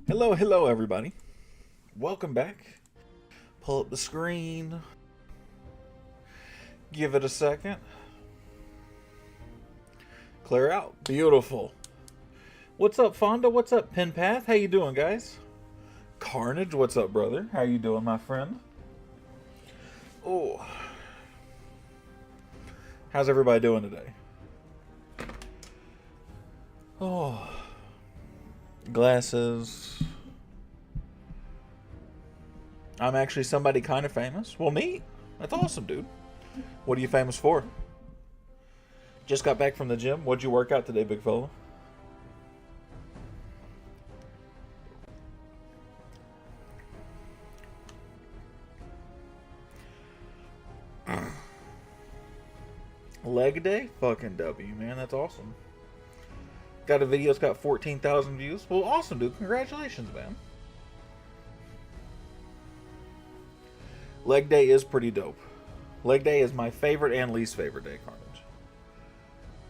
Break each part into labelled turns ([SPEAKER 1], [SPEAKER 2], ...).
[SPEAKER 1] Hello, hello, everybody. Welcome back. Pull up the screen. Give it a second. Clear out. Beautiful. What's up, Fonda? What's up, Pinpath? How you doing, guys? Carnage, what's up, brother? How you doing, my friend? Oh. How's everybody doing today? Oh. Glasses. I'm actually somebody kind of famous. Well, neat. That's awesome, dude. What are you famous for? Just got back from the gym. What'd you work out today, big fella? Leg day? Fucking W, man. That's awesome. Got a video that's got 14,000 views. Well, awesome, dude. Congratulations, man. Leg day is pretty dope. Leg day is my favorite and least favorite day, Carnage.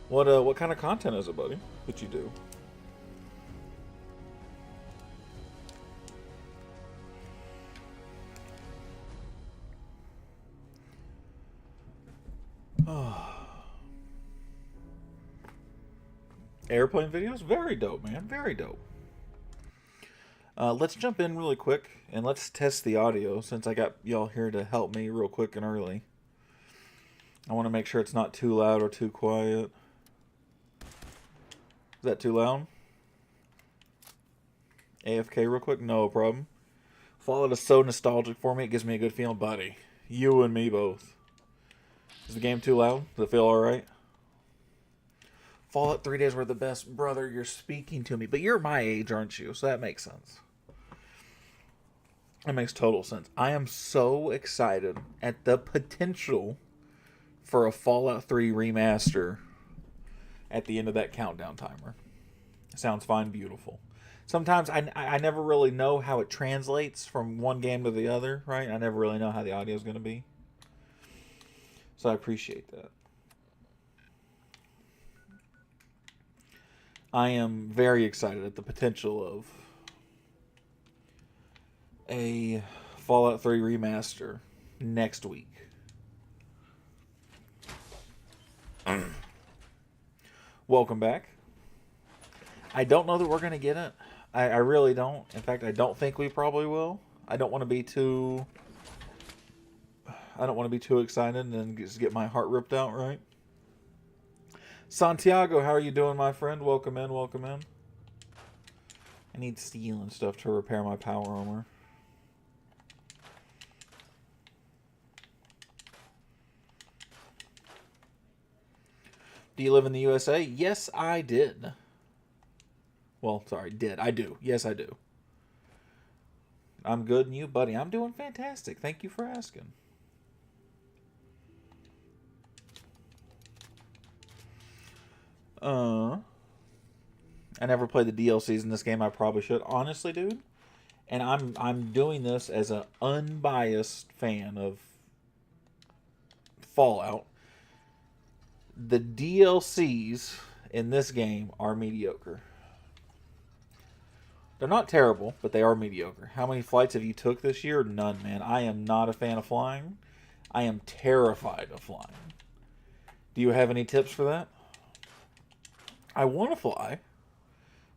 [SPEAKER 1] What kind of content is it, buddy, that you do? Airplane videos? Very dope, man. Very dope. Let's jump in really quick and let's test the audio since I got y'all here to help me real quick and early. I want to make sure it's not too loud or too quiet. Is that too loud? AFK real quick? No problem. Fallout is so nostalgic for me, it gives me a good feeling, buddy. You and me both. Is the game too loud? Does it feel alright? Fallout 3 days were the best. Brother, you're speaking to me. But you're my age, aren't you? So that makes sense. That makes total sense. I am so excited at the potential for a Fallout 3 remaster at the end of that countdown timer. Sounds fine, beautiful. Sometimes I never really know how it translates from one game to the other, right? I never really know how the audio is going to be. So I appreciate that. I am very excited at the potential of a Fallout 3 remaster next week. Welcome back. I don't know that we're going to get it. I really don't. In fact, I don't think we probably will. I don't want to be too excited and then just get my heart ripped out, right? Santiago, how are you doing, my friend? Welcome in, welcome in. I need steel and stuff to repair my power armor. Do you live in the USA? Yes, I did. Well, sorry, did. I do. Yes, I do. I'm good, and you, buddy? I'm doing fantastic. Thank you for asking. I never played the DLCs in this game. I probably should, honestly, dude. And I'm doing this as an unbiased fan of Fallout. The DLCs in this game are mediocre. They're not terrible, but they are mediocre. How many flights have you took this year? None, man. I am not a fan of flying. I am terrified of flying. Do you have any tips for that? I want to fly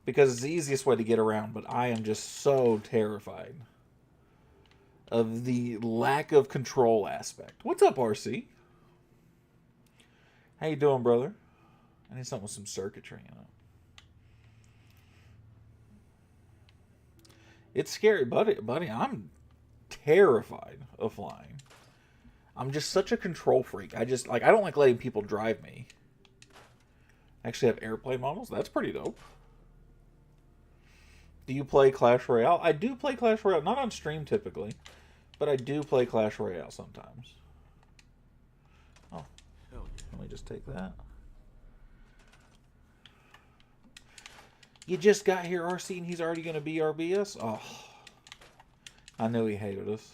[SPEAKER 1] because it's the easiest way to get around, but I am just so terrified of the lack of control aspect. What's up, RC? How you doing, brother? I need something with some circuitry in it. It's scary, buddy. I'm terrified of flying. I'm just such a control freak. I don't like letting people drive me. I actually have airplane models. That's pretty dope. Do you play Clash Royale? I do play Clash Royale. Not on stream typically, but I do play Clash Royale sometimes. Oh, let me just take that. You just got here, RC, and he's already going to be RBS? Oh, I knew he hated us.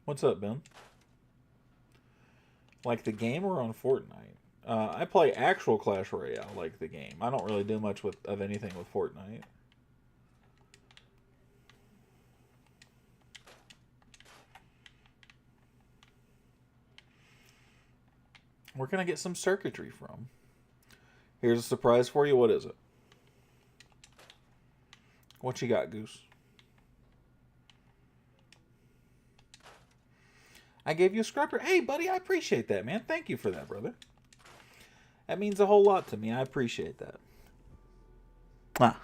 [SPEAKER 1] What's up, Ben? Like the game or on Fortnite? I play actual Clash Royale, like the game. I don't really do much of anything with Fortnite. Where can I get some circuitry from? Here's a surprise for you. What is it? What you got, Goose? I gave you a scrubber. Hey, buddy, I appreciate that, man. Thank you for that, brother. That means a whole lot to me. I appreciate that. Ah.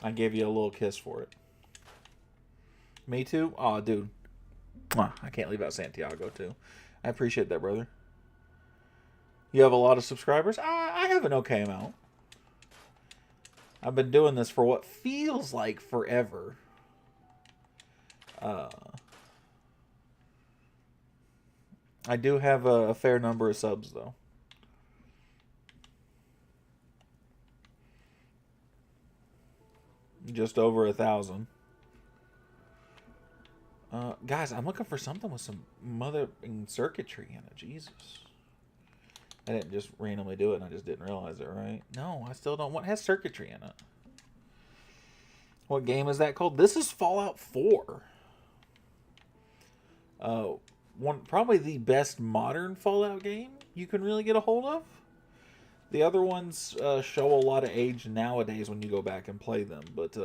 [SPEAKER 1] I gave you a little kiss for it. Me too? Aw, dude. I can't leave out Santiago, too. I appreciate that, brother. You have a lot of subscribers? I have an okay amount. I've been doing this for what feels like forever. I do have a fair number of subs, though. Just over 1,000. Guys, I'm looking for something with some mother circuitry in it. Jesus. I didn't just randomly do it and I just didn't realize it, right? No, I still don't. What has circuitry in it? What game is that called? This is Fallout 4. Probably the best modern Fallout game you can really get a hold of. The other ones show a lot of age nowadays when you go back and play them, but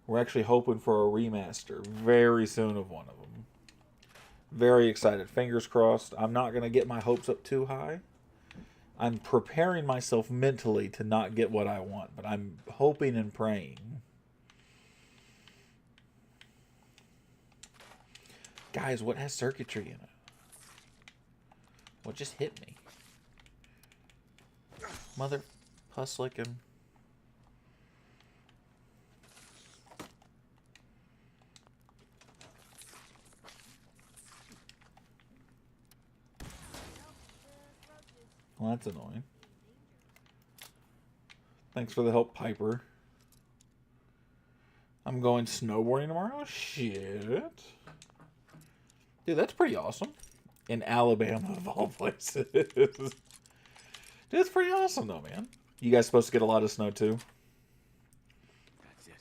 [SPEAKER 1] we're actually hoping for a remaster very soon of one of them. Very excited. Fingers crossed. I'm not going to get my hopes up too high. I'm preparing myself mentally to not get what I want, but I'm hoping and praying. Guys, what has circuitry in it? What just hit me? Mother puss-licking. Well, that's annoying. Thanks for the help, Piper. I'm going snowboarding tomorrow? Shit. Dude, that's pretty awesome. In Alabama, of all places. Dude, it's pretty awesome, though, man. You guys supposed to get a lot of snow, too?
[SPEAKER 2] That's it.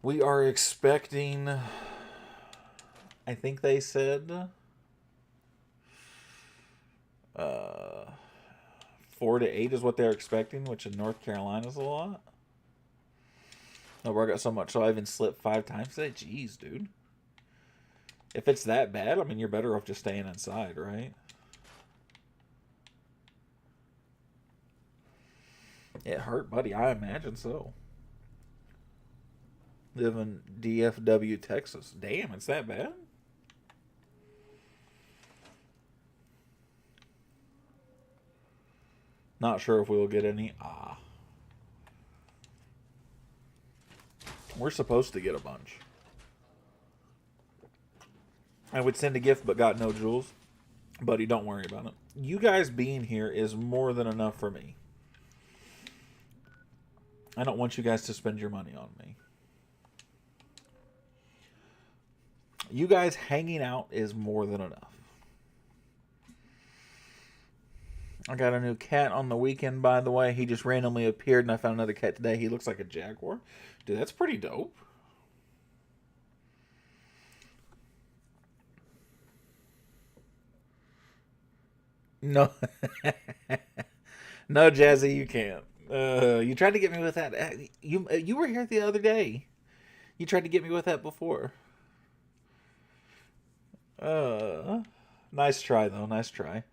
[SPEAKER 1] We are expecting... I think they said... 4 to 8 is what they're expecting, which in North Carolina is a lot. No, bro, I got so much, so I even slipped 5 times today. Jeez, dude. If it's that bad, I mean, you're better off just staying inside, right? It hurt, buddy. I imagine so. Live in DFW, Texas. Damn, it's that bad? Not sure if we will get any. We're supposed to get a bunch. I would send a gift, but got no jewels. Buddy, don't worry about it. You guys being here is more than enough for me. I don't want you guys to spend your money on me. You guys hanging out is more than enough. I got a new cat on the weekend, by the way. He just randomly appeared, and I found another cat today. He looks like a jaguar. Dude, that's pretty dope. No. No, Jazzy, you can't. You tried to get me with that. You were here the other day. You tried to get me with that before. Nice try, though. Nice try.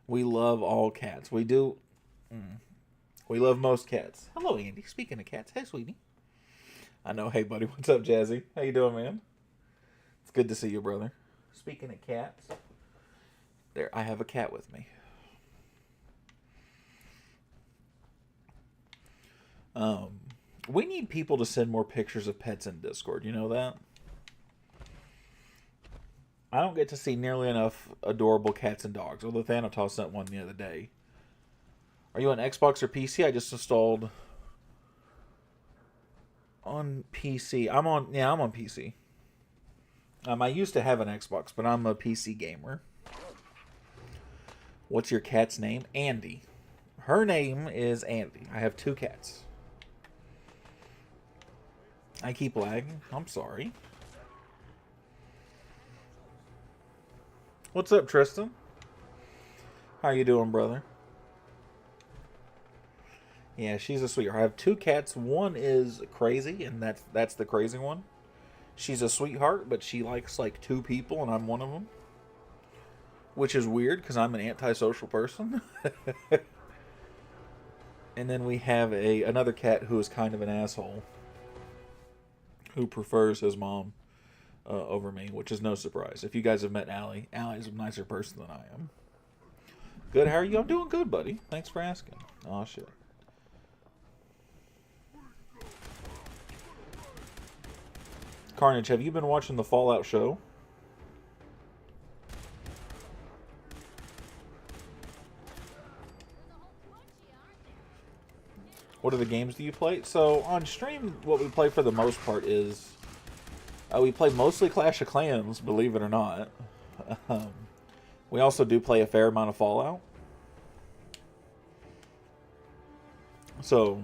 [SPEAKER 1] We love all cats. We do. We love most cats. Hello, Andy. Speaking of cats, hey, sweetie. I know. Hey, buddy. What's up, Jazzy? How you doing, man? It's good to see you, brother. Speaking of cats, there, I have a cat with me. We need people to send more pictures of pets in Discord. You know that? I don't get to see nearly enough adorable cats and dogs. Although Thanatos sent one the other day. Are you on Xbox or PC? I just installed on PC. I'm on PC. I used to have an Xbox, but I'm a PC gamer. What's your cat's name? Andy. Her name is Andy. I have 2 cats. I keep lagging. I'm sorry. What's up, Tristan? How you doing, brother? Yeah, she's a sweetheart. I have 2 cats. One is crazy, and that's the crazy one. She's a sweetheart, but she likes like 2 people, and I'm one of them. Which is weird, because I'm an antisocial person. And then we have another cat who is kind of an asshole, who prefers his mom over me, which is no surprise. If you guys have met Allie, Allie's a nicer person than I am. Good, how are you? I'm doing good, buddy. Thanks for asking. Oh, shit. Carnage, have you been watching the Fallout show? What are the games do you play? So, on stream, what we play for the most part is... we play mostly Clash of Clans, believe it or not. We also do play a fair amount of Fallout. So,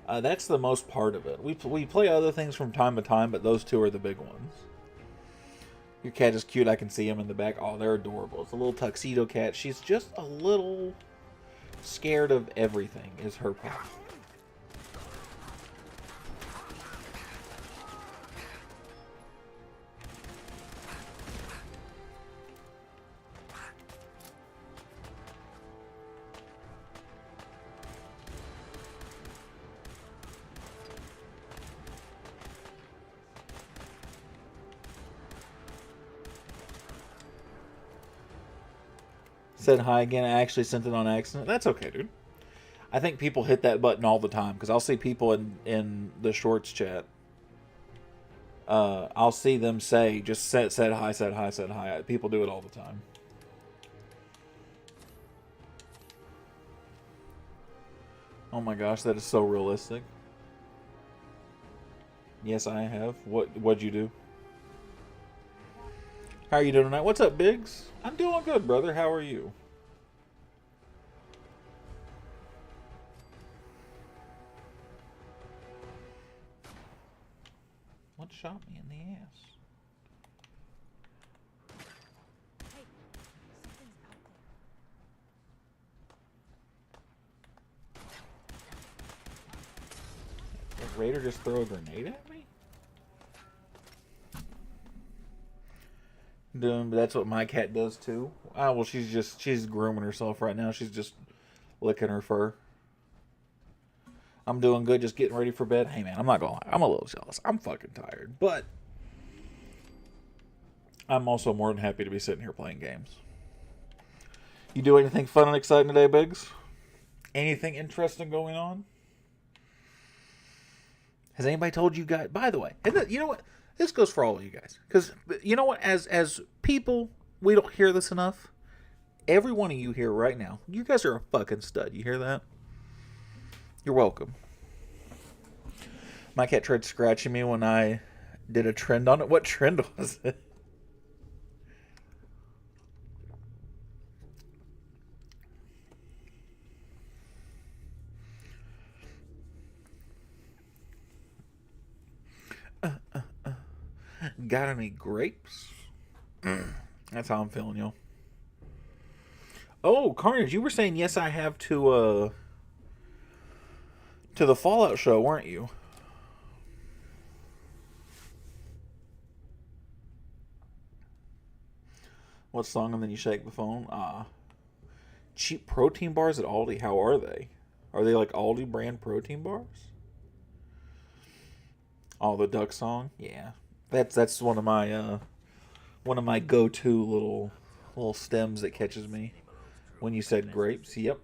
[SPEAKER 1] that's the most part of it. We play other things from time to time, but those 2 are the big ones. Your cat is cute. I can see him in the back. Oh, they're adorable. It's a little tuxedo cat. She's just a little scared of everything, is her problem. Said hi again. I actually sent it on accident. That's okay, dude. I think people hit that button all the time, because I'll see people in the shorts chat. I'll see them say, just said hi, said hi, said hi. People do it all the time. Oh my gosh, that is so realistic. Yes, I have. What'd you do? How are you doing tonight? What's up, Biggs? I'm doing good, brother. How are you? What shot me in the ass?
[SPEAKER 3] Hey, something's out there.
[SPEAKER 1] Did Raider just throw a grenade at me? But that's what my cat does too. Ah, well, she's grooming herself right now. She's just licking her fur. I'm doing good, just getting ready for bed. Hey man, I'm not gonna lie, I'm a little jealous. I'm fucking tired, but I'm also more than happy to be sitting here playing games. You do anything fun and exciting today, Biggs? Anything interesting going on? Has anybody told you guys? By the way, and you know what? This goes for all of you guys, because you know what? As people, we don't hear this enough. Every one of you here right now, you guys are a fucking stud. You hear that? You're welcome. My cat tried scratching me when I did a trend on it. What trend was it? Got any grapes? That's how I'm feeling, yo. Oh, Carnage, you were saying yes I have to the Fallout show, weren't you? What song and then you shake the phone? Cheap protein bars at Aldi. How are they? Are they like Aldi brand protein bars? Oh, the duck song? Yeah. That's one of my go-to little stems that catches me. When you said grapes, yep.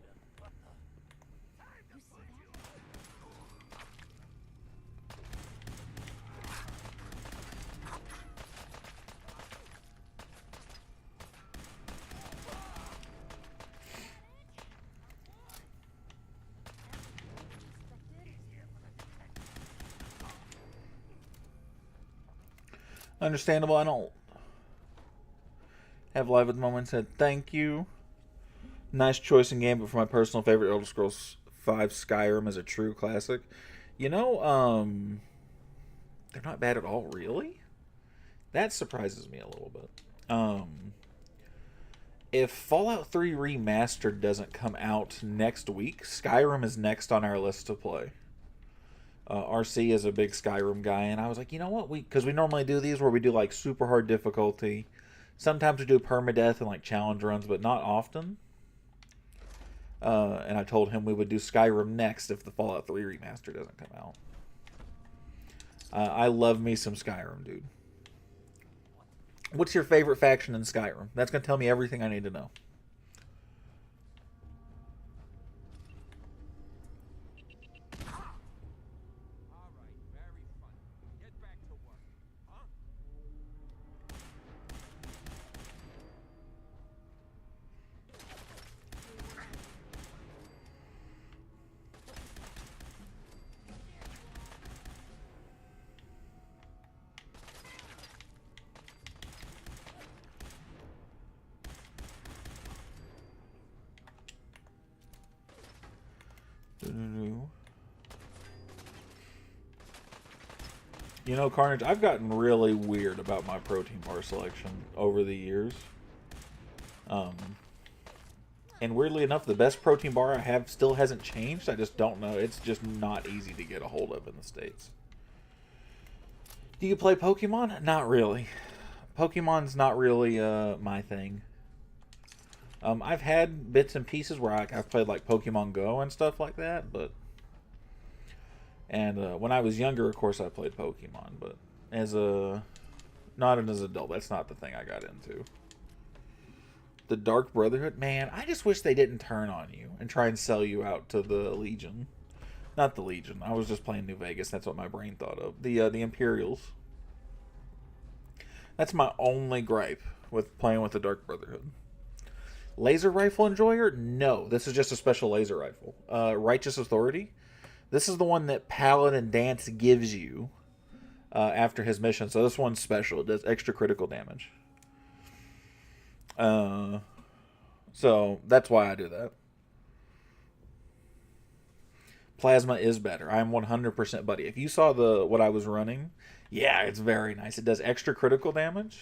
[SPEAKER 1] Understandable. I don't have live at the moment. Said thank you. Nice choice in game, but for my personal favorite, Elder Scrolls 5 Skyrim is a true classic. You know, they're not bad at all, really. That surprises me a little bit. If Fallout 3 Remastered doesn't come out next week, Skyrim is next on our list to play. RC is a big Skyrim guy, and I was like, you know what? Because we normally do these where we do like super hard difficulty. Sometimes we do permadeath and like challenge runs, but not often. And I told him we would do Skyrim next if the Fallout 3 Remaster doesn't come out. I love me some Skyrim, dude. What's your favorite faction in Skyrim? That's going to tell me everything I need to know. You know, Carnage, I've gotten really weird about my protein bar selection over the years. And weirdly enough, the best protein bar I have still hasn't changed. I just don't know. It's just not easy to get a hold of in the States. Do you play Pokemon? Not really. Pokemon's not really my thing. I've had bits and pieces where I've played like Pokemon Go and stuff like that, but... And when I was younger, of course, I played Pokemon, but not as an adult, that's not the thing I got into. The Dark Brotherhood, man, I just wish they didn't turn on you and try and sell you out to the Legion. Not the Legion, I was just playing New Vegas, that's what my brain thought of. The Imperials. That's my only gripe with playing with the Dark Brotherhood. Laser Rifle Enjoyer? No, this is just a special laser rifle. Righteous Authority? This is the one that Paladin Dance gives you after his mission. So this one's special. It does extra critical damage. So that's why I do that. Plasma is better. I am 100% buddy. If you saw what I was running, yeah, it's very nice. It does extra critical damage.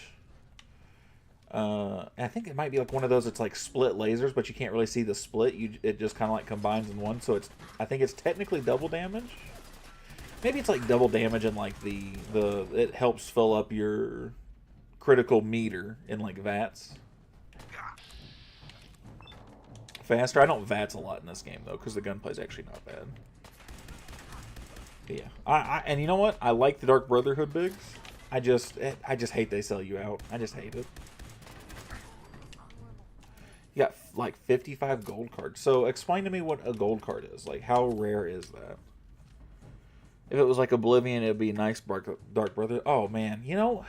[SPEAKER 1] I think it might be like one of those that's like split lasers, but you can't really see the split. It just kind of like combines in one. So I think it's technically double damage. Maybe it's like double damage and like it helps fill up your critical meter in like VATS. Faster. I don't VATS a lot in this game though, because the gunplay's actually not bad. But yeah, and you know what? I like the Dark Brotherhood bigs. I just hate they sell you out. I just hate it. You got like 55 gold cards. So explain to me what a gold card is. Like, how rare is that? If it was like Oblivion, it'd be nice. Dark Brother. Oh man, you know.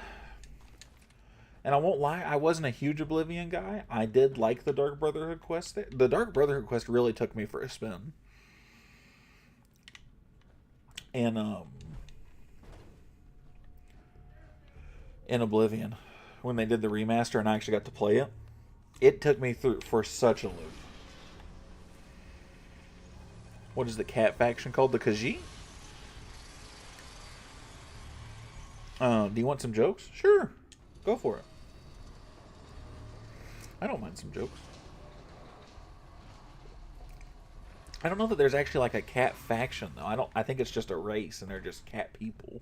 [SPEAKER 1] And I won't lie, I wasn't a huge Oblivion guy. I did like the Dark Brotherhood quest. The Dark Brotherhood quest really took me for a spin. And in Oblivion, when they did the remaster and I actually got to play it. It took me through for such a loop. What is the cat faction called? The Khajiit? Do you want some jokes? Sure. Go for it. I don't mind some jokes. I don't know that there's actually like a cat faction though. I think it's just a race and they're just cat people.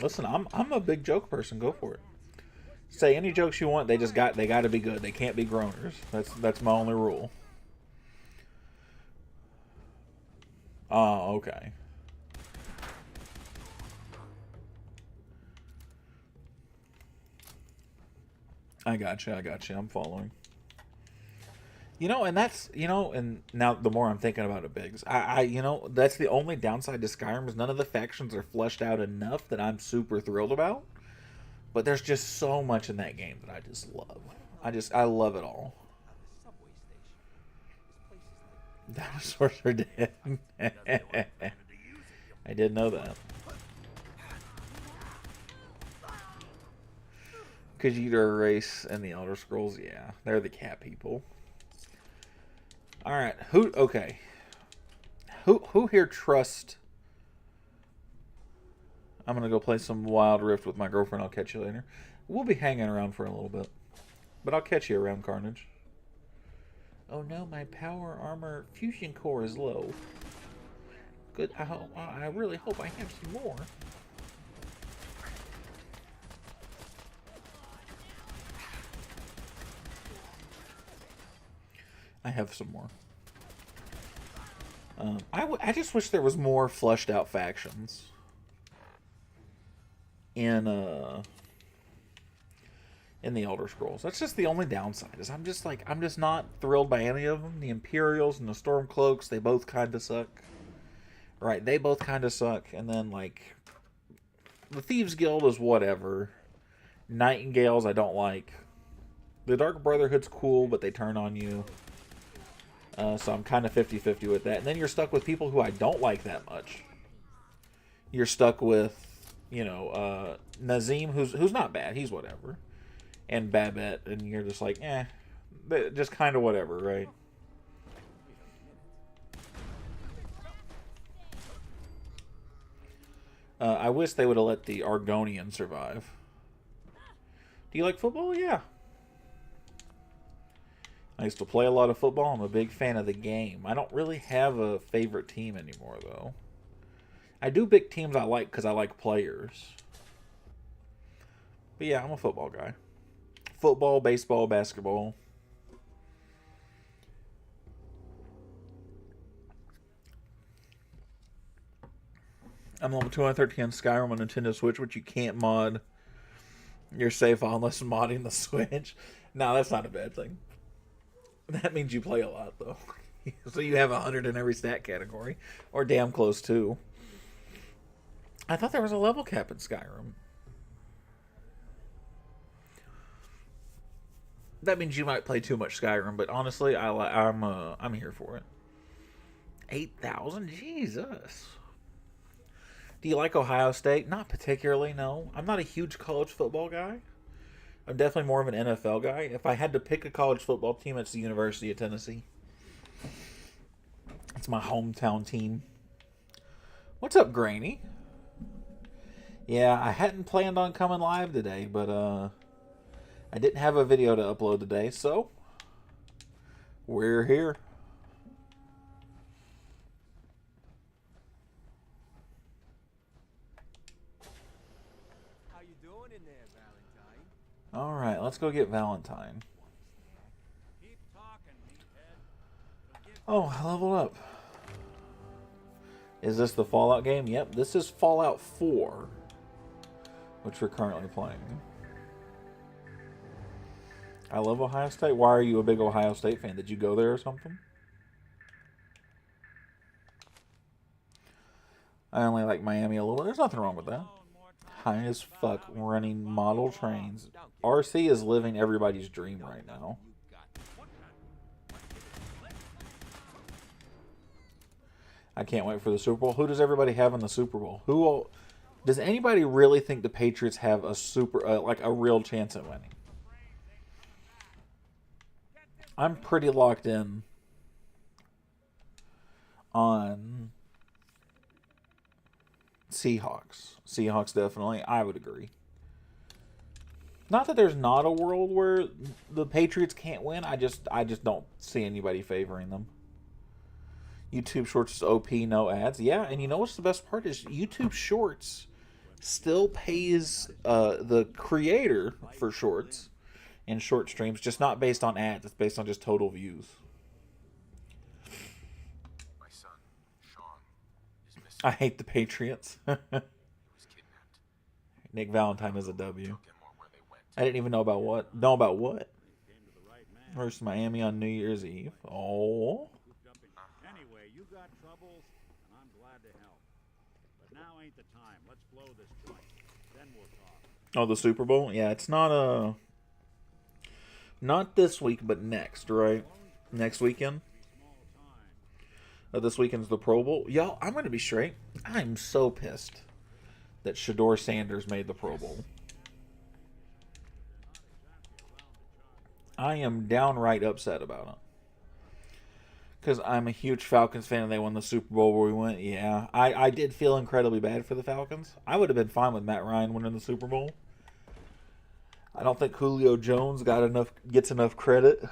[SPEAKER 1] Listen, I'm a big joke person. Go for it. Say any jokes you want. They got to be good. They can't be groaners. That's my only rule. Oh, okay. I got you. I'm following. And that's, and now the more I'm thinking about it, Biggs, that's the only downside to Skyrim is none of the factions are fleshed out enough that I'm super thrilled about. But there's just so much in that game that I just love. I love it all. Dinosaurs are dead. I did know that. Khajiit race and the Elder Scrolls, yeah. They're the cat people. Alright, okay. Who here trusts... I'm gonna go play some Wild Rift with my girlfriend. I'll catch you later. We'll be hanging around for a little bit. But I'll catch you around, Carnage. Oh no, my power armor fusion core is low. Good, I really hope I have some more. I have some more. I just wish there was more fleshed out factions in the Elder Scrolls. That's just the only downside. Is I'm just not thrilled by any of them. The Imperials and the Stormcloaks, they both kind of suck. Right, they both kind of suck. And then like the Thieves Guild is whatever. Nightingales I don't like. The Dark Brotherhood's cool, but they turn on you. So I'm kind of 50-50 with that. And then you're stuck with people who I don't like that much. You're stuck with, you know, Nazim, who's not bad. He's whatever. And Babette, and you're just like, just kind of whatever, right? I wish they would have let the Argonian survive. Do you like football? Yeah. I used to play a lot of football. I'm a big fan of the game. I don't really have a favorite team anymore, though. I do pick teams I like because I like players. But yeah, I'm a football guy. Football, baseball, basketball. I'm level 213 on Skyrim on Nintendo Switch, which you can't mod your save file unless modding the Switch. No, that's not a bad thing. That means you play a lot, though. So you have 100 in every stat category. Or damn close, too. I thought there was a level cap in Skyrim. That means you might play too much Skyrim, but honestly, I'm here for it. 8,000? Jesus. Do you like Ohio State? Not particularly, no. I'm not a huge college football guy. I'm definitely more of an NFL guy. If I had to pick a college football team, it's the University of Tennessee. It's my hometown team. What's up, Granny? Yeah, I hadn't planned on coming live today, but I didn't have a video to upload today, so we're here.
[SPEAKER 2] How you doing in there, Valentine?
[SPEAKER 1] All right, let's go get Valentine.
[SPEAKER 2] Keep talking, meathead.
[SPEAKER 1] Oh, I leveled up. Is this the Fallout game? Yep, this is Fallout 4, which we're currently playing. I love Ohio State. Why are you a big Ohio State fan? Did you go there or something? I only like Miami a little. There's nothing wrong with that. High as fuck running model trains. RC is living everybody's dream right now. I can't wait for the Super Bowl. Who does everybody have in the Super Bowl? Does anybody really think the Patriots have a like a real chance at winning? I'm pretty locked in on Seahawks. Seahawks definitely. I would agree. Not that there's not a world where the Patriots can't win. I just don't see anybody favoring them. YouTube Shorts is OP, no ads. Yeah, and you know what's the best part is YouTube Shorts still pays the creator for shorts and short streams, just not based on ads. It's based on just total views.
[SPEAKER 2] My son, Sean, is missing.
[SPEAKER 1] I hate the Patriots.
[SPEAKER 2] He was kidnapped.
[SPEAKER 1] Nick Valentine is a W.
[SPEAKER 2] Took him where they went.
[SPEAKER 1] I didn't even know about what. Know about what? Versus Miami on New Year's Eve. Oh.
[SPEAKER 4] Anyway, you got troubles, and I'm glad to help. But now ain't the time. Let's blow this joint. Then we'll talk.
[SPEAKER 1] Oh, the Super Bowl? Yeah, it's not not this week, but next, right? Next weekend.
[SPEAKER 4] Small time.
[SPEAKER 1] This weekend's the Pro Bowl. Y'all, I'm going to be straight. I'm so pissed that Shador Sanders made the Pro Bowl. I am downright upset about it. Because I'm a huge Falcons fan and they won the Super Bowl where we went. Yeah, I did feel incredibly bad for the Falcons. I would have been fine with Matt Ryan winning the Super Bowl. I don't think Julio Jones gets enough credit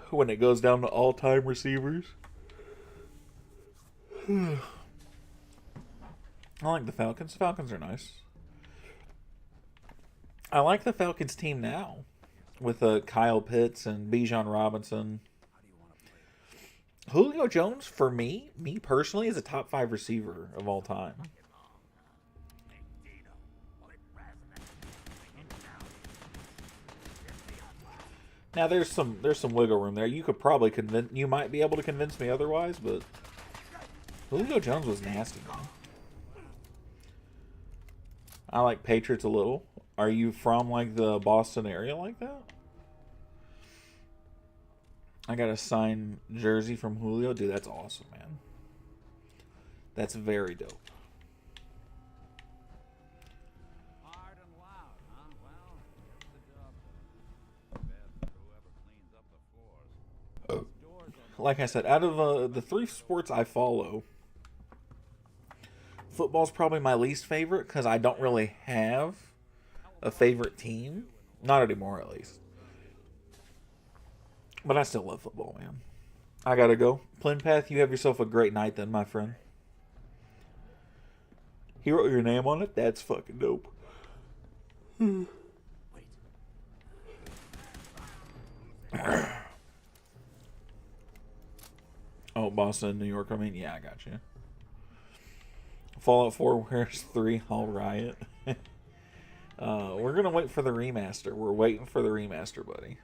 [SPEAKER 1] when it goes down to all-time receivers. I like the Falcons. Falcons are nice. I like the Falcons team now with Kyle Pitts and Bijan Robinson. Julio Jones, for me personally, is a top 5 receiver of all time. Now there's some wiggle room there. You might be able to convince me otherwise, but Julio Jones was nasty, man. I like Patriots a little. Are you from like the Boston area like that? I got a signed jersey from Julio. Dude, that's awesome, man. That's very dope.
[SPEAKER 4] Hard and loud, huh? Well, here's the job. Bad for whoever cleans up the floors. Doors are
[SPEAKER 1] Like I said, out of the 3 sports I follow, football's probably my least favorite because I don't really have a favorite team. Not anymore, at least. But I still love football, man. I gotta go. Plinpath, you have yourself a great night then, my friend. He wrote your name on it? That's fucking dope. Oh, Boston, New York. I mean, yeah, I got you. Fallout 4, where's 3? I'll riot. We're gonna wait for the remaster. We're waiting for the remaster, buddy.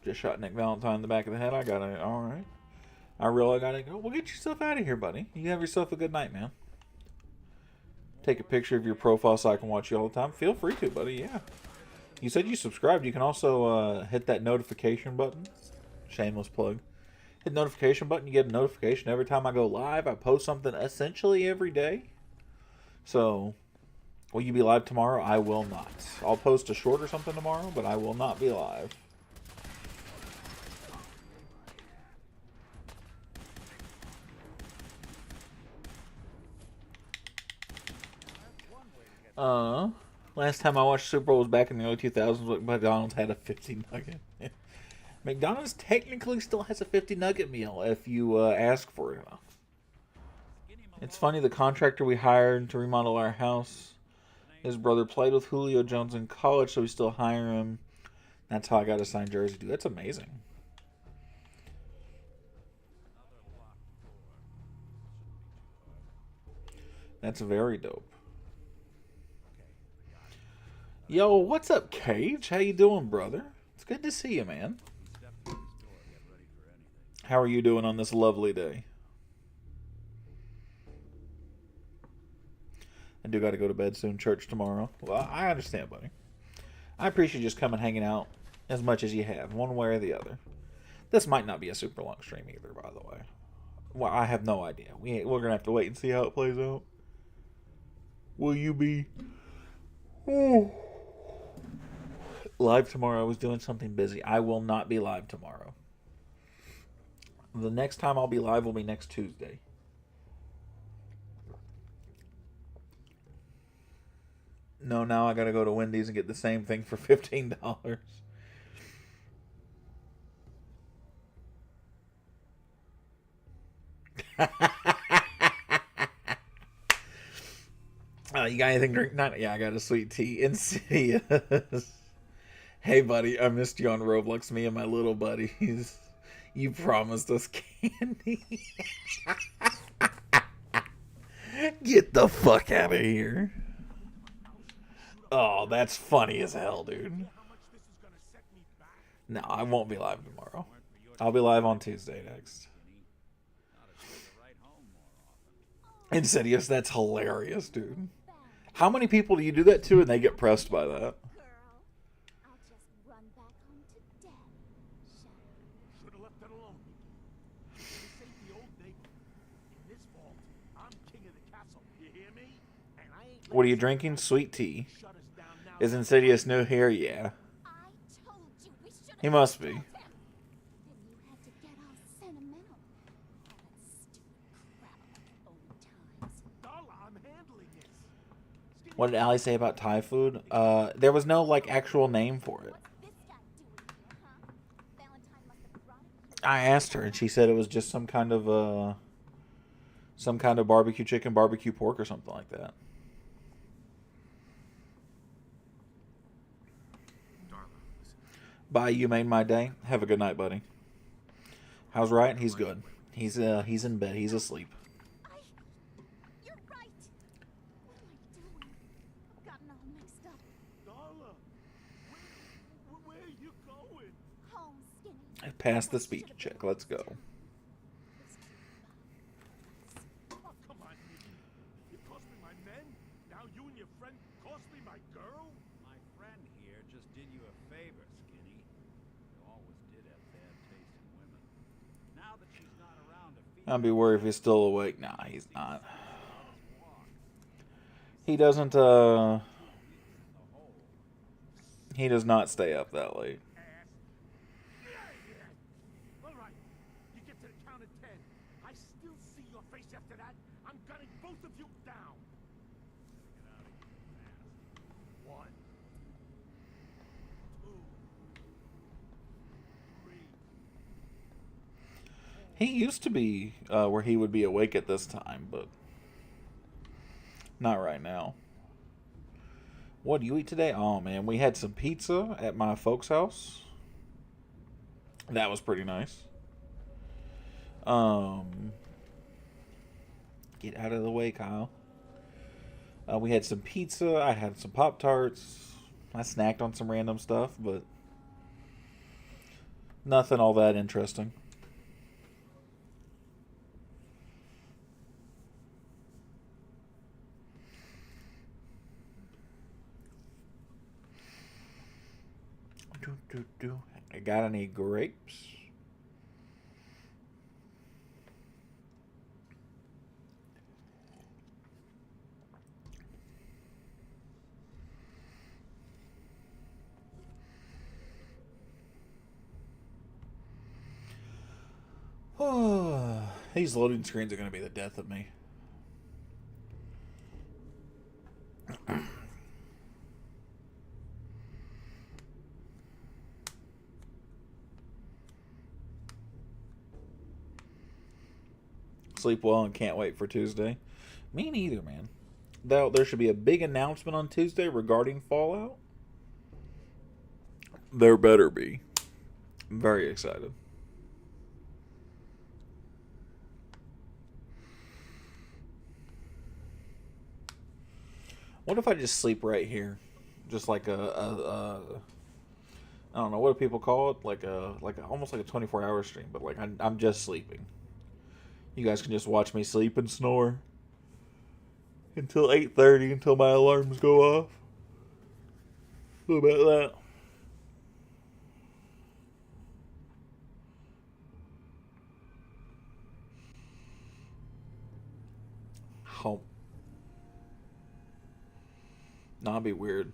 [SPEAKER 1] Just shot Nick Valentine in the back of the head. I got it. All right. I really got to go. Well, get yourself out of here, buddy. You have yourself a good night, man. Take a picture of your profile so I can watch you all the time. Feel free to, buddy. Yeah. You said you subscribed. You can also hit that notification button. Shameless plug. Hit the notification button. You get a notification every time I go live. I post something essentially every day. So, will you be live tomorrow? I will not. I'll post a short or something tomorrow, but I will not be live. Last time I watched Super Bowl was back in the early 2000s when McDonald's had a 50 nugget. McDonald's technically still has a 50 nugget meal if you ask for it enough. It's funny, the contractor we hired to remodel our house, his brother played with Julio Jones in college, so we still hire him. That's how I got a signed jersey. Dude, that's amazing. That's very dope. Yo, what's up, Cage? How you doing, brother? It's good to see you, man. How are you doing on this lovely day? I do got to go to bed soon. Church tomorrow. Well, I understand, buddy. I appreciate you just coming hanging out as much as you have, one way or the other. This might not be a super long stream either, by the way. Well, I have no idea. We're going to have to wait and see how it plays out. Will you be... Oh. Live tomorrow? I was doing something busy. I will not be live tomorrow. The next time I'll be live will be next Tuesday. No, now I gotta go to Wendy's and get the same thing for $15. You got anything to drink? Not, yeah, I got a sweet tea. Insidious. Hey, buddy, I missed you on Roblox, me and my little buddies. You promised us candy. Get the fuck out of here. Oh, that's funny as hell, dude. No, I won't be live tomorrow. I'll be live on Tuesday next. Insidious, that's hilarious, dude. How many people do you do that to and they get pressed by that? What are you drinking? Sweet tea. Is Insidious new here? Yeah.
[SPEAKER 3] I told you we should have
[SPEAKER 1] He must
[SPEAKER 3] killed
[SPEAKER 1] be.
[SPEAKER 3] him. Then you had to get all sentimental. All that stupid crap about old times.
[SPEAKER 2] Darla, I'm handling this.
[SPEAKER 1] What did Allie say about Thai food? There was no, like, actual name for it.
[SPEAKER 3] What's this guy doing here, huh? Valentine must have brought it here.
[SPEAKER 1] I asked her, and she said it was just some kind of barbecue chicken, barbecue pork, or something like that.
[SPEAKER 2] Darla, listen.
[SPEAKER 1] Bye, you made my day. Have a good night, buddy. How's Ryan? He's good. He's in bed. He's asleep.
[SPEAKER 3] You're right. What am I doing? I've gotten all mixed up.
[SPEAKER 2] Darla, where are you going?
[SPEAKER 3] Home, Skinny.
[SPEAKER 1] I passed the speech check. Let's go.
[SPEAKER 2] Oh, come on, Nicky. You cost me my men. Now you and your friend cost me my girl.
[SPEAKER 4] My friend here just did you a favor, Skinny. You always did have bad taste in women. Now that she's not around to feed
[SPEAKER 1] I'd be worried if he's still awake. Nah, he's not.
[SPEAKER 4] walk,
[SPEAKER 1] He doesn't,
[SPEAKER 4] in the hole.
[SPEAKER 1] he does not stay up that late.
[SPEAKER 2] Ass. Get out of here. All right. You get to the count of 10. I still see your face after that. I'm gunning both of you down.
[SPEAKER 4] Get out of here fast.
[SPEAKER 2] 1, 2, 3.
[SPEAKER 1] He used to be where he would be awake at this time, but not right now. What do you eat today? Oh man, we had some pizza at my folks' house. That was pretty nice. Get out of the way, Kyle. We had some pizza. I had some Pop-Tarts. I snacked on some random stuff, but nothing all that interesting. I got any grapes? These loading screens are going to be the death of me. Sleep well and can't wait for Tuesday. Me neither, man. There should be a big announcement on Tuesday regarding Fallout. There better be. I'm very excited. What if I just sleep right here? Just like a I don't know, what do people call it? Like almost like a 24-hour stream, but like I'm just sleeping. You guys can just watch me sleep and snore until 8:30 until my alarms go off. What about that? Home. No, it'd be weird.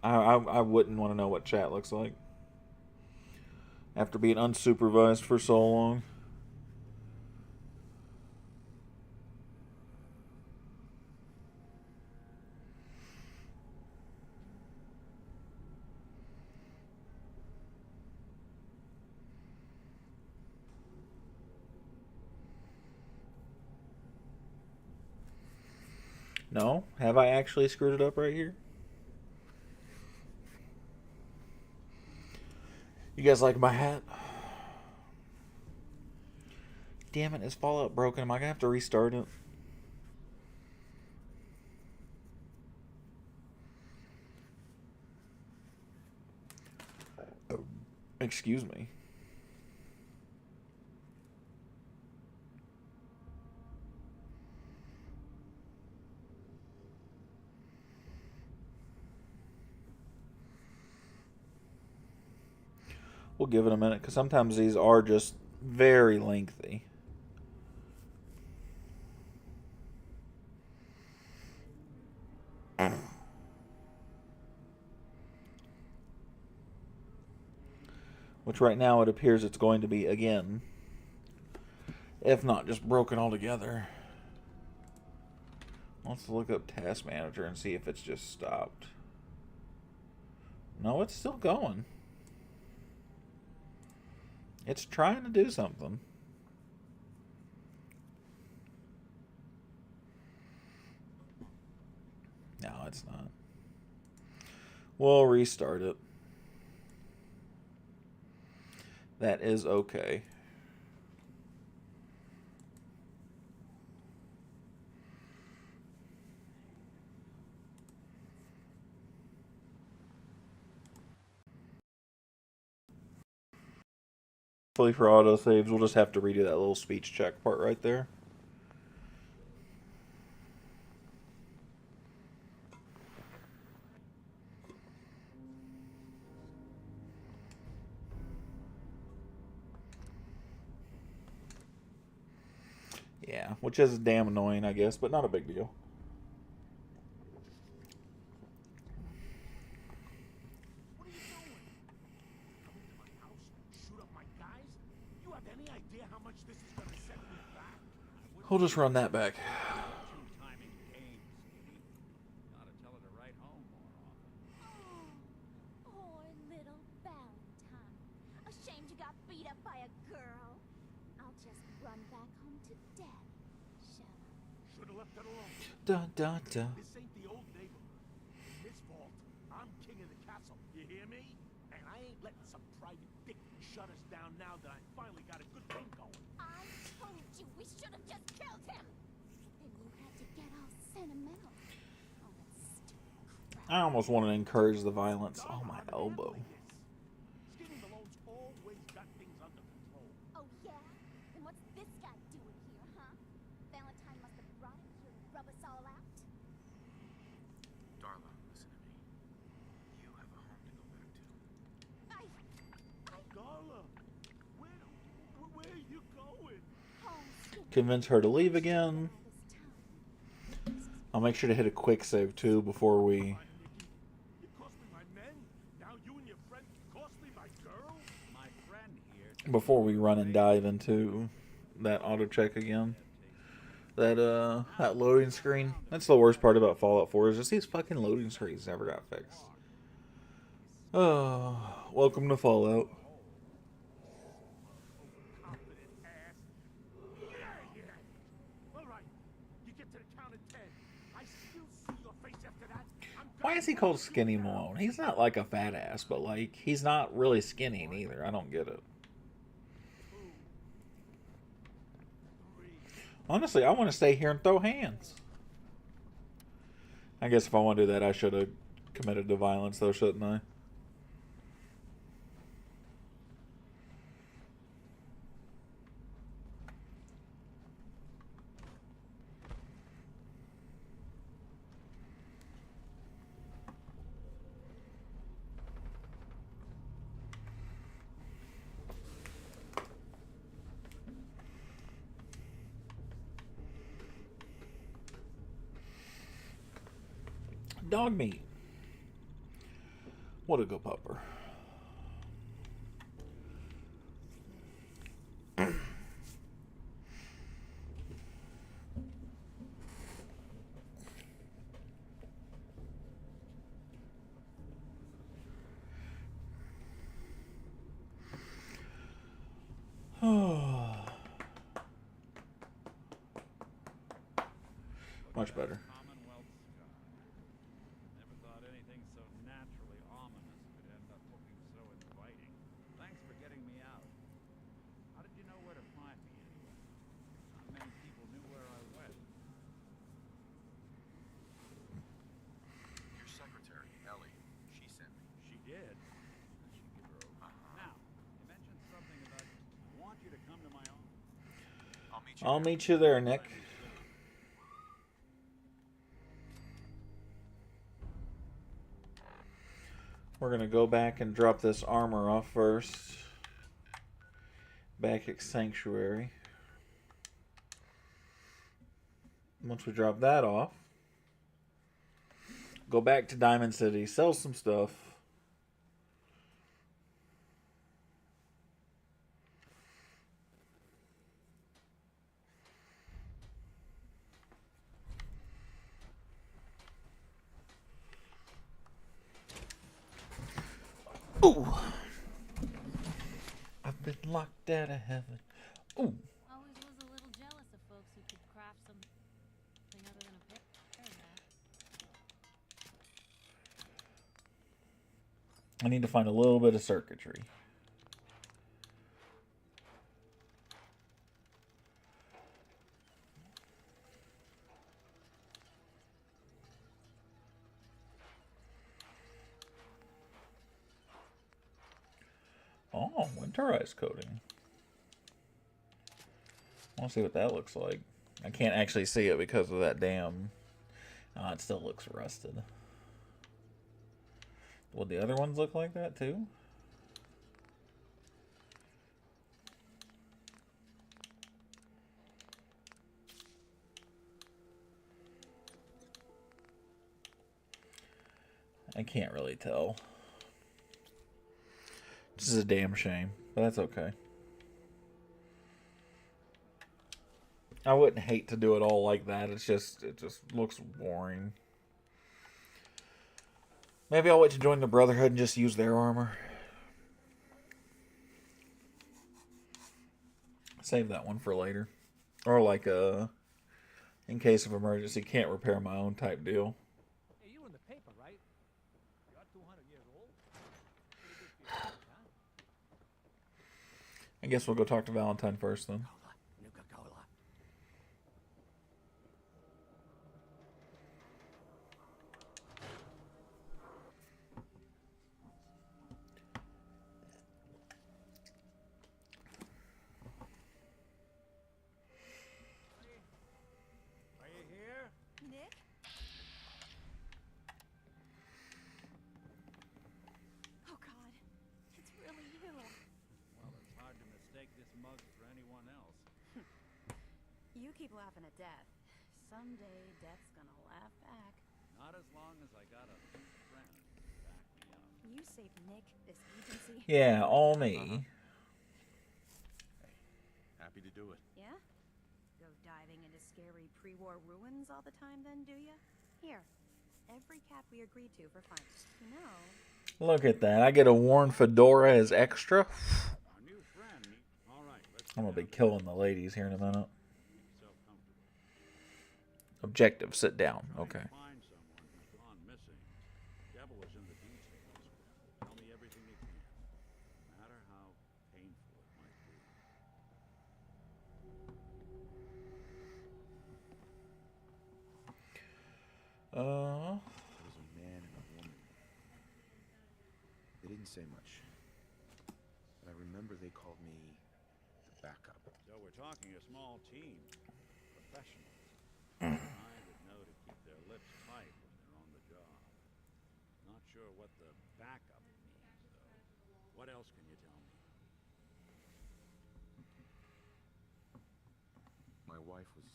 [SPEAKER 1] I wouldn't want to know what chat looks like after being unsupervised for so long. No? Have I actually screwed it up right here? You guys like my hat? Damn it, is Fallout broken? Am I gonna have to restart it? Oh, excuse me. We'll give it a minute, because sometimes these are just very lengthy. Which right now it appears it's going to be again. If not, just broken altogether. Let's look up Task Manager and see if it's just stopped. No, it's still going. It's trying to do something. No, it's not. We'll restart it. That is okay. Hopefully for autosaves, we'll just have to redo that little speech check part right there. Yeah, which is damn annoying, I guess, but not a big deal.
[SPEAKER 2] What are you doing? Come into my house, shoot up my guys? You have any idea how much this is gonna set me back?
[SPEAKER 1] We'll just run that back.
[SPEAKER 4] Two-timing game, Skinny. Gotta tell her to write home more often.
[SPEAKER 3] Oh, poor little Valentine. Ashamed you got beat up by a girl. I'll just run back home to Daddy, shall I?
[SPEAKER 2] Should've left it alone.
[SPEAKER 1] Dun, dun, dun.
[SPEAKER 2] This ain't the old neighborhood. In this vault, I'm king of the castle. You hear me? And I ain't letting some private dick shut us down now that I finally got a good thing going.
[SPEAKER 3] I told you we should have just killed him. Then you had to get all sentimental. Oh, that stupid crap.
[SPEAKER 1] I almost want to encourage the violence. Oh, my elbow.
[SPEAKER 2] Skinny Malone's always got things under control.
[SPEAKER 3] Oh, yeah? Then what's this guy doing here, huh? Valentine must have brought him here to rub us all out.
[SPEAKER 5] Darla, listen to me. You have a home to go back to.
[SPEAKER 2] Darla, where are you going?
[SPEAKER 3] Home, Skip.
[SPEAKER 1] Convince her to leave again.
[SPEAKER 3] All this time.
[SPEAKER 1] I'll make sure to hit a quick save too before we.
[SPEAKER 2] You cost me my men. Now you and your friend cost me my girl.
[SPEAKER 4] My friend here.
[SPEAKER 1] Before we run and dive into that auto check again. That loading screen. That's the worst part about Fallout 4 is just these fucking loading screens never got fixed. Oh, welcome to Fallout.
[SPEAKER 2] Confident ass. Yeah. All right. You get to the count of 10. I still see your face after that.
[SPEAKER 1] Why is he called Skinny Malone? He's not like a fat ass, but like he's not really skinny either. I don't get it. Honestly, I want to stay here and throw hands. I guess if I want to do that, I should have committed to violence, though, shouldn't I? Dog meat. What a good pupper. Much better.
[SPEAKER 4] Commonwealth sky. Never thought anything so naturally ominous could end up looking so inviting. Thanks for getting me out. How did you know where to find me anyway? Not many people knew where I went.
[SPEAKER 5] Your secretary, Ellie, she sent me.
[SPEAKER 4] She did. Did she give her over? Now, you mentioned something about want you to come to my office.
[SPEAKER 5] I'll
[SPEAKER 1] I'll
[SPEAKER 5] meet you there.
[SPEAKER 1] meet you there, Nick. We're going to go back and drop this armor off first. Back at Sanctuary. Once we drop that off, go back to Diamond City, sell some stuff. Ooh. I've been locked out of heaven. Ooh.
[SPEAKER 6] Always was a little jealous of folks who could craft something other than a paragraph.
[SPEAKER 1] I need to find a little bit of circuitry. Oh, winterized coating. I want to see what that looks like. I can't actually see it because of that damn... it still looks rusted. Would the other ones look like that too? I can't really tell. This is a damn shame, but that's okay. I wouldn't hate to do it all like that. It just looks boring. Maybe I'll wait to join the Brotherhood and just use their armor. Save that one for later. Or like a in case of emergency, can't repair my own type deal.
[SPEAKER 2] Hey, you in the paper, right? You're 200 years old? Pretty good for your age, huh?
[SPEAKER 1] I guess we'll go talk to Valentine first then.
[SPEAKER 2] Nuka-Cola. Are you here?
[SPEAKER 3] Nick? Oh, God. It's really you.
[SPEAKER 4] Well, it's hard to mistake this mug for anyone else.
[SPEAKER 6] You keep laughing at death. Someday death's gonna laugh back.
[SPEAKER 4] Not as long as I got a friend to back me up.
[SPEAKER 6] You saved Nick, this agency.
[SPEAKER 1] Yeah, all me.
[SPEAKER 2] Happy to do it.
[SPEAKER 6] Yeah? Go diving into scary pre-war ruins all the time then, do ya? Here. Every cap we agreed to for fun. You know.
[SPEAKER 1] Look at that. I get a worn fedora as extra.
[SPEAKER 4] Our new friend. All right, let's.
[SPEAKER 1] I'm going to be killing the ladies here in a minute.
[SPEAKER 4] Make yourself comfortable.
[SPEAKER 1] Objective, sit down. Okay.
[SPEAKER 4] Find someone who's gone missing. Devil is in the details. Tell me everything you can, no matter how painful it might be.
[SPEAKER 2] There was a man and a woman. They didn't say much. But I remember they called me the backup.
[SPEAKER 4] So we're talking a small team. Professionals. Kind that know to keep their lips tight when they're on the job. Not sure what the backup means, though. What else can you tell me?
[SPEAKER 2] My wife was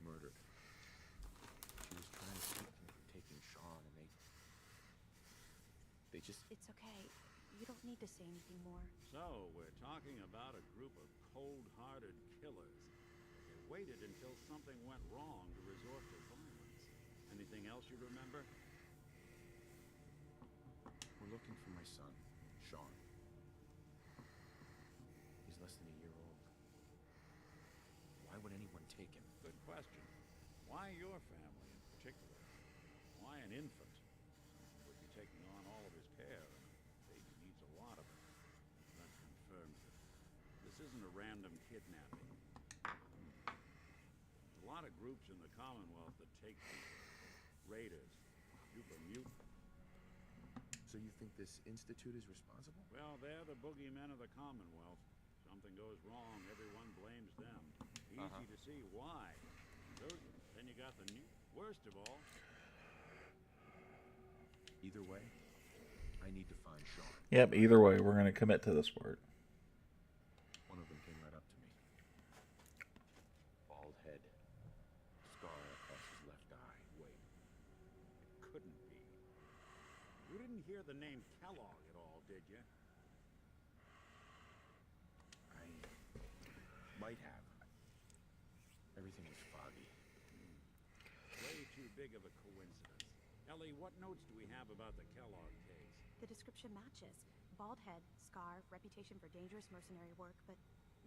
[SPEAKER 2] murdered. She was trying to keep me from taking Sean, and they just...
[SPEAKER 6] It's okay. You don't need to say anything more.
[SPEAKER 4] So, we're talking about a group of cold-hearted killers. They waited until something went wrong to resort to violence. Anything else you remember?
[SPEAKER 2] We're looking for my son, Sean. He's less than a year old. Why would anyone take him?
[SPEAKER 4] Good question. Why your family in particular? Why an infant? Someone would be taking on all of his care. Baby needs a lot of it. That confirms it. This isn't a random kidnapping. There's a lot of groups in the Commonwealth that take people. Raiders, super mutant.
[SPEAKER 2] So you think this institute is responsible?
[SPEAKER 4] Well, they're the boogeymen of the Commonwealth. Something goes wrong, everyone blames them. Easy to see why. Then you got the new... Worst of all...
[SPEAKER 2] Either way, I need to find Sean.
[SPEAKER 1] Yep, either way, we're going to commit to this part.
[SPEAKER 2] One of them came right up to me. Bald head. Scar across his left eye.
[SPEAKER 4] Wait. It couldn't be. You didn't hear the name Kellogg at all, did you?
[SPEAKER 2] I might have. Everything was foggy.
[SPEAKER 4] Way too big of a coincidence. Ellie, what notes do we have about the Kellogg case?
[SPEAKER 6] The description matches. Bald head, scar, reputation for dangerous mercenary work, but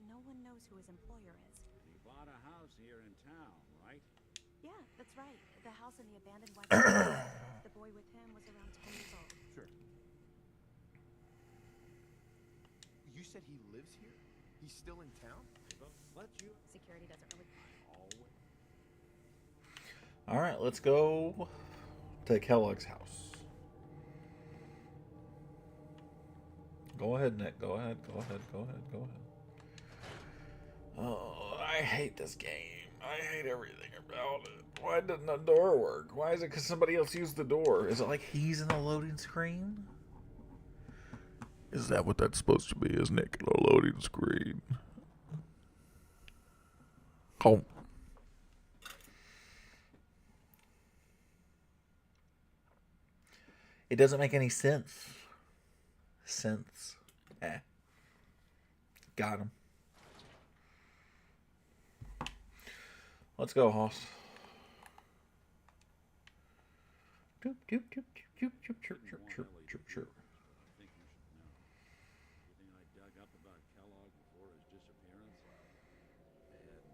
[SPEAKER 6] no one knows who his employer is.
[SPEAKER 4] He bought a house here in town, right?
[SPEAKER 6] Yeah, that's right. The house in the abandoned white house. The boy with him was around 10 years old.
[SPEAKER 7] Sure. You said he lives here? He's still in town?
[SPEAKER 4] Let you.
[SPEAKER 6] Security doesn't really...
[SPEAKER 4] Always.
[SPEAKER 1] All right, let's go to Kellogg's house. Go ahead, Nick. Go ahead. Go ahead. Go ahead. Go ahead. Oh, I hate this game. I hate everything about it. Why didn't the door work? Why is it because somebody else used the door? Is it like he's in the loading screen? Is that what that's supposed to be? Is Nick in a loading screen? Oh. It doesn't make any sense. Sense. Got him. Let's go, Hoss. Chirp, chirp, chirp, chirp, chirp, chirp, chirp, chirp, chirp, chirp.
[SPEAKER 4] I think you should know. Everything I dug up about Kellogg before his disappearance? Bad news.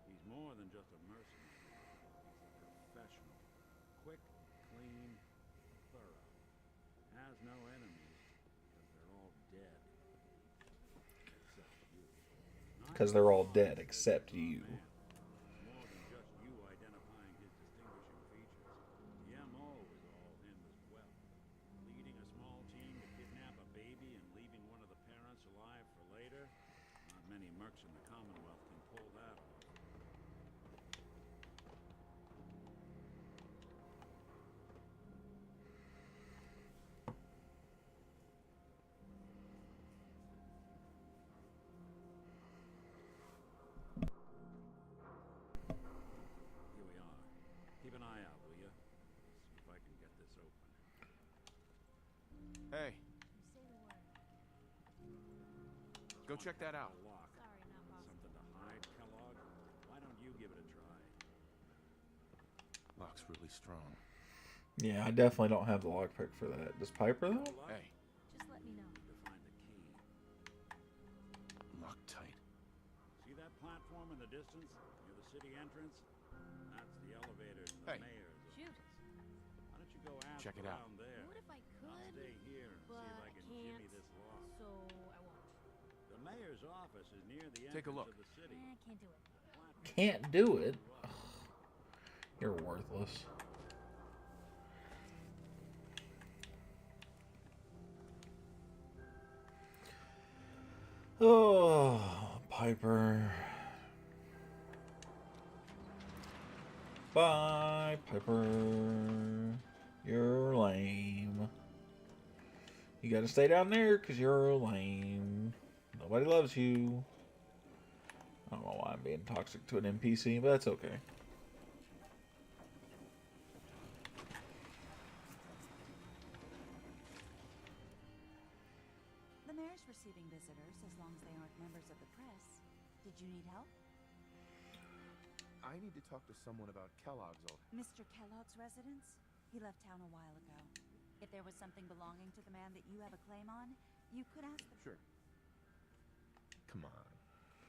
[SPEAKER 4] He's more than just a mercenary. He's a professional. Quick, clean, thorough. Has no enemies, because they're all dead. Except you.
[SPEAKER 1] Because they're all dead except you.
[SPEAKER 4] More than just you identifying his distinguishing features. The MO is all him as well. Leading a small team to kidnap a baby and leaving one of the parents alive for later. Not many mercs in the Commonwealth can pull that off. Here we are. Keep an eye out, will you? See if I can get this open.
[SPEAKER 7] Hey,
[SPEAKER 3] You say the word.
[SPEAKER 7] go check that out.
[SPEAKER 4] A lock.
[SPEAKER 3] Sorry, not possible.
[SPEAKER 4] Something to hide, Kellogg? Why don't you give it a try?
[SPEAKER 7] Lock's really strong.
[SPEAKER 1] Yeah, I definitely don't have the lockpick for that. Does Piper, though?
[SPEAKER 7] Hey,
[SPEAKER 3] Just let me know.
[SPEAKER 4] To find the key.
[SPEAKER 7] lock tight.
[SPEAKER 4] See that platform in the distance near the city entrance? That's the elevator to the
[SPEAKER 7] Hey.
[SPEAKER 4] mayor's
[SPEAKER 3] Shoot.
[SPEAKER 4] office. Why don't you go ask
[SPEAKER 7] Check it out.
[SPEAKER 4] around there?
[SPEAKER 3] What if I
[SPEAKER 4] I'll
[SPEAKER 3] could?
[SPEAKER 4] stay here and see
[SPEAKER 3] But
[SPEAKER 4] if I
[SPEAKER 3] I
[SPEAKER 4] can
[SPEAKER 3] can't.
[SPEAKER 4] jimmy this lock.
[SPEAKER 3] So I won't.
[SPEAKER 4] The mayor's office is near the
[SPEAKER 7] Take a
[SPEAKER 4] entrance
[SPEAKER 7] look.
[SPEAKER 4] of the city.
[SPEAKER 3] I can't do it.
[SPEAKER 1] Can't do it. Ugh. You're worthless. Oh, Piper. Bye, Piper. You're lame. You gotta stay down there because you're lame. Nobody loves you. I don't know why I'm being toxic to an NPC, but that's okay.
[SPEAKER 6] The mayor's receiving visitors as long as they aren't members of the press. Did you need help?
[SPEAKER 7] I need to talk to someone about Kellogg's old...
[SPEAKER 6] Mr. Kellogg's residence? He left town a while ago. If there was something belonging to the man that you have a claim on, you could ask the...
[SPEAKER 7] Sure. Come on.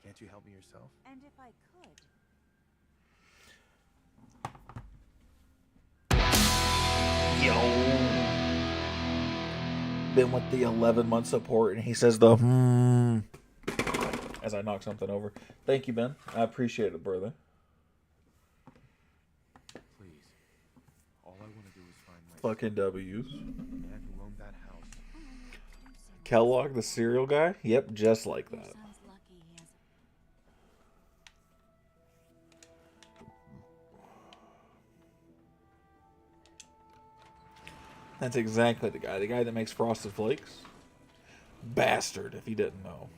[SPEAKER 7] Can't you help me yourself?
[SPEAKER 6] And if I could...
[SPEAKER 1] Yo. Been with the 11-month support, and he says the as I knock something over. Thank you, Ben. I appreciate it, brother.
[SPEAKER 7] Please. All I want to do is find my...
[SPEAKER 1] Fucking W's.
[SPEAKER 7] The man who owned that house.
[SPEAKER 1] Kellogg, the cereal guy? Yep, just like
[SPEAKER 6] Your
[SPEAKER 1] that.
[SPEAKER 6] son's lucky he has...
[SPEAKER 1] That's exactly the guy. The guy that makes Frosted Flakes. Bastard, if you didn't know.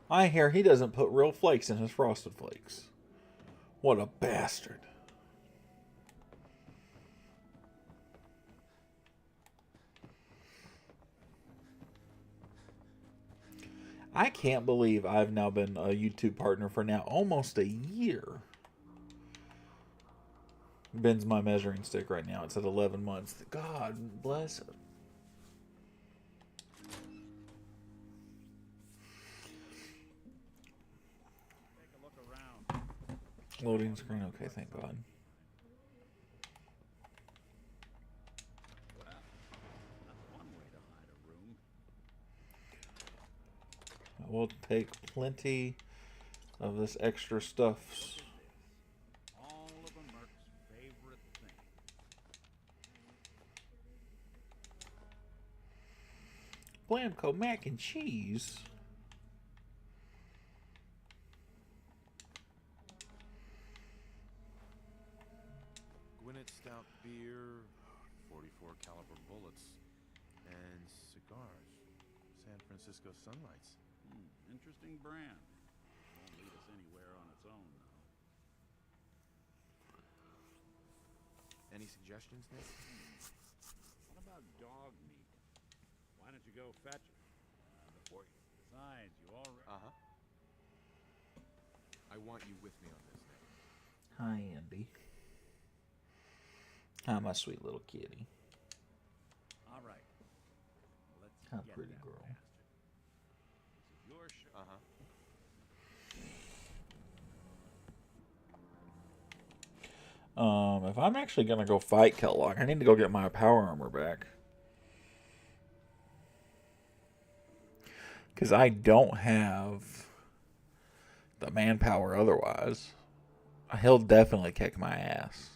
[SPEAKER 1] I hear he doesn't put real flakes in his Frosted Flakes. What a bastard. I can't believe I've now been a YouTube partner for now almost a year. Ben's my measuring stick right now. It's at 11 months. God bless it.
[SPEAKER 4] Take a look around.
[SPEAKER 1] Loading screen. Okay, thank God.
[SPEAKER 4] Well, that's one way to hide a room.
[SPEAKER 1] We'll take plenty of this extra stuff.
[SPEAKER 4] All of a Merc's favorite thing.
[SPEAKER 1] Blamco mac and cheese.
[SPEAKER 7] Gwinnett Stout beer, 44 caliber bullets, and cigars. San Francisco Sunlights.
[SPEAKER 4] Interesting brand. Won't lead us anywhere on its own, though.
[SPEAKER 7] Any suggestions, Nick?
[SPEAKER 4] What about dog meat? Why don't you go fetch it before you? Besides, you already.
[SPEAKER 7] Uh-huh. I want you with me on this, Nick.
[SPEAKER 1] Hi, Andy. Hi, my sweet little kitty.
[SPEAKER 4] All right. Let's
[SPEAKER 1] Hi,
[SPEAKER 4] get
[SPEAKER 1] pretty
[SPEAKER 4] that
[SPEAKER 1] girl.
[SPEAKER 4] bastard. This is your show.
[SPEAKER 7] Uh-huh.
[SPEAKER 1] If I'm actually gonna go fight Kellogg, I need to go get my power armor back. Because I don't have the manpower otherwise. He'll definitely kick my ass.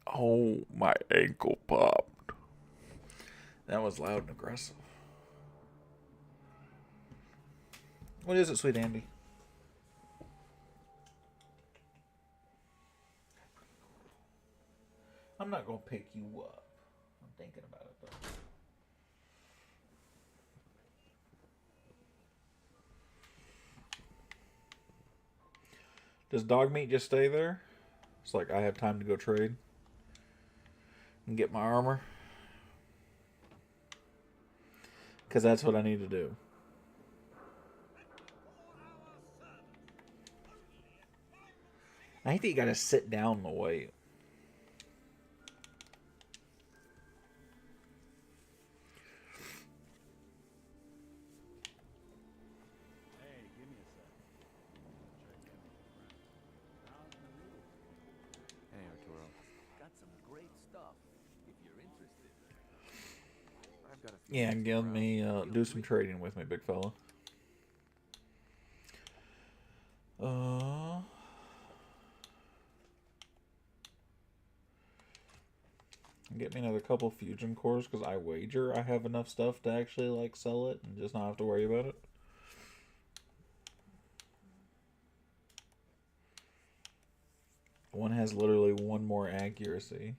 [SPEAKER 1] Oh, my ankle popped. That was loud and aggressive. What is it, sweet Andy? I'm not going to pick you up. I'm thinking about it, though. Does dog meat just stay there? It's like I have time to go trade and get my armor. Because that's what I need to do. I hate that you gotta sit down to wait.
[SPEAKER 4] Hey, give me a sec. Check in with a friend. How's the news?
[SPEAKER 7] Hey, Arturo.
[SPEAKER 8] Got some great stuff, if you're interested.
[SPEAKER 7] I've got a few
[SPEAKER 1] Yeah,
[SPEAKER 7] things to
[SPEAKER 1] give
[SPEAKER 7] browse.
[SPEAKER 1] me, do some trading with me, big fella. Get me another couple fusion cores, because I wager I have enough stuff to actually, like, sell it and just not have to worry about it. One has literally one more accuracy.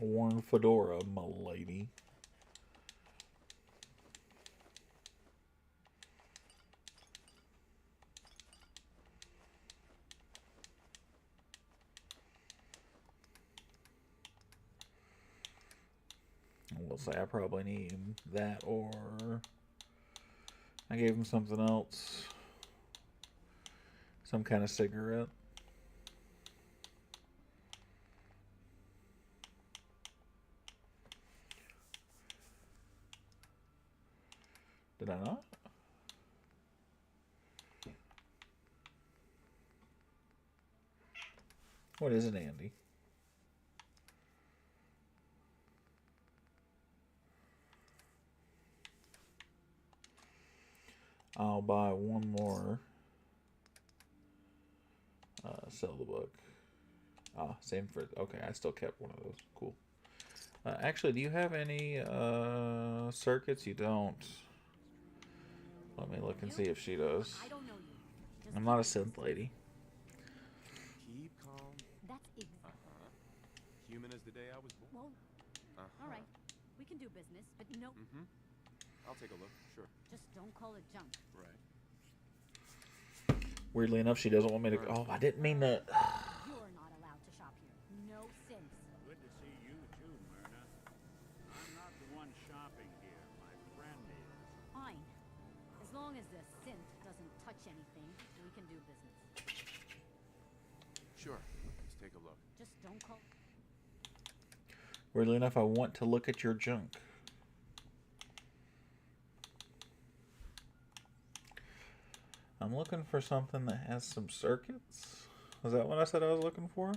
[SPEAKER 1] Worn fedora, my lady. I will say I probably need that, or I gave him something else. Some kind of cigarette. Did I not? What is it, Andy? I'll buy one more. Sell the book. Ah, same for... Okay, I still kept one of those. Cool. Actually, do you have any circuits? You don't. Let me look and see if she does.
[SPEAKER 6] I don't know you. Just
[SPEAKER 1] I'm not a
[SPEAKER 6] keep
[SPEAKER 1] synth lady.
[SPEAKER 7] Keep calm.
[SPEAKER 6] That's
[SPEAKER 7] Uh-huh. Human as the day I was born.
[SPEAKER 6] Well,
[SPEAKER 7] Uh-huh.
[SPEAKER 6] all right. We can do business, but no,
[SPEAKER 7] Mm-hmm. I'll take a look. Sure.
[SPEAKER 6] just don't call it junk.
[SPEAKER 7] Right.
[SPEAKER 1] Weirdly enough, she doesn't want me to. Oh, I didn't mean to.
[SPEAKER 6] You're not allowed to shop here. No sense.
[SPEAKER 4] Good to see you too, Myrna. I'm not the one shopping here. My friend is.
[SPEAKER 6] Fine. As long as the synth doesn't touch anything, we can do business.
[SPEAKER 7] Sure. Let's take a look.
[SPEAKER 6] Just don't call.
[SPEAKER 1] Weirdly enough, I want to look at your junk. I'm looking for something that has some circuits. Was that what I said I was looking for?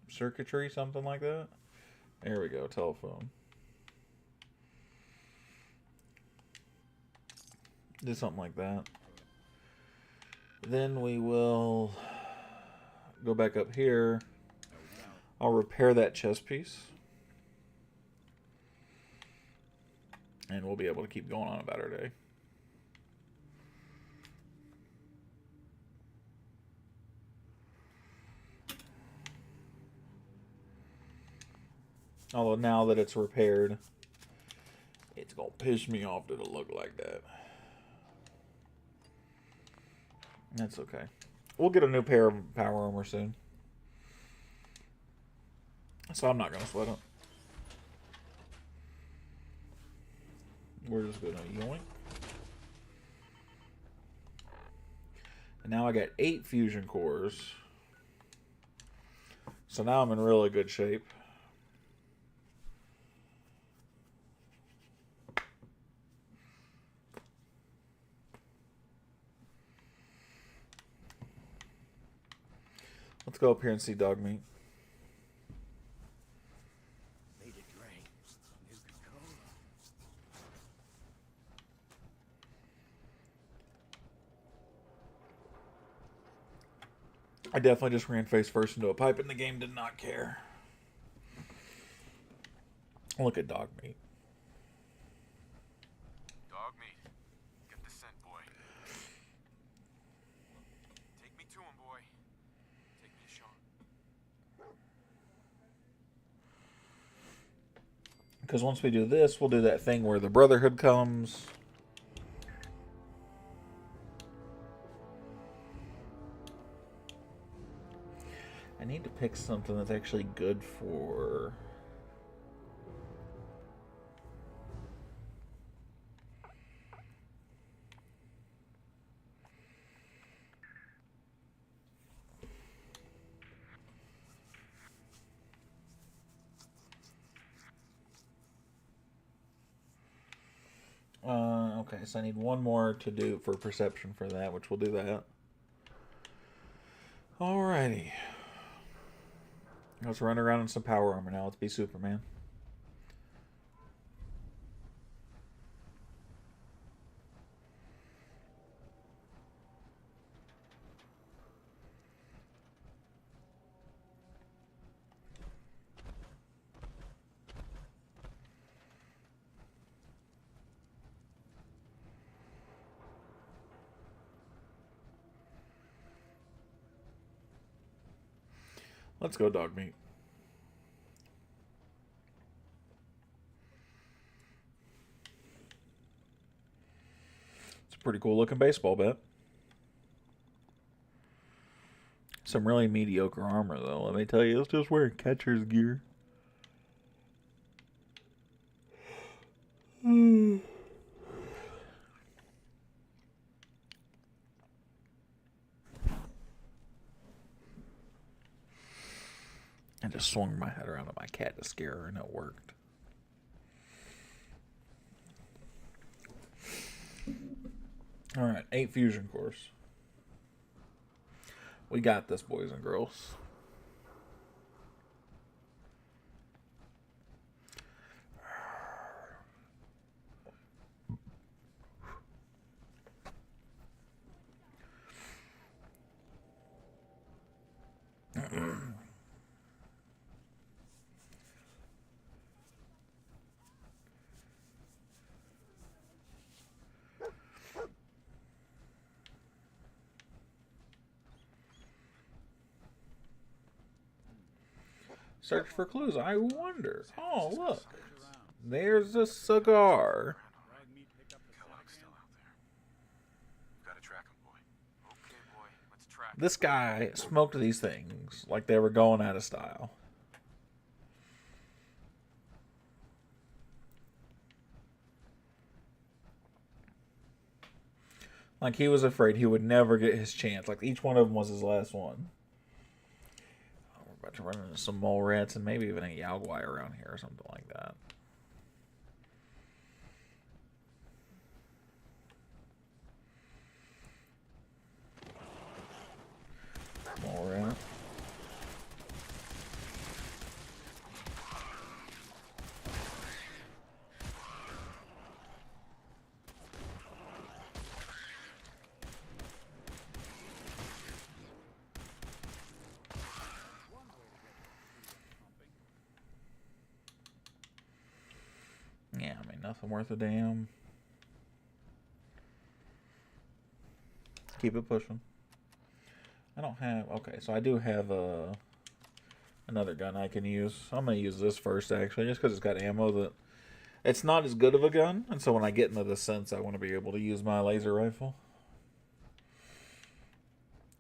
[SPEAKER 1] Circuitry, something like that? There we go, telephone. Do something like that. Then we will go back up here. I'll repair that chess piece. And we'll be able to keep going on about our day. Although now that it's repaired, it's going to piss me off that it'll look like that. That's okay. We'll get a new pair of power armor soon. So I'm not going to sweat it. We're just going to yoink. And now I got 8 fusion cores. So now I'm in really good shape. Let's go up here and see dog meat.
[SPEAKER 2] Made a drink. Nuka-Cola.
[SPEAKER 1] I definitely just ran face first into a pipe and the game did not care. Look at dog meat.
[SPEAKER 7] Dog meat. Get the scent, boy. Take me to him, boy. Take me to Sean.
[SPEAKER 1] Because once we do this, we'll do that thing where the Brotherhood comes. I need to pick something that's actually good for... Okay, so I need one more to do for perception for that, which we'll do that. Alrighty. Let's run around in some power armor now. Let's be Superman. Let's go dog meat. It's a pretty cool looking baseball bat. Some really mediocre armor though, let me tell you. It's just wearing catcher's gear. I just swung my head around at my cat to scare her, and it worked. Alright, 8 fusion cores. We got this, boys and girls. Search for clues. I wonder. Oh, look. There's a cigar.
[SPEAKER 5] Kellogg's still out there. We've got to track him, boy. Okay, boy. Let's track him.
[SPEAKER 1] This guy smoked these things like they were going out of style. Like he was afraid he would never get his chance. Like each one of them was his last one. Oh, we're about to run into some mole rats and maybe even a Yaogwai around here or something like that. Mole rat. Yeah, I mean, nothing worth a damn. Keep it pushing. I don't have... Okay, so I do have another gun I can use. I'm going to use this first, actually, just because it's got ammo that... It's not as good of a gun, and so when I get into the sense, I want to be able to use my laser rifle.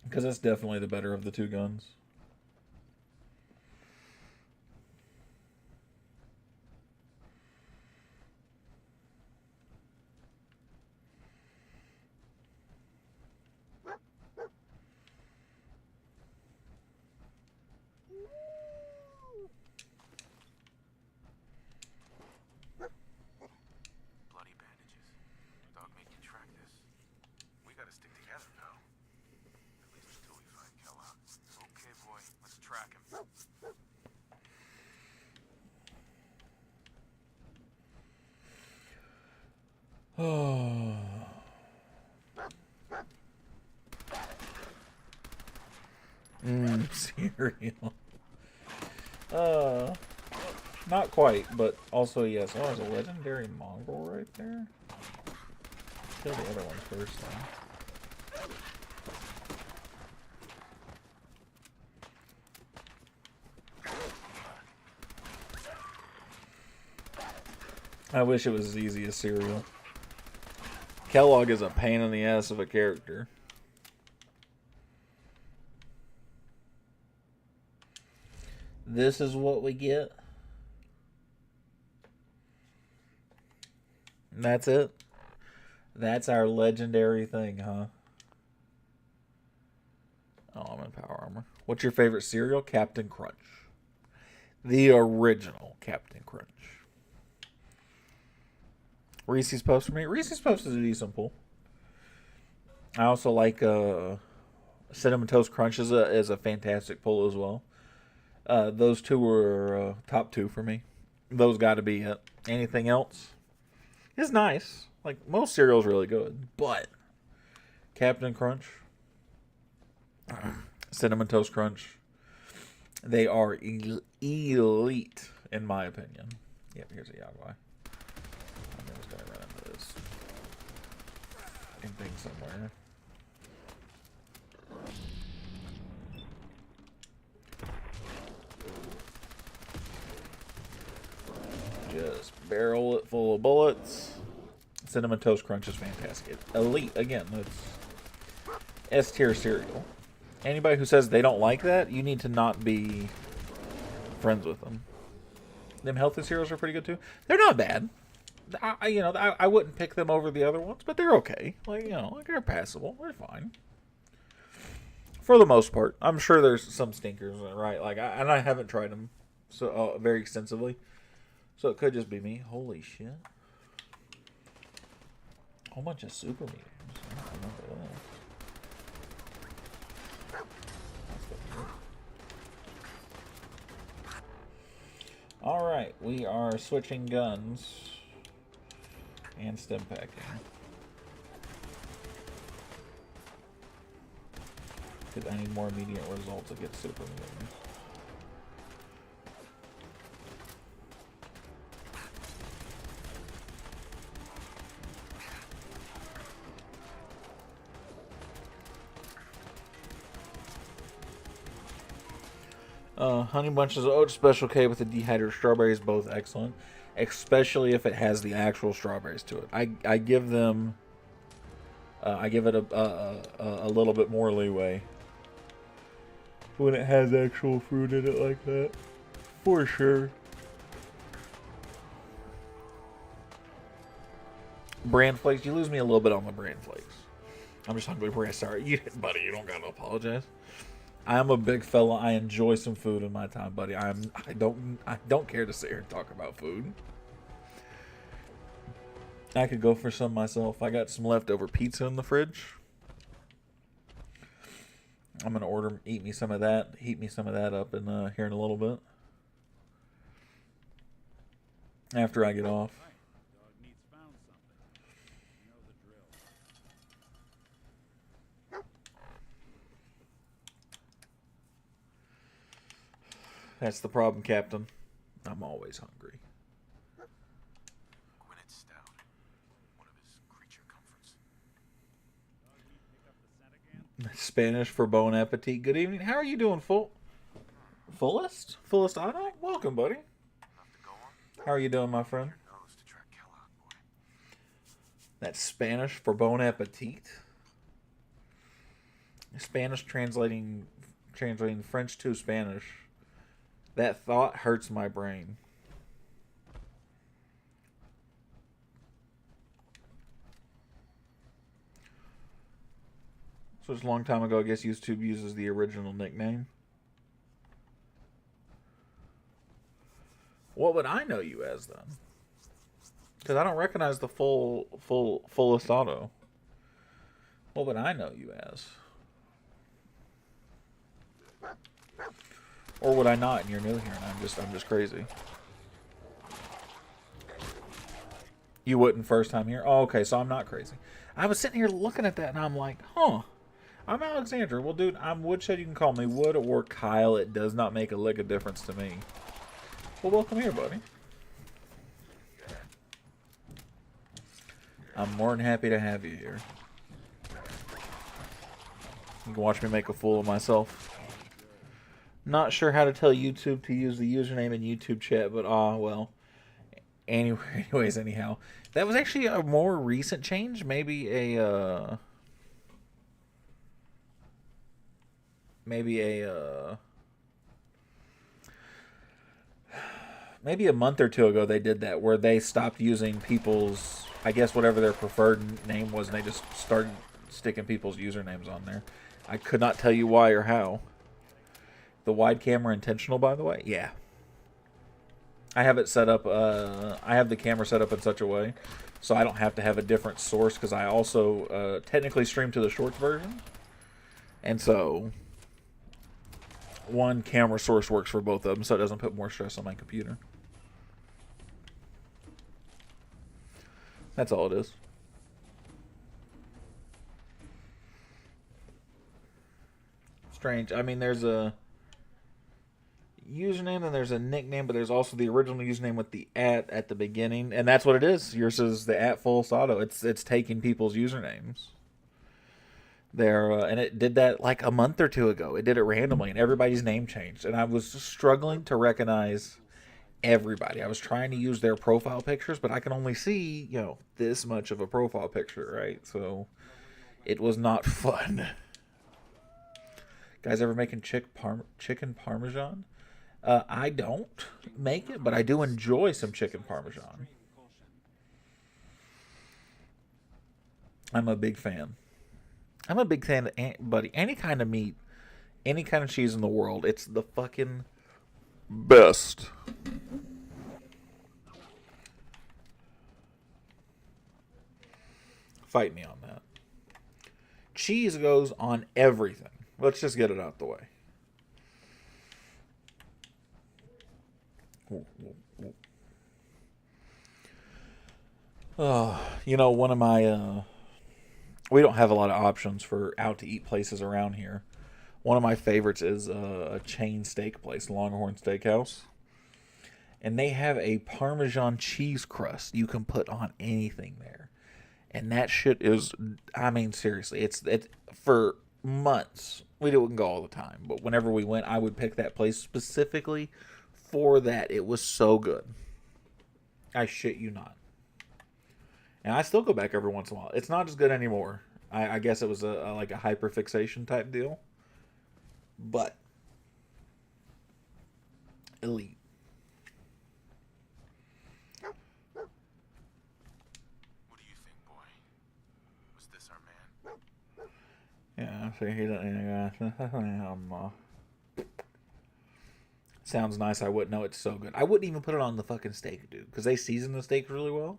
[SPEAKER 1] Because it's definitely the better of the two guns.
[SPEAKER 5] Bloody bandages. Dog made you track this. We got to stick together, pal. At least until we find Kellogg. Okay, boy. Let's track him.
[SPEAKER 1] Oh. Cereal. Not quite, but also yes. Oh, there's a legendary mongrel right there. Kill the other one first, though. I wish it was as easy as cereal. Kellogg is a pain in the ass of a character. This is what we get. And that's it. That's our legendary thing, huh? Oh, I'm in power armor. What's your favorite cereal? Captain Crunch. The original Captain Crunch. Reese's Puffs for me. Reese's Puffs is a decent pull. I also like Cinnamon Toast Crunch is a fantastic pull as well. Those two were top two for me. Those got to be it. Anything else is nice. Like, most cereal's really good. But Captain Crunch, Cinnamon Toast Crunch, they are elite, in my opinion. Yep, here's a Yaogwai. I'm just going to run into this thing somewhere. Just barrel it full of bullets. Cinnamon Toast Crunch is fantastic. Elite, again, it's S-tier cereal. Anybody who says they don't like that, you need to not be friends with them. Them healthy cereals are pretty good too. They're not bad. I wouldn't pick them over the other ones, but they're okay. Like they're passable. They're fine for the most part. I'm sure there's some stinkers, right? And I haven't tried them so very extensively, so it could just be me. Holy shit! A whole bunch of super mediums. I don't remember that. Alright, we are switching guns and stim packing. Because I need more immediate results to get super mediums. Honey Bunches of Oats Special K with the dehydrated strawberries, both excellent. Especially if it has the actual strawberries to it. I give them... I give it a little bit more leeway when it has actual fruit in it like that. For sure. Bran flakes, you lose me a little bit on the bran flakes. I'm just hungry, Bran. Sorry, buddy. You don't gotta apologize. I am a big fella. I enjoy some food in my time, buddy. I don't care to sit here and talk about food. I could go for some myself. I got some leftover pizza in the fridge. I'm gonna eat me some of that, heat me some of that up in here in a little bit. After I get off.
[SPEAKER 4] Dog needs found something. You know the drill.
[SPEAKER 1] That's the problem, Captain. I'm always hungry.
[SPEAKER 5] Gwyneth Stout. One of his creature comforts.
[SPEAKER 4] Dog need to pick up the scent again?
[SPEAKER 1] Spanish for bon appetit. Good evening. How are you doing, Fullest? Fullest Auto? Welcome, buddy.
[SPEAKER 5] Enough to go on?
[SPEAKER 1] How are you doing, my friend?
[SPEAKER 5] Your nose to track Kellogg, boy.
[SPEAKER 1] That's Spanish for bon appetit. Spanish translating French to Spanish. That thought hurts my brain. So it's a long time ago. I guess YouTube uses the original nickname. What would I know you as then? Because I don't recognize the fullest auto. What would I know you as? Or would I not and you're new here and I'm just crazy? You wouldn't first time here? Oh, okay, so I'm not crazy. I was sitting here looking at that and I'm like, huh. I'm Alexander. Well, dude, I'm Woodshed. You can call me Wood or Kyle. It does not make a lick of difference to me. Well, welcome here, buddy. I'm more than happy to have you here. You can watch me make a fool of myself. Not sure how to tell YouTube to use the username in YouTube chat, but well. Anyways, anyhow. That was actually a more recent change. Maybe a month or two ago they did that, where they stopped using people's, I guess whatever their preferred name was, and they just started sticking people's usernames on there. I could not tell you why or how. The wide camera intentional, by the way? Yeah. I have it set up, I have the camera set up in such a way so I don't have to have a different source, because I also technically stream to the shorts version. And so one camera source works for both of them, so it doesn't put more stress on my computer. That's all it is. Strange. I mean, there's a username and there's a nickname, but there's also the original username with the at the beginning, and that's what it is. Yours is the at full auto. It's taking people's usernames there, and it did that like a month or two ago. It did it randomly, and everybody's name changed, and I was just struggling to recognize everybody. I was trying to use their profile pictures, but I can only see, this much of a profile picture, right? So it was not fun. Guys ever making chicken parmesan? I don't make it, but I do enjoy some chicken parmesan. I'm a big fan. I'm a big fan of, buddy, any kind of meat, any kind of cheese in the world. It's the fucking best. Fight me on that. Cheese goes on everything. Let's just get it out the way. One of my, we don't have a lot of options for out to eat places around here. One of my favorites is a chain steak place, Longhorn Steakhouse. And they have a Parmesan cheese crust you can put on anything there. And that shit is, I mean, seriously, it's for months. We wouldn't go all the time, but whenever we went, I would pick that place specifically for that. It was so good. I shit you not. And I still go back every once in a while. It's not as good anymore. I guess it was like a hyperfixation type deal. But elite.
[SPEAKER 5] What do you think, boy? Was this our man?
[SPEAKER 1] Yeah, see, he doesn't. Sounds nice. I wouldn't know. It's so good. I wouldn't even put it on the fucking steak, dude, because they season the steak really well.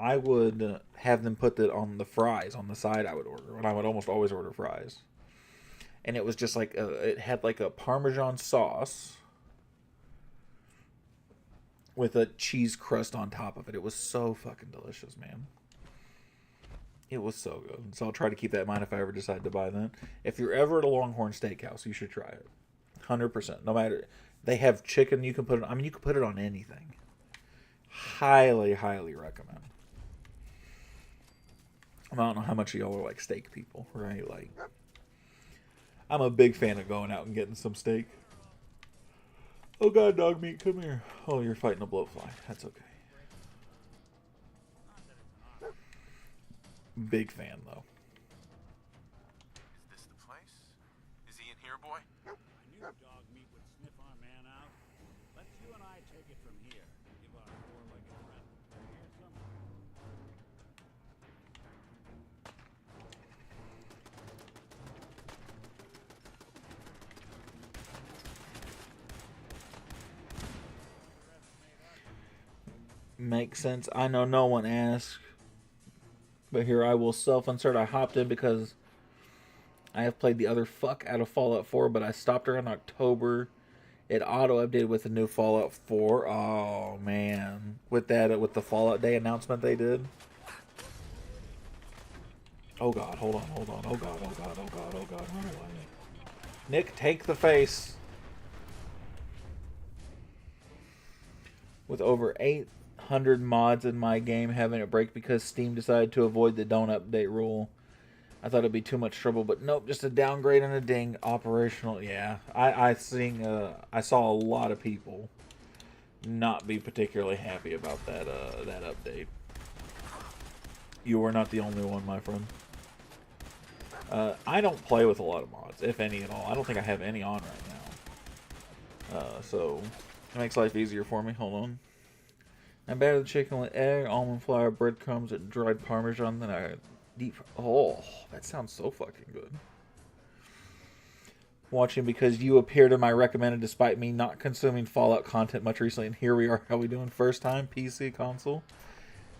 [SPEAKER 1] I would have them put it on the fries on the side. I would order, and I would almost always order fries. And it was just like it had like a Parmesan sauce with a cheese crust on top of it. It was so fucking delicious, man. It was so good. So I'll try to keep that in mind if I ever decide to buy that. If you're ever at a Longhorn Steakhouse, you should try it. 100%. No matter, they have chicken. You can put it. I mean, you can put it on anything. Highly, highly recommend. I don't know how much of y'all are like steak people, right? Like, I'm a big fan of going out and getting some steak. Oh God, dog meat, come here. Oh, you're fighting a blowfly. That's okay. Big fan though.
[SPEAKER 5] Is this the place? Is he in here, boy?
[SPEAKER 4] I knew dog meat would sniff our man out. Let's you and I take it from here. Give our four-legged friend here somewhere.
[SPEAKER 1] Makes sense. I know no one asked. But here I will self-insert. I hopped in because I have played the other fuck out of Fallout 4, but I stopped around October. It auto-updated with the new Fallout 4. Oh, man. With the Fallout Day announcement they did. Oh, God. Hold on. Oh, God. Oh, God. Oh, God. Oh, God. Run away. Nick, take the face. With over 800 mods in my game, having it break because Steam decided to avoid the don't update rule. I thought it'd be too much trouble, but nope, just a downgrade and a ding. Operational, yeah. I saw a lot of people not be particularly happy about that update. You are not the only one, my friend. I don't play with a lot of mods, if any at all. I don't think I have any on right now. So it makes life easier for me. Hold on. I batter the chicken with egg, almond flour, breadcrumbs, and dried Parmesan. Then I deep. Oh, that sounds so fucking good. Watching because you appeared in my recommended despite me not consuming Fallout content much recently. And here we are. How we doing? First time PC console.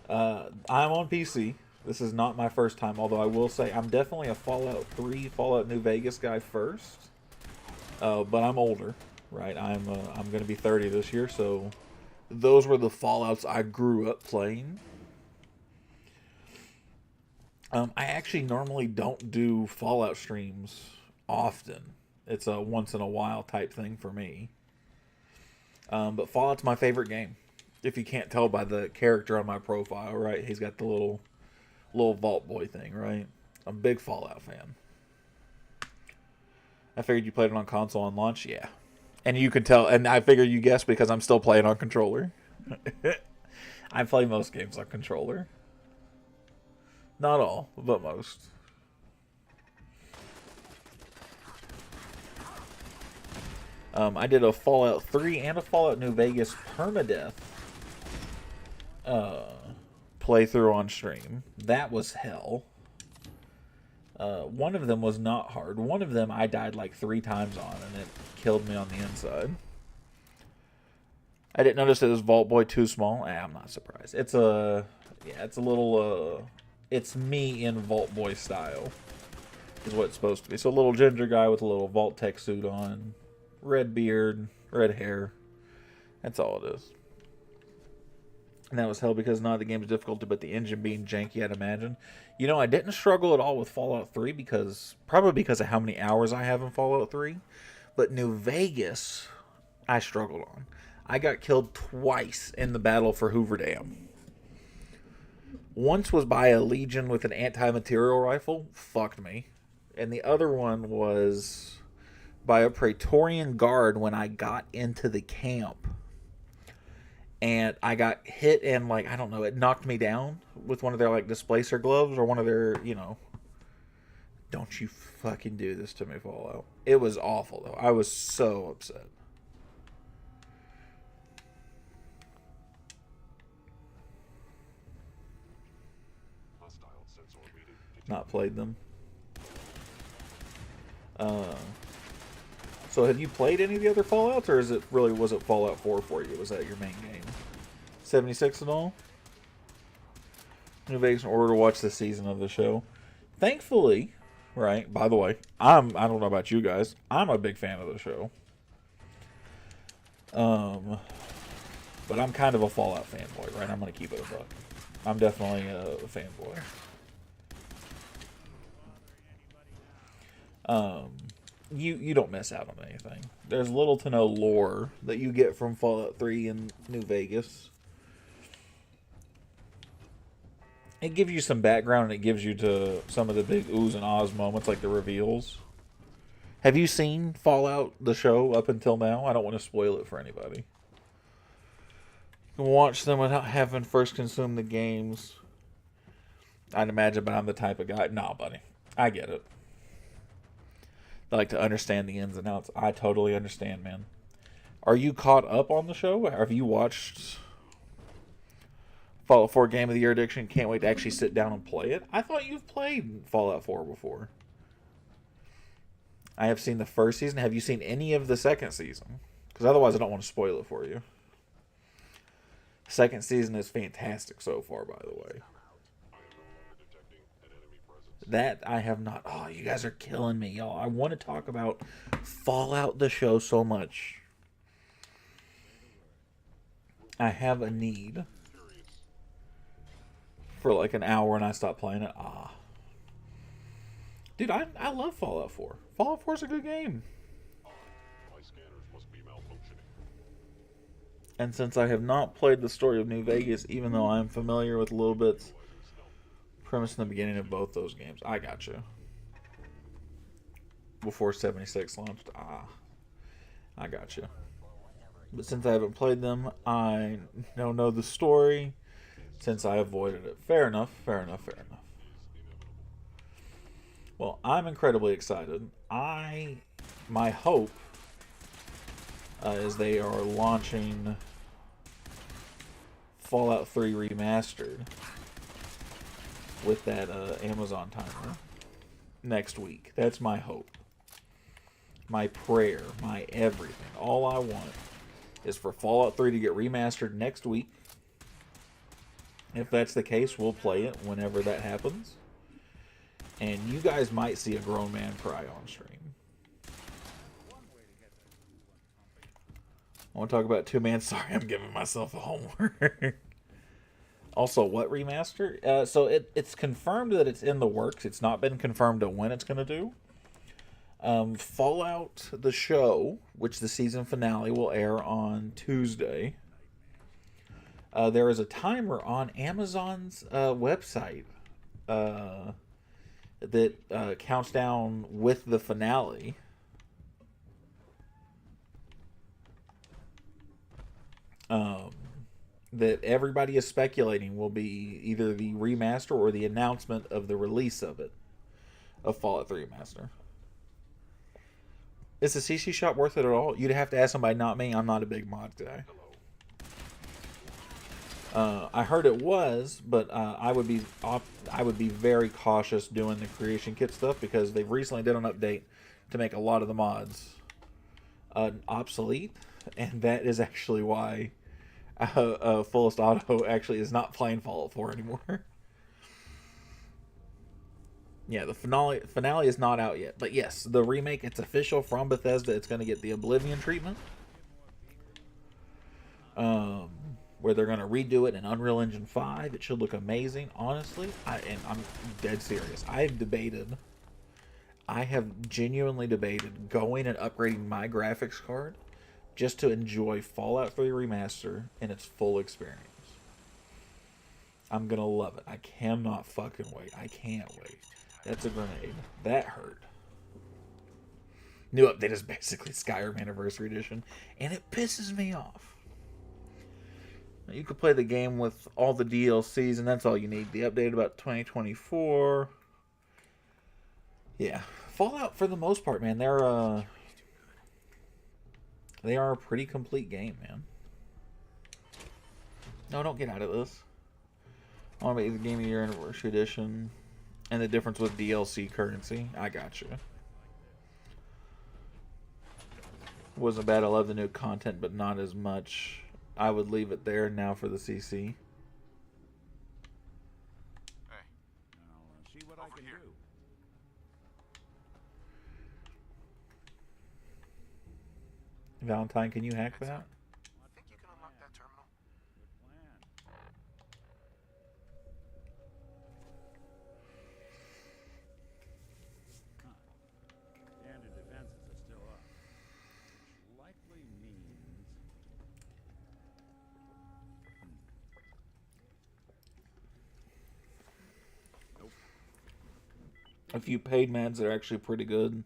[SPEAKER 1] I'm on PC. This is not my first time, although I will say I'm definitely a Fallout 3, Fallout New Vegas guy first. But I'm older, right? I'm going to be 30 this year, so those were the Fallouts I grew up playing. I actually normally don't do Fallout streams often. It's a once in a while type thing for me. But Fallout's my favorite game. If you can't tell by the character on my profile, right? He's got the little Vault Boy thing, right? I'm a big Fallout fan. I figured you played it on console on launch, yeah. And you can tell, and I figured you guessed because I'm still playing on controller. I play most games on controller. Not all, but most. I did a Fallout 3 and a Fallout New Vegas permadeath playthrough on stream. That was hell. One of them was not hard. One of them I died like 3 times on, and it killed me on the inside. I didn't notice it was Vault Boy too small. I'm not surprised. It's a little, it's me in Vault Boy style, is what it's supposed to be. So a little ginger guy with a little Vault Tech suit on, red beard, red hair. That's all it is. And that was hell because not the game's difficulty, but the engine being janky, I'd imagine. You know, I didn't struggle at all with Fallout 3 probably because of how many hours I have in Fallout 3. But New Vegas, I struggled on. I got killed twice in the battle for Hoover Dam. Once was by a Legion with an anti-material rifle. Fucked me. and the other one was by a Praetorian guard when I got into the camp. And I got hit and, like, I don't know, it knocked me down with one of their, like, displacer gloves or one of their, you know. Don't you fucking do this to me, Fallout. It was awful, though. I was so upset. Not played them. So have you played any of the other Fallouts, or was it Fallout 4 for you? Was that your main game? 76 and all? New Vegas in order to watch this season of the show. Thankfully, right, by the way, I don't know about you guys, I'm a big fan of the show. But I'm kind of a Fallout fanboy, right? I'm going to keep it a buck. I'm definitely a fanboy. You don't miss out on anything. There's little to no lore that you get from Fallout 3 in New Vegas. It gives you some background, and it gives you to some of the big oohs and ahs moments, like the reveals. Have you seen Fallout, the show, up until now? I don't want to spoil it for anybody. You can watch them without having first consumed the games. I'd imagine, but I'm the type of guy. Nah, buddy. I get it. I like to understand the ins and outs. I totally understand, man. Are you caught up on the show? Have you watched Fallout 4 Game of the Year Addiction? Can't wait to actually sit down and play it. I thought you've played Fallout 4 before. I have seen the first season. Have you seen any of the second season? Because otherwise I don't want to spoil it for you. Second season is fantastic so far, by the way. That I have not. Oh, you guys are killing me, y'all. I want to talk about Fallout the show so much. I have a need for like an hour and I stop playing it. Dude, I love Fallout 4. Fallout 4 is a good game. And since I have not played the story of New Vegas, even though I'm familiar with a little bit premise in the beginning of both those games, I got you. Before 76 launched, I got you. But since I haven't played them, I don't know the story. Since I avoided it, fair enough, fair enough, fair enough. Well, I'm incredibly excited. My hope is they are launching Fallout 3 Remastered with that Amazon timer next week. That's my hope. My prayer, my everything. All I want is for Fallout 3 to get remastered next week. If that's the case, we'll play it whenever that happens. And you guys might see a grown man cry on stream. I want to talk about two-man. Sorry, I'm giving myself a homework. Also, what remaster? So it's confirmed that it's in the works. It's not been confirmed of when it's going to do. Fallout, the show, which the season finale will air on Tuesday. There is a timer on Amazon's website that counts down with the finale. That everybody is speculating will be either the remaster or the announcement of the release of it, of Fallout 3 Remaster. Is the CC shop worth it at all? You'd have to ask somebody, not me. I'm not a big mod guy. I heard it was, but I would be very cautious doing the creation kit stuff because they've recently did an update to make a lot of the mods obsolete, and that is actually why Fullest Auto actually is not playing Fallout 4 anymore. Yeah, the finale is not out yet, but yes, the remake, it's official from Bethesda. It's going to get the Oblivion treatment. Where they're going to redo it in Unreal Engine 5. It should look amazing, honestly. And I'm dead serious. I have genuinely debated going and upgrading my graphics card just to enjoy Fallout 3 Remaster in its full experience. I'm going to love it. I cannot fucking wait. I can't wait. That's a grenade. That hurt. New update is basically Skyrim Anniversary Edition, and it pisses me off. You could play the game with all the DLCs, and that's all you need. The update about 2024. Yeah, Fallout for the most part, man. They are a pretty complete game, man. No, don't get out of this. I want to make the Game of the Year Anniversary Edition, and the difference with DLC currency. I got you. Wasn't bad. I love the new content, but not as much. I would leave it there now for the CC.
[SPEAKER 5] Hey,
[SPEAKER 4] I'll see what I
[SPEAKER 5] Over
[SPEAKER 4] can
[SPEAKER 5] here.
[SPEAKER 4] do.
[SPEAKER 1] Valentine, can you hack that?
[SPEAKER 5] think you can unlock that terminal?
[SPEAKER 4] Good plan. Huh. The anti-defenses are still up, which likely means... Nope.
[SPEAKER 1] A few paid meds that are actually pretty good.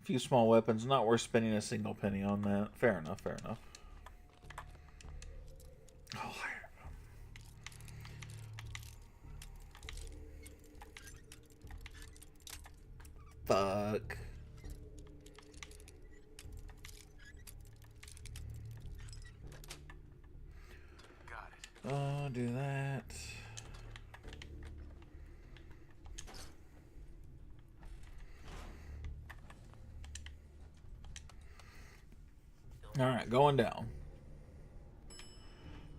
[SPEAKER 1] Few small weapons, not worth spending a single penny on that. Fair enough, fair enough. Oh, fuck.
[SPEAKER 5] Got it.
[SPEAKER 1] Oh, do that. Alright, going down.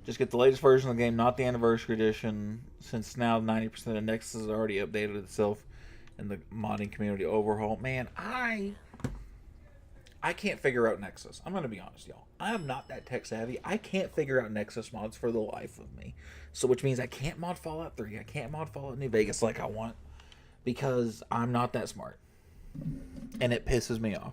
[SPEAKER 1] Just get the latest version of the game, not the Anniversary Edition, since now 90% of Nexus has already updated itself in the modding community overhaul. Man, I can't figure out Nexus. I'm going to be honest, y'all. I am not that tech savvy. I can't figure out Nexus mods for the life of me. So, which means I can't mod Fallout 3. I can't mod Fallout New Vegas like I want, because I'm not that smart. And it pisses me off.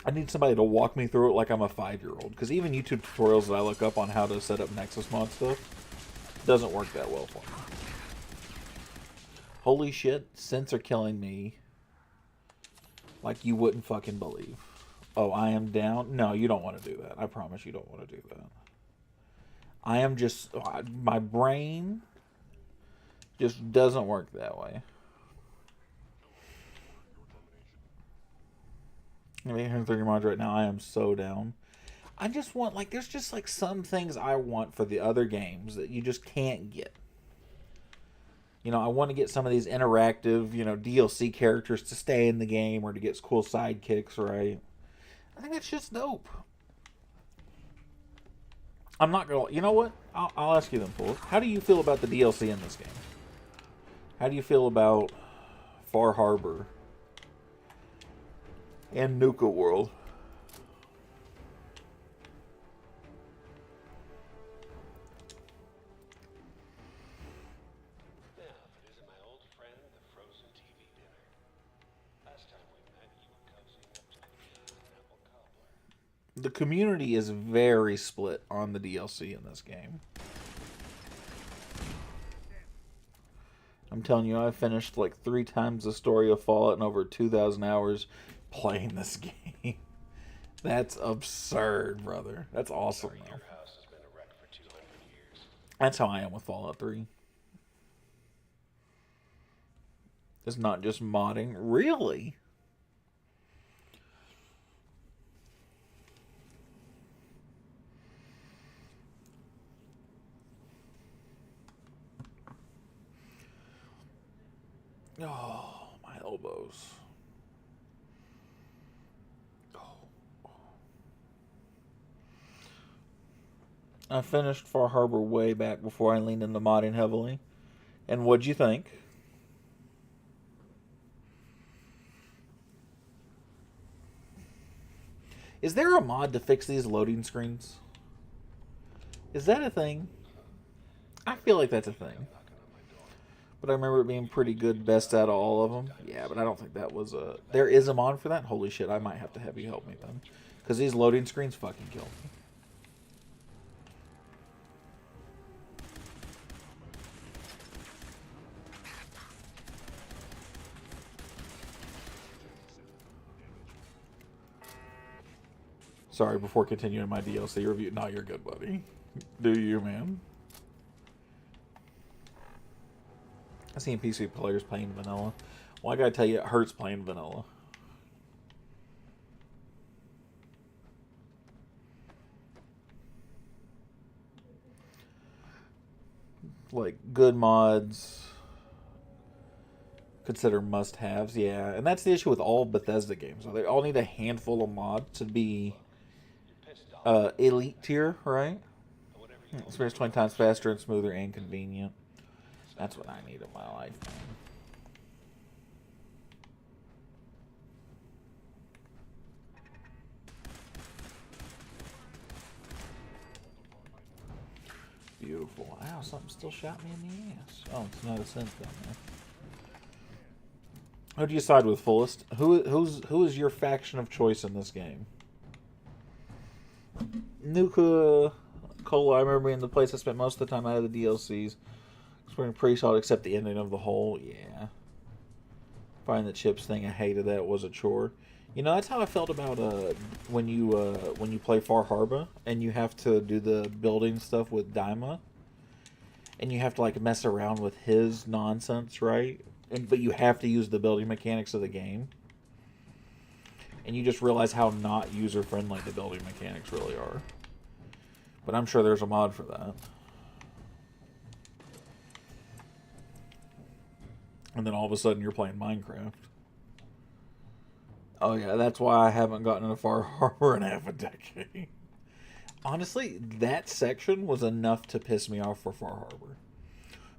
[SPEAKER 1] I need somebody to walk me through it like I'm a 5-year-old. Because even YouTube tutorials that I look up on how to set up Nexus mod stuff doesn't work that well for me. Holy shit, synths are killing me like you wouldn't fucking believe. Oh, I am down? No, you don't want to do that. I promise you don't want to do that. I am just... my brain just doesn't work that way. I'm 830 mods right now. I am so down. I just want, like, there's just, like, some things I want for the other games that you just can't get. You know, I want to get some of these interactive, you know, DLC characters to stay in the game or to get cool sidekicks, right? I think that's just dope. I'm not going to... You know what? I'll ask you then, Fools. How do you feel about the DLC in this game? How do you feel about Far Harbor and Nuka World?
[SPEAKER 9] Now, visit my old friend, the frozen TV dinner. Last time we met, you were cozying up to the apple cobbler.
[SPEAKER 1] The community is very split on the DLC in this game. I'm telling you, I've finished like 3 times the story of Fallout in over 2,000 hours playing this game. That's absurd, brother. That's awesome, though.
[SPEAKER 9] Your house has been a wreck for 200 years.
[SPEAKER 1] That's how I am with Fallout 3. It's not just modding. Really? Oh, my elbows. I finished Far Harbor way back before I leaned into modding heavily. And what'd you think? Is there a mod to fix these loading screens? Is that a thing? I feel like that's a thing. But I remember it being pretty good, best out of all of them. Yeah, but I don't think that was a... There is a mod for that? Holy shit, I might have to have you help me then. Because these loading screens fucking kill me. Sorry, before continuing my DLC review. No, you're good, buddy. Do you, man? I've seen PC players playing vanilla. Well, I gotta tell you, it hurts playing vanilla. Like, good mods consider must-haves, yeah. And that's the issue with all Bethesda games. They all need a handful of mods to be elite tier, right? Experience 20 times faster and smoother and convenient. That's what I need in my life, man. Beautiful. Ow, something still shot me in the ass. Oh, it's another synth down there. Who do you side with, Fullest? Who is your faction of choice in this game? Nuka Cola, I remember being the place I spent most of the time out of the DLCs. It's pretty solid except the ending of the whole, yeah. Finding the chips thing, I hated that. It was a chore. You know, that's how I felt about when you play Far Harbor and you have to do the building stuff with Daima. And you have to like mess around with his nonsense, right? But you have to use the building mechanics of the game. And you just realize how not user-friendly the building mechanics really are. But I'm sure there's a mod for that. And then all of a sudden you're playing Minecraft. Oh yeah, that's why I haven't gotten into Far Harbor in half a decade. Honestly, that section was enough to piss me off for Far Harbor.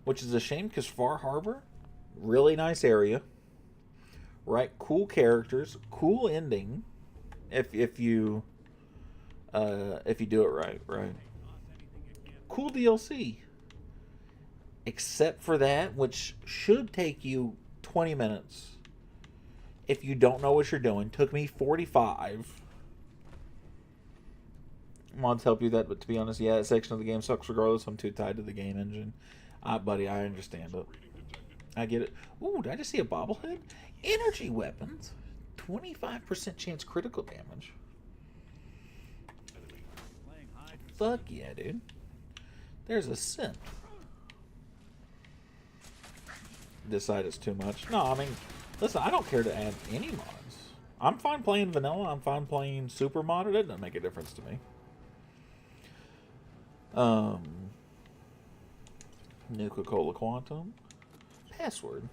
[SPEAKER 1] Which is a shame because Far Harbor, really nice area. Right? Cool characters, cool ending. If you do it right. Cool DLC. Except for that, which should take you 20 minutes. If you don't know what you're doing. Took me 45. Mods help you that, but to be honest, yeah, that section of the game sucks regardless. I'm too tied to the game engine. Buddy, I understand it. I get it. Ooh, did I just see a bobblehead? Energy weapons. 25% chance critical damage. Fuck yeah, dude. There's a synth. Decide it's too much. No, I mean, listen, I don't care to add any mods. I'm fine playing vanilla. I'm fine playing super modded. It doesn't make a difference to me. Nuka-Cola Quantum. Password.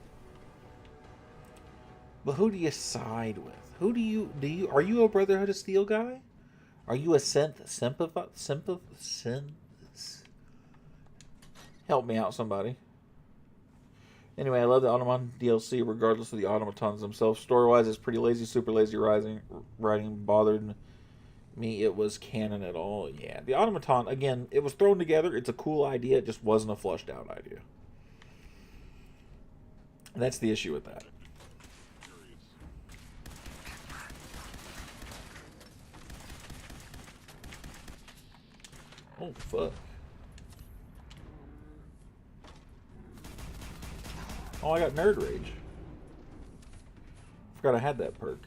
[SPEAKER 1] But who do you side with? Who do you are you a Brotherhood of Steel guy? Are you a help me out, somebody. Anyway, I love the Automaton DLC regardless of the automatons themselves. Story-wise, it's pretty lazy, super lazy writing bothered me. It was canon at all. Yeah, the automaton, again, it was thrown together. It's a cool idea. It just wasn't a fleshed-out idea. And that's the issue with that. Oh, fuck. Oh, I got Nerd Rage. Forgot I had that perk.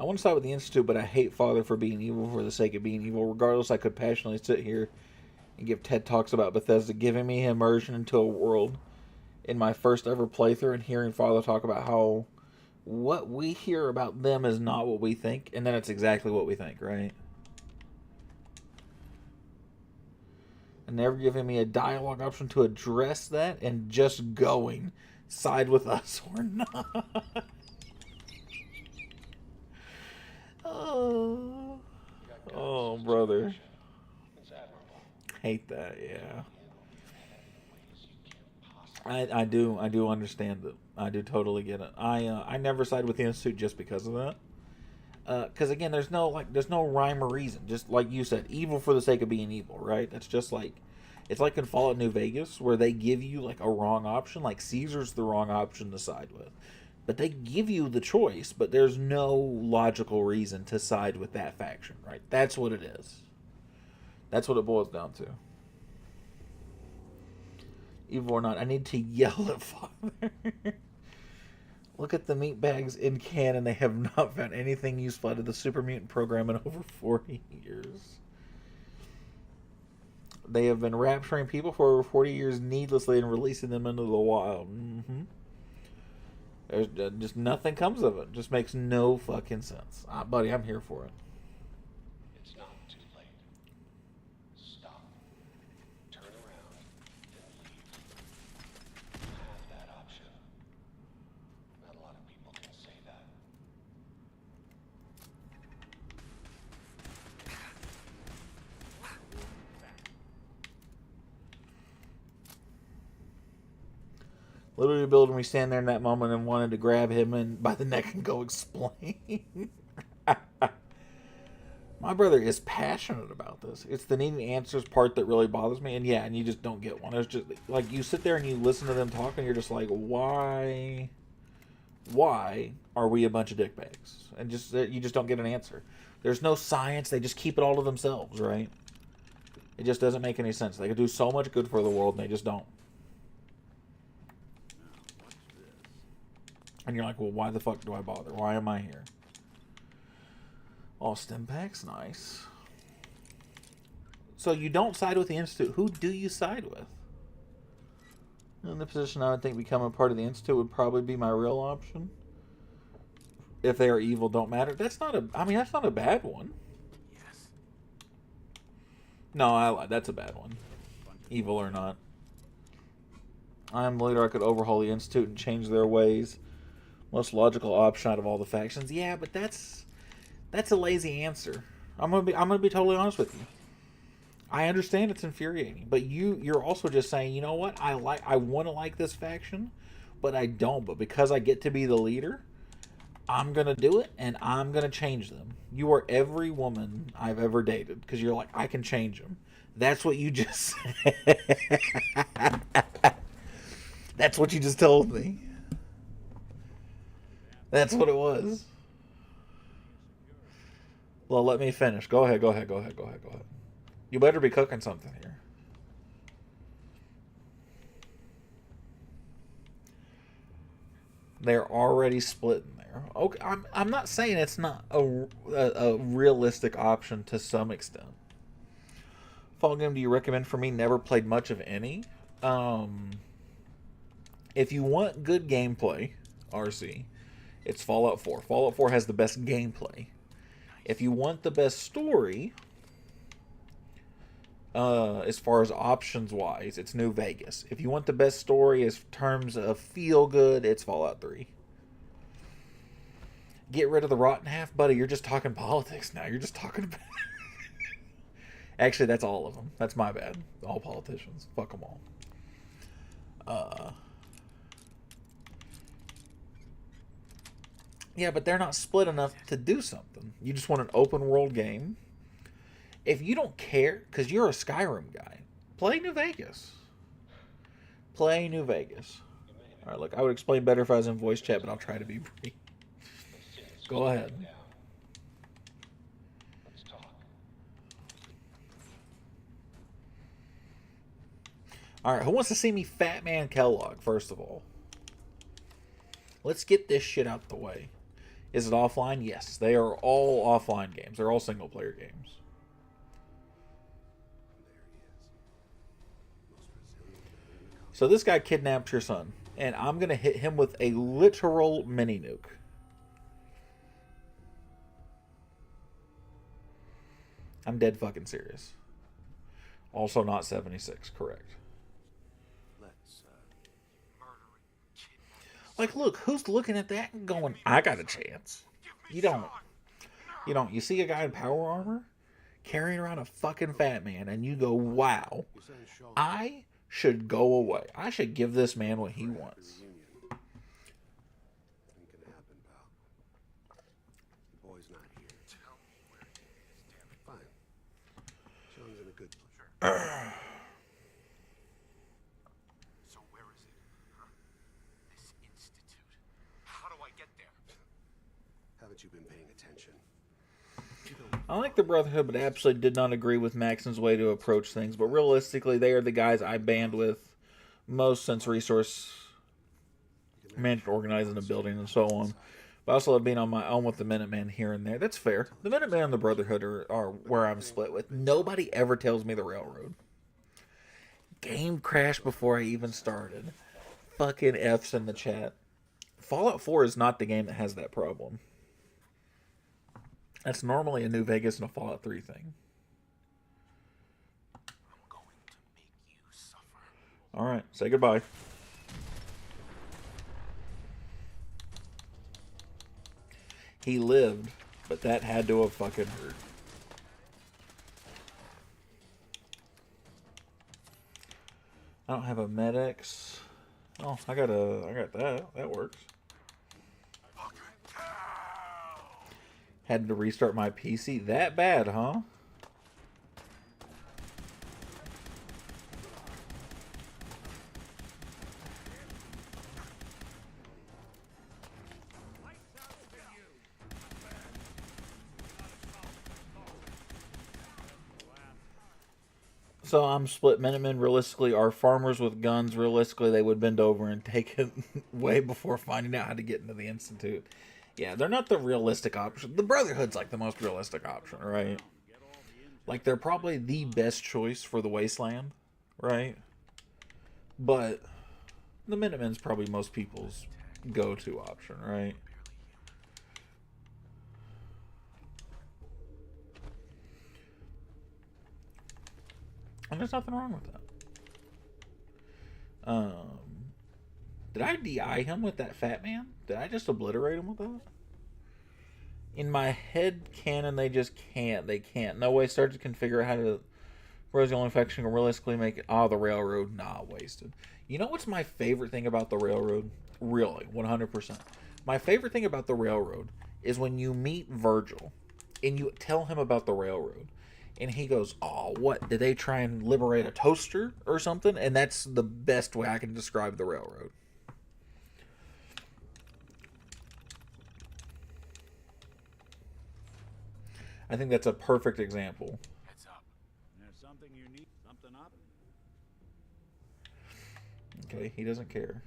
[SPEAKER 1] I want to side with the Institute, but I hate Father for being evil for the sake of being evil. Regardless, I could passionately sit here and give TED Talks about Bethesda, giving me immersion into a world in my first ever playthrough and hearing Father talk about how what we hear about them is not what we think, and then it's exactly what we think, right? And never giving me a dialogue option to address that and just going, side with us or not. Oh, brother. Hate that, yeah. I do understand it. I do totally get it. I never side with the Institute just because of that. Because again, there's no rhyme or reason. Just like you said, evil for the sake of being evil, right? That's just like it's like in Fallout New Vegas where they give you like a wrong option. Like Caesar's the wrong option to side with, but they give you the choice. But there's no logical reason to side with that faction, right? That's what it is. That's what it boils down to. Evil or not, I need to yell at Father. Look at the meat bags in canon. They have not found anything useful out of the super mutant program in over 40 years. They have been rapturing people for over 40 years needlessly and releasing them into the wild. There's just nothing comes of it. Just makes no fucking sense. Buddy, I'm here for it.
[SPEAKER 9] It's not too late. Stop. Turn around and leave. You have that option. Not a lot of people can say that.
[SPEAKER 1] Literally building me stand there in that moment and wanted to grab him and by the neck and go explain. My brother is passionate about this. It's the needing answers part that really bothers me. And yeah, and you just don't get one. It's just like you sit there and you listen to them talk and you're just like, why are we a bunch of dickbags? And just you just don't get an answer. There's no science. They just keep it all to themselves, right? It just doesn't make any sense. They could do so much good for the world and they just don't. And you're like, well, why the fuck do I bother? Why am I here? Oh, stim pack's nice. So you don't side with the Institute. Who do you side with? In the position I would think becoming part of the Institute would probably be my real option. If they are evil, don't matter. That's not a bad one.
[SPEAKER 5] Yes.
[SPEAKER 1] No, that's a bad one. Evil or not. I am the leader. I could overhaul the Institute and change their ways. Most logical option out of all the factions. Yeah, but that's a lazy answer. I'm gonna be totally honest with you. I understand it's infuriating, but you're also just saying, you know what? I want to like this faction, but I don't. But because I get to be the leader, I'm gonna do it, and I'm gonna change them. You are every woman I've ever dated because you're like, I can change them. That's what you just said. That's what you just told me. That's what it was. Well, let me finish. Go ahead. You better be cooking something here. They're already split in there. Okay, I'm not saying it's not a realistic option to some extent. Fall game do you recommend for me? Never played much of any. If you want good gameplay, RC, it's Fallout 4. Fallout 4 has the best gameplay. If you want the best story, as far as options wise, it's New Vegas. If you want the best story as terms of feel good, it's Fallout 3. Get rid of the rotten half, buddy. You're just talking politics now. You're just talking about. Actually, that's all of them. That's my bad. All politicians. Fuck them all. Yeah, but they're not split enough to do something. You just want an open world game. If you don't care, because you're a Skyrim guy, play New Vegas. Play New Vegas. All right, look, I would explain better if I was in voice chat, but I'll try to be brief. Go ahead.
[SPEAKER 9] Let's talk.
[SPEAKER 1] All right, who wants to see me Fat Man Kellogg, first of all? Let's get this shit out the way. Is it offline? Yes. They are all offline games. They're all single-player games. So this guy kidnapped your son, and I'm going to hit him with a literal mini-nuke. I'm dead fucking serious. Also not 76, correct. Like, look, who's looking at that and going, I got a chance? You don't. You don't. You see a guy in power armor carrying around a fucking fat man, and you go, wow, I should go away. I should give this man what he wants.
[SPEAKER 7] Reunion. Ain't gonna happen, pal. The boy's not here.
[SPEAKER 5] Tell me where he is, damn it.
[SPEAKER 7] Fine. Sean's in a good place.
[SPEAKER 5] So where is it? Huh? This institute. How do I get there?
[SPEAKER 7] Haven't you been paying attention?
[SPEAKER 1] I like the Brotherhood, but absolutely did not agree with Maxon's way to approach things. But realistically, they are the guys I band with most since resource management, organizing a building, and so on. But I also love being on my own with the Minutemen here and there. That's fair. The Minutemen and the Brotherhood are where I'm split with. Nobody ever tells me the Railroad. Game crashed before I even started. Fucking F's in the chat. Fallout 4 is not the game that has that problem. That's normally a New Vegas and a Fallout 3 thing.
[SPEAKER 5] I'm going to make you suffer.
[SPEAKER 1] Alright, say goodbye. He lived, but that had to have fucking hurt. I don't have a Med-X. Oh, I got that. That works. Had to restart my PC. That bad, huh? So I'm split. Minutemen realistically are farmers with guns. Realistically, they would bend over and take it way before finding out how to get into the Institute. Yeah, they're not the realistic option. The Brotherhood's like the most realistic option, right? Like, they're probably the best choice for the Wasteland, right? But the Minutemen's probably most people's go-to option, right? And there's nothing wrong with that. Did I DI him with that fat man? Did I just obliterate him with that? In my head canon, they just can't. They can't. No way. Start to configure how to... Whereas the only faction can realistically make it... Oh, the Railroad. Nah, wasted. You know what's my favorite thing about the Railroad? Really, 100%. My favorite thing about the Railroad is when you meet Virgil and you tell him about the Railroad. And he goes, oh, what? Did they try and liberate a toaster or something? And that's the best way I can describe the Railroad. I think that's a perfect example.
[SPEAKER 5] Heads up.
[SPEAKER 4] There's something you need. Something up?
[SPEAKER 1] Okay, he doesn't care.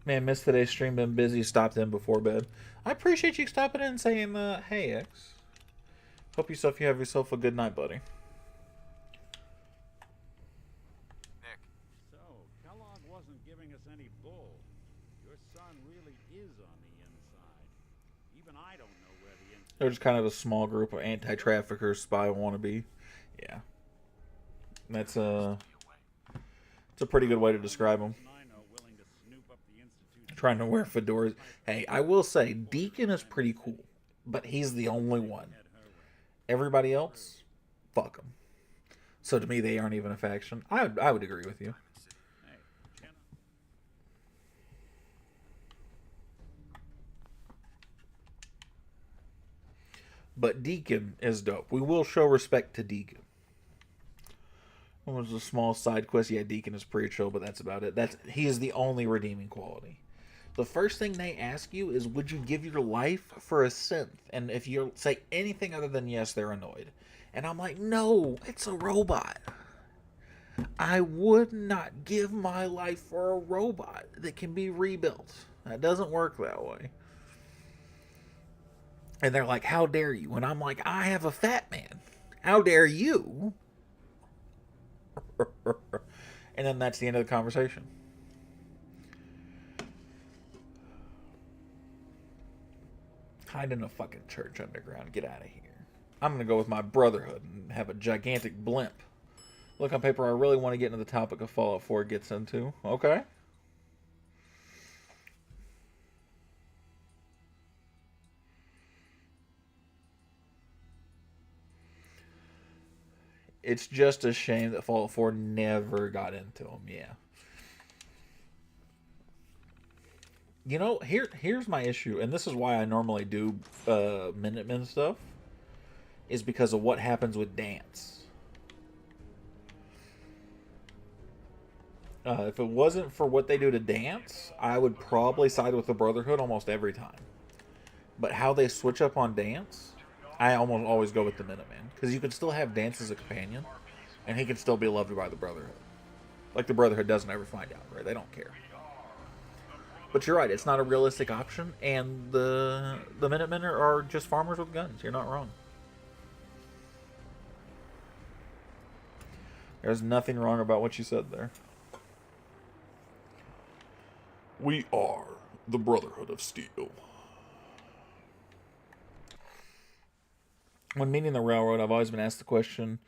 [SPEAKER 1] Man, missed today's stream. Been busy. Stopped in before bed. I appreciate you stopping in and saying, hey, X. Hope you have yourself a good night, buddy.
[SPEAKER 5] Nick,
[SPEAKER 4] So, Kellogg wasn't giving us any bull. Your son really is on the inside. Even I don't know where the inside...
[SPEAKER 1] They're just kind of a small group of anti-traffickers, spy wannabe. Yeah. That's it's a pretty good way to describe them.
[SPEAKER 4] I know willing to snoop up the institute.
[SPEAKER 1] Trying to wear fedoras. Hey, I will say, Deacon is pretty cool. But he's the only one. Everybody else, fuck them. So to me, they aren't even a faction. I would agree with you.
[SPEAKER 4] Hey, chin up.
[SPEAKER 1] But Deacon is dope. We will show respect to Deacon. It was a small side quest. Yeah, Deacon is pretty chill, but that's about it. He is the only redeeming quality. The first thing they ask you is, would you give your life for a synth? And if you say anything other than yes, they're annoyed. And I'm like, no, it's a robot. I would not give my life for a robot that can be rebuilt. That doesn't work that way. And they're like, how dare you? And I'm like, I have a fat man. How dare you? And then that's the end of the conversation. Hide in a fucking church underground. Get out of here. I'm going to go with my Brotherhood and have a gigantic blimp. Look, on paper, I really want to get into the topic of Fallout 4 gets into. Okay. It's just a shame that Fallout 4 never got into them. Yeah. You know, here's my issue, and this is why I normally do Minutemen stuff, is because of what happens with Dance. If it wasn't for what they do to Dance, I would probably side with the Brotherhood almost every time. But how they switch up on Dance, I almost always go with the Minuteman. Because you can still have Dance as a companion, and he can still be loved by the Brotherhood. Like, the Brotherhood doesn't ever find out, right? They don't care. But you're right, it's not a realistic option, and the Minutemen are just farmers with guns. You're not wrong. There's nothing wrong about what you said there. We are the Brotherhood of Steel. When meeting the Railroad, I've always been asked the question,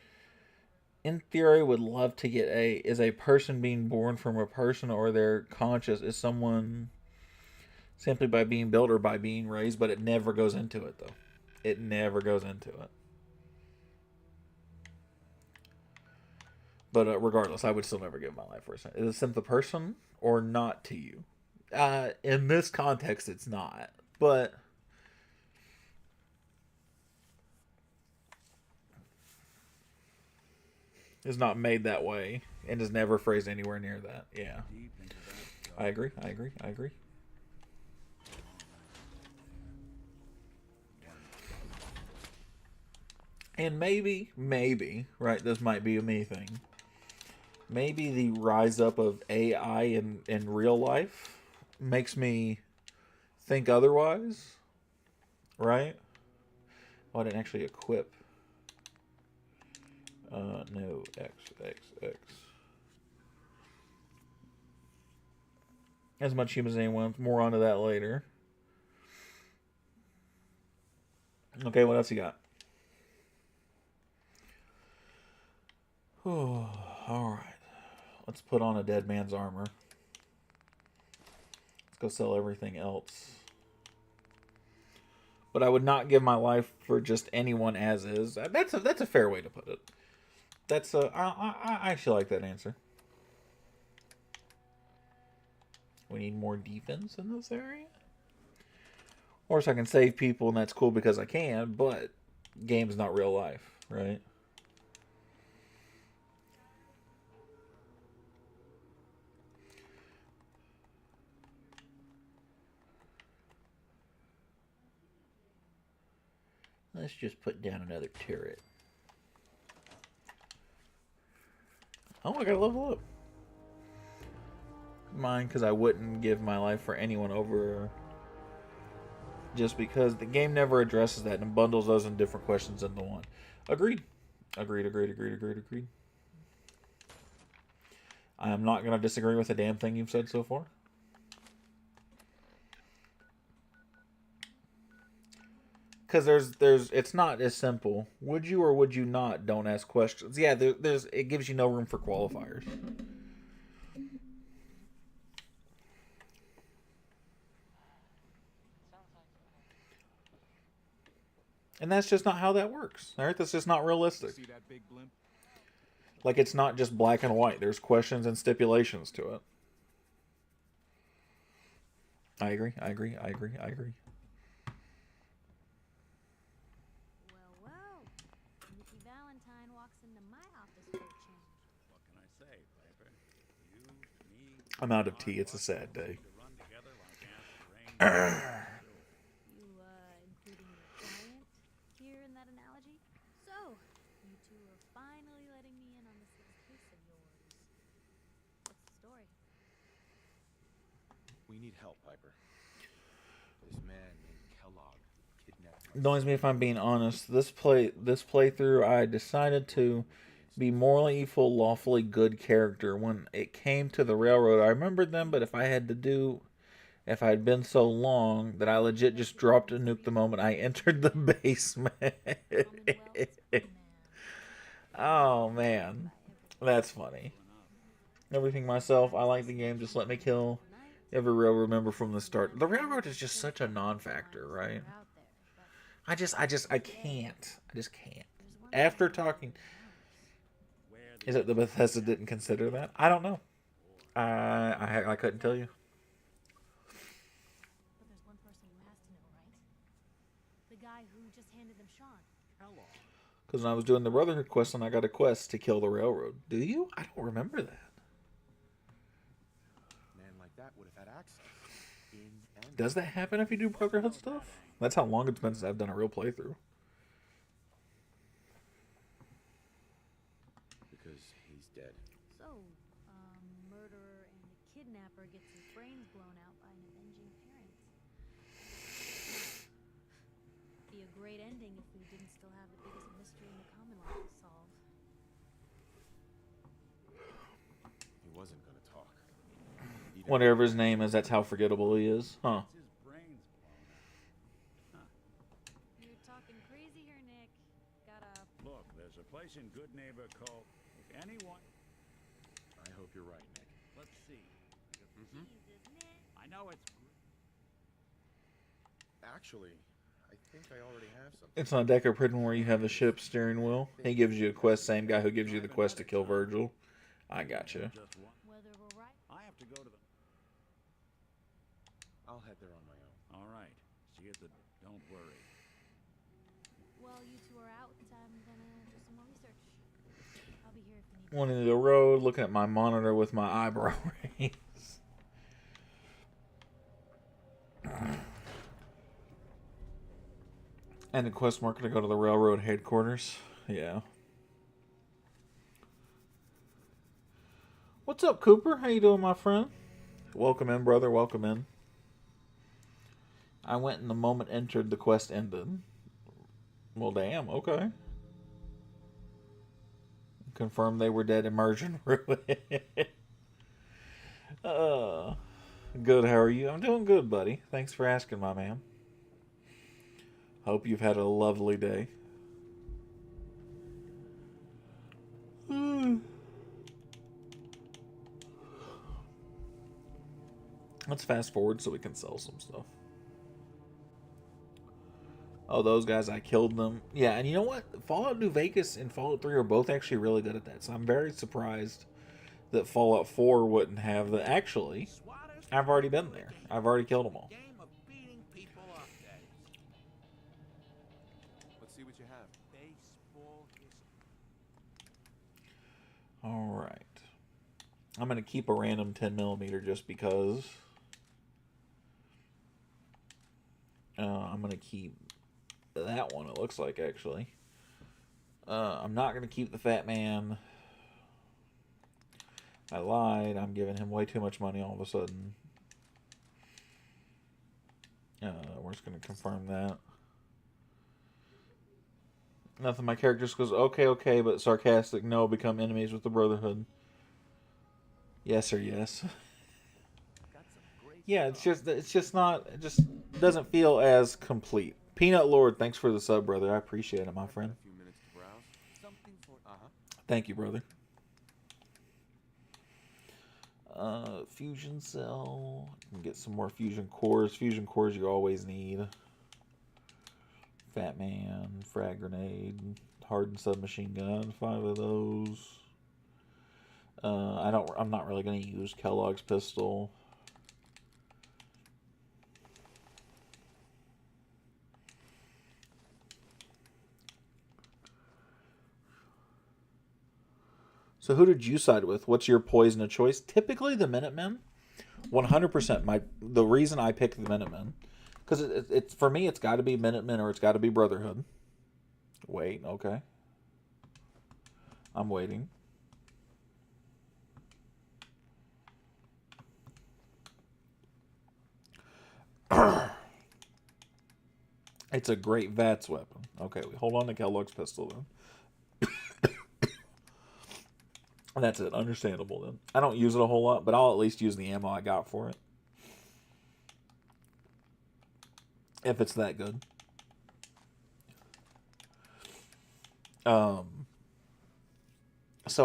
[SPEAKER 1] in theory, would love to get is a person being born from a person, or their conscious is someone simply by being built or by being raised, but it never goes into it, though. It never goes into it. But regardless, I would still never give my life for a second. Is it sent the person or not to you? In this context, it's not. But it's not made that way and is never phrased anywhere near that. Yeah. I agree. And maybe, right, this might be a me thing. Maybe the rise up of AI in real life makes me think otherwise, right? Oh, I didn't actually equip. No, X. As much human as anyone. More onto that later. Okay, what else you got? Oh, alright. Let's put on a dead man's armor. Let's go sell everything else. But I would not give my life for just anyone as is. That's a fair way to put it. I actually like that answer. We need more defense in this area. Of course, I can save people, and that's cool because I can, but game's not real life, right? Let's just put down another turret. Oh, I gotta level up. Mine, because I wouldn't give my life for anyone over. Just because the game never addresses that and bundles those in different questions into one. Agreed. Agreed. I am not going to disagree with a damn thing you've said so far. Because it's not as simple. Would you or would you not? Don't ask questions. Yeah, it gives you no room for qualifiers. And that's just not how that works. All right, that's just not realistic.
[SPEAKER 2] See that big blimp?
[SPEAKER 1] Like, it's not just black and white. There's questions and stipulations to it. I agree.
[SPEAKER 3] Well. Nikki Valentine walks into my office for a change.
[SPEAKER 4] What can I say, Piper? You, me,
[SPEAKER 1] I'm out of tea. It's a sad day.
[SPEAKER 4] to run together like ants to rain.
[SPEAKER 3] You, including your giant here in that analogy? So, you two are finally letting me in on this little case of yours. What's the story?
[SPEAKER 5] We need help, Piper. This man named Kellogg kidnapped us.
[SPEAKER 1] Annoys me if I'm being honest. This playthrough, I decided to be morally evil, lawfully good character. When it came to the railroad, I remembered them, but if I had been so long that I legit just dropped a nuke the moment I entered the basement. Oh man, that's funny. Everything myself. I like the game. Just let me kill every railroad member from the start. The railroad is just such a non-factor, right? I just can't. After talking, Is it the Bethesda didn't consider that? I don't know. I couldn't tell you.
[SPEAKER 3] But there's one person who has to know, right? The guy who just handed them Sean.
[SPEAKER 2] Kellogg.
[SPEAKER 1] Because when I was doing the Brotherhood quest, and I got a quest to kill the railroad. Do you? I don't remember that.
[SPEAKER 2] Man like that would have had access. In and
[SPEAKER 1] Does that happen if you do Brotherhood stuff? That's how long it's been since I've done a real playthrough.
[SPEAKER 7] Because he's dead.
[SPEAKER 3] So, murderer and a kidnapper gets his brains blown out by an avenging parent. Be a great ending if we didn't still have the biggest mystery in the Commonwealth to solve.
[SPEAKER 7] He wasn't gonna talk. He didn't-
[SPEAKER 1] Whatever his name is, that's how forgettable he is. Huh.
[SPEAKER 4] His brains blown out.
[SPEAKER 3] You're talking crazy here, Nick. Gotta...
[SPEAKER 4] Look, there's a place in Good Neighbor called... If anyone...
[SPEAKER 7] I hope you're right, Nick.
[SPEAKER 4] Let's see.
[SPEAKER 3] Jesus, Nick.
[SPEAKER 4] I know it's...
[SPEAKER 7] Actually, I think I already have something.
[SPEAKER 1] It's on Decker Prison where you have the ship steering wheel. He gives you a quest, same guy who gives you the quest to kill Virgil. I gotcha.
[SPEAKER 4] Just one.
[SPEAKER 3] Whether we're right...
[SPEAKER 4] I have to go to the...
[SPEAKER 7] I'll head there on my own.
[SPEAKER 4] All right. See you at the... Don't worry.
[SPEAKER 3] While you two are out, I'm gonna do some more research. I'll be here if you need
[SPEAKER 1] One in the road, looking at my monitor with my eyebrow raised. And the quest marker to go to the railroad headquarters. Yeah. What's up, Cooper? How you doing, my friend? Welcome in, brother. Welcome in. I went and the moment entered, the quest ended. Well, damn. Okay. Confirmed they were dead, immersion ruin. Good. How are you? I'm doing good, buddy. Thanks for asking, my man. Hope you've had a lovely day. Let's fast forward so we can sell some stuff. Oh, those guys, I killed them. Yeah, and you know what? Fallout New Vegas and Fallout 3 are both actually really good at that. So I'm very surprised that Fallout 4 wouldn't have the... Actually, I've already been there. I've already killed them all.
[SPEAKER 2] game of beating people up, that is.
[SPEAKER 7] Let's see what you have.
[SPEAKER 2] Baseball history.
[SPEAKER 1] Alright. I'm going to keep a random 10mm just because. I'm going to keep that one, it looks like, actually. I'm not going to keep the Fat Man. I lied. I'm giving him way too much money all of a sudden. We're just going to confirm that. Nothing. My character just goes, okay, but sarcastic. No, become enemies with the Brotherhood. Yes or yes. Yeah, it's just not. It just doesn't feel as complete. Peanut Lord, thanks for the sub, brother. I appreciate it, my friend.
[SPEAKER 7] A few minutes to browse. Something for
[SPEAKER 1] Thank you, brother. Fusion cell. Can get some more fusion cores. Fusion cores you always need. Fat Man, frag grenade, hardened submachine gun. 5 of those. I'm not really going to use Kellogg's pistol. So who did you side with? What's your poison of choice? Typically the Minutemen. 100%. The reason I picked the Minutemen, because it's for me, it's got to be Minutemen or it's got to be Brotherhood. Wait, okay. I'm waiting. It's a great VATS weapon. Okay, we hold on to Kellogg's pistol then. That's it. Understandable then. I don't use it a whole lot, but I'll at least use the ammo I got for it. If it's that good. So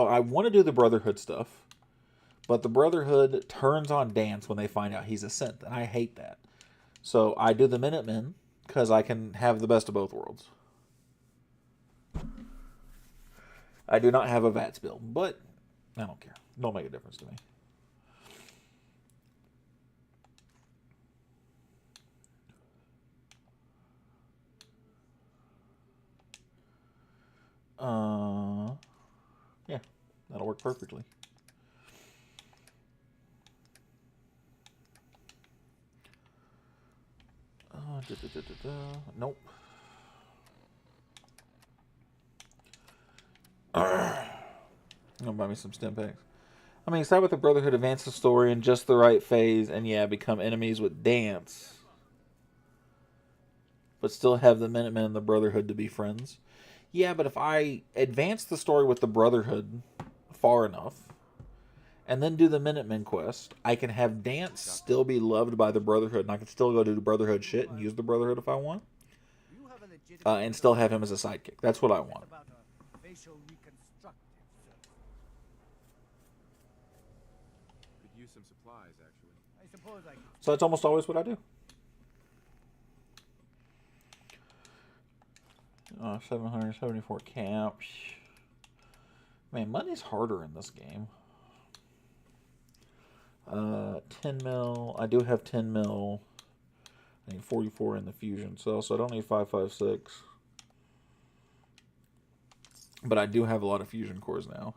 [SPEAKER 1] I want to do the Brotherhood stuff, but the Brotherhood turns on Dance when they find out he's a synth, and I hate that. So I do the Minutemen because I can have the best of both worlds. I do not have a VATS bill, but I don't care. Don't make a difference to me. Yeah, that'll work perfectly. Nope. Gonna buy me some stim packs. I mean, start with the Brotherhood, advance the story in just the right phase, and yeah, become enemies with Dance. But still have the Minutemen and the Brotherhood to be friends. Yeah, but if I advance the story with the Brotherhood far enough, and then do the Minutemen quest, I can have Dance still be loved by the Brotherhood, and I can still go do the Brotherhood shit and use the Brotherhood if I want. And still have him as a sidekick. That's what I want.
[SPEAKER 5] Could use some supplies, actually.
[SPEAKER 1] So that's almost always what I do. 774 caps. Man, money's harder in this game. 10 mil. I do have 10 mil. I need 44 in the fusion cell, so I don't need 556. But I do have a lot of fusion cores now.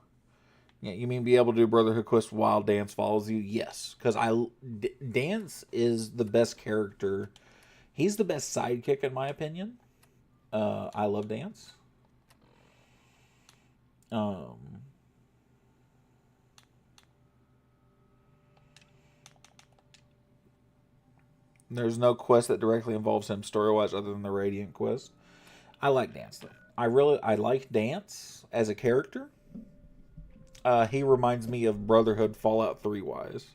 [SPEAKER 1] Yeah, you mean be able to do Brotherhood quest while Dance follows you? Yes, because Dance is the best character. He's the best sidekick in my opinion. I love Dance. There's no quest that directly involves him story-wise other than the Radiant quest. I like Dance though. I like Dance as a character. He reminds me of Brotherhood Fallout 3 wise.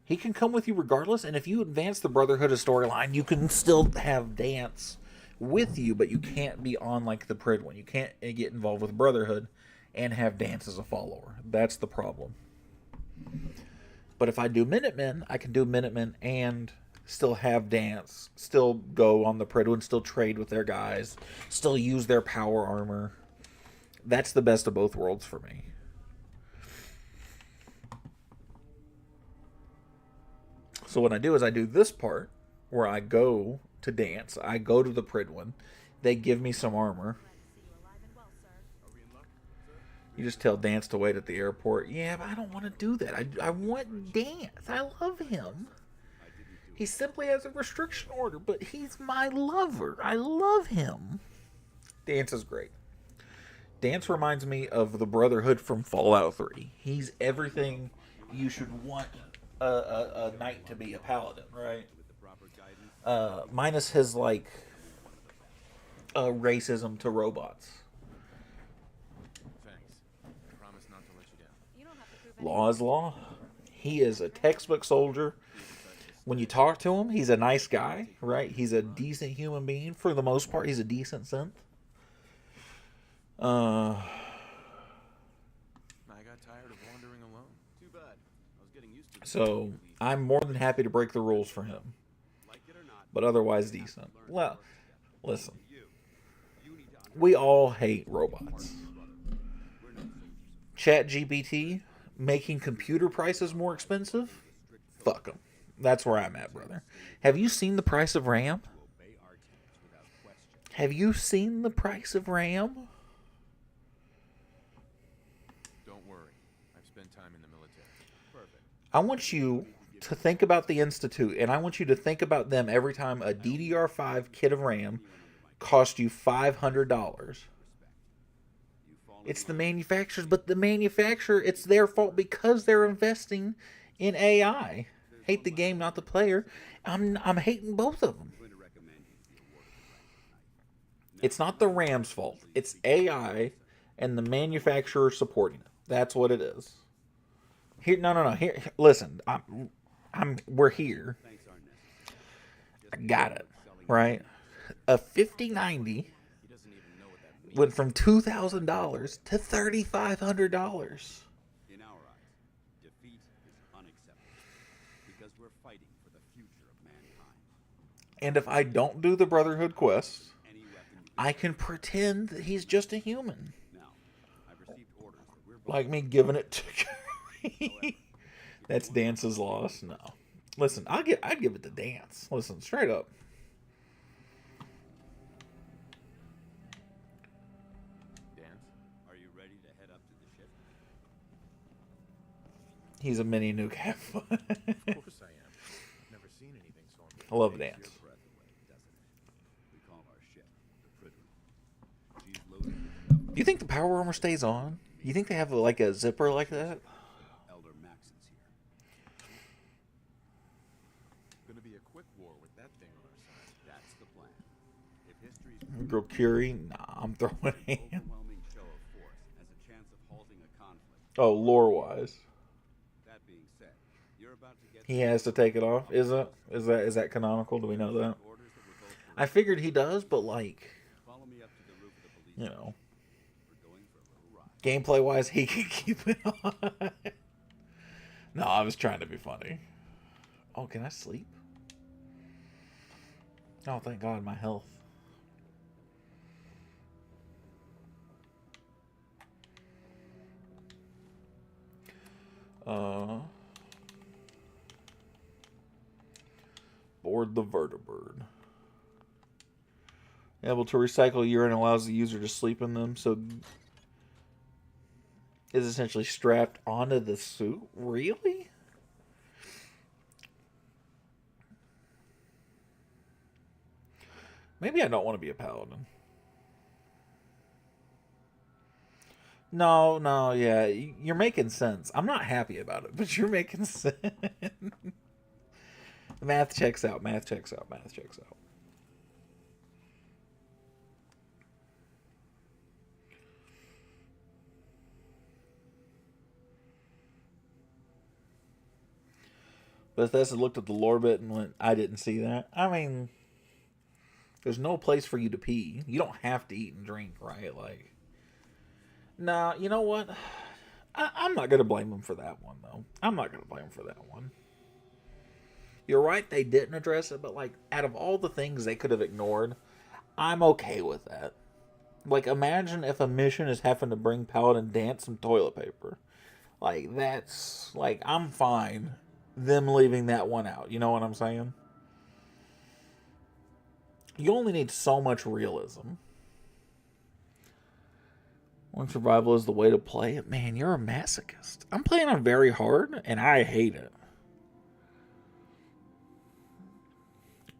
[SPEAKER 1] He can come with you regardless, and if you advance the Brotherhood storyline, you can still have Dance with you, but you can't be on like the Prid one. You can't get involved with Brotherhood and have Dance as a follower. That's the problem. But if I do Minutemen, I can do Minutemen and still have Dance, still go on the Prid one, still trade with their guys, still use their power armor. That's the best of both worlds for me. So what I do is I do this part where I go to Dance. I go to the Prid one. They give me some armor. You just tell Dance to wait at the airport. Yeah, but I don't want to do that. I want Dance. I love him. He simply has a restriction order, but he's my lover. I love him. Dance is great. Dance reminds me of the Brotherhood from Fallout 3. He's everything you should want a knight to be, a paladin, right? Minus his, like, racism to robots.
[SPEAKER 5] Thanks. I promise not to let you down.
[SPEAKER 1] Law is law. He is a textbook soldier. When you talk to him, he's a nice guy, right? He's a decent human being. For the most part, he's a decent synth.
[SPEAKER 5] I got tired of wandering alone.
[SPEAKER 7] Too bad. I was getting used to it.
[SPEAKER 1] So, I'm more than happy to break the rules for him.
[SPEAKER 7] Like it or not.
[SPEAKER 1] But otherwise decent. Well, listen. We all hate robots. ChatGPT making computer prices more expensive? Fuck them. That's where I'm at, brother. Have you seen the price of RAM? Have you seen the price of RAM?
[SPEAKER 5] Don't worry. I've spent time in the military. Perfect.
[SPEAKER 1] I want you to think about the Institute, and I want you to think about them every time a DDR5 kit of RAM cost you $500. It's the manufacturers, but the manufacturer, it's their fault because they're investing in AI. Hate the game, not the player. I'm hating both of them. It's not the RAM's fault. It's AI and the manufacturer supporting it. That's what it is. Here, no. Here, listen. We're here. I got it, right? A 5090 went from $2,000 to $3,500.
[SPEAKER 7] In our eyes, defeat is unacceptable because we're fighting for the future of mankind.
[SPEAKER 1] And if I don't do the Brotherhood quest, I can pretend that he's just a human.
[SPEAKER 7] Now,
[SPEAKER 1] Like me giving it to Curry. That's Dance's loss. No. Listen, I'd give it to Dance. Listen, straight up.
[SPEAKER 5] Dance?
[SPEAKER 7] Are you ready to head up to the ship?
[SPEAKER 1] He's a mini nuke. Have fun.
[SPEAKER 5] Of course I am. I've never seen anything so
[SPEAKER 1] I love
[SPEAKER 7] Takes
[SPEAKER 1] Dance.
[SPEAKER 7] your breath away, doesn't it? We call our ship the Prison. She's loaded with enough.
[SPEAKER 1] You think the power armor stays on? You think they have like a zipper like that?
[SPEAKER 7] Elder Maxon's here.
[SPEAKER 5] Gonna be a quick war with that thing on our side.
[SPEAKER 7] That's the plan. If history's
[SPEAKER 1] Girl Curie? Nah, I'm throwing it in.
[SPEAKER 7] overwhelming show of force has a chance of halting a conflict.
[SPEAKER 1] Oh, lore wise.
[SPEAKER 7] That being said, you're about to get
[SPEAKER 1] He has to take it off. Is that canonical? Do we know that?
[SPEAKER 7] orders that we're both
[SPEAKER 1] I figured he does, but like,
[SPEAKER 7] follow me up to the roof of the police
[SPEAKER 1] you
[SPEAKER 7] station.
[SPEAKER 1] know,
[SPEAKER 7] We're going for a little ride.
[SPEAKER 1] gameplay wise, he can keep it on. No, I was trying to be funny. Oh, can I sleep? Oh, thank God, my health. Board the vertibird. Able to recycle urine allows the user to sleep in them, so is essentially strapped onto the suit. Really? Maybe I don't want to be a paladin. No, yeah, you're making sense. I'm not happy about it, but you're making sense. Math checks out, math checks out, math checks out. Bethesda looked at the lore bit and went, I didn't see that. I mean, there's no place for you to pee. You don't have to eat and drink, right? Like, nah, you know what? I'm not going to blame them for that one, though. I'm not going to blame them for that one. You're right, they didn't address it, but, like, out of all the things they could have ignored, I'm okay with that. Like, imagine if a mission is having to bring Paladin Dance some toilet paper. Like, that's, like, I'm fine them leaving that one out. You know what I'm saying? You only need so much realism. When survival is the way to play it, man, you're a masochist. I'm playing on very hard, and I hate it.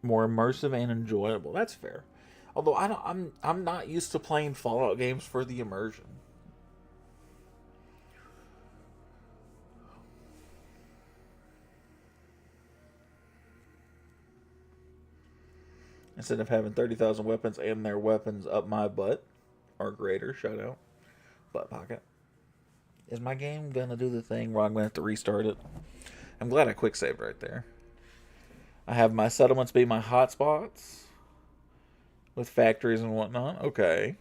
[SPEAKER 1] More immersive and enjoyable. That's fair. Although I'm not used to playing Fallout games for the immersion. Instead of having 30,000 weapons and their weapons up my butt or greater, shout out. Butt pocket. Is my game gonna do the thing where I'm gonna have to restart it? I'm glad I quick saved right there. I have my settlements be my hotspots with factories and whatnot. Okay.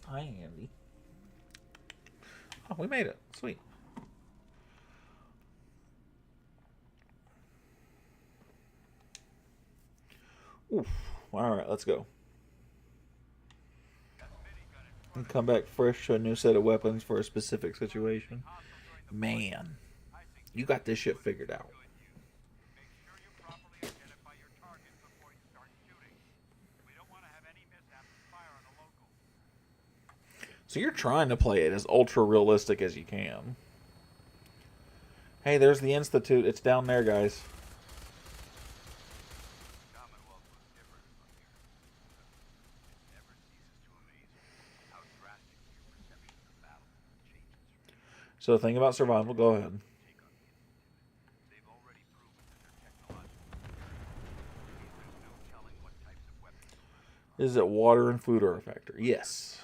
[SPEAKER 1] Hi, Andy. Oh, we made it. Sweet. Oof. All right, let's go. And come back fresh to a new set of weapons for a specific situation. Man, you got this shit figured out. So you're trying to play it as ultra realistic as you can. Hey, there's the Institute. It's down there, guys. So the thing about survival, go ahead. Is it water and food are a factor? Yes.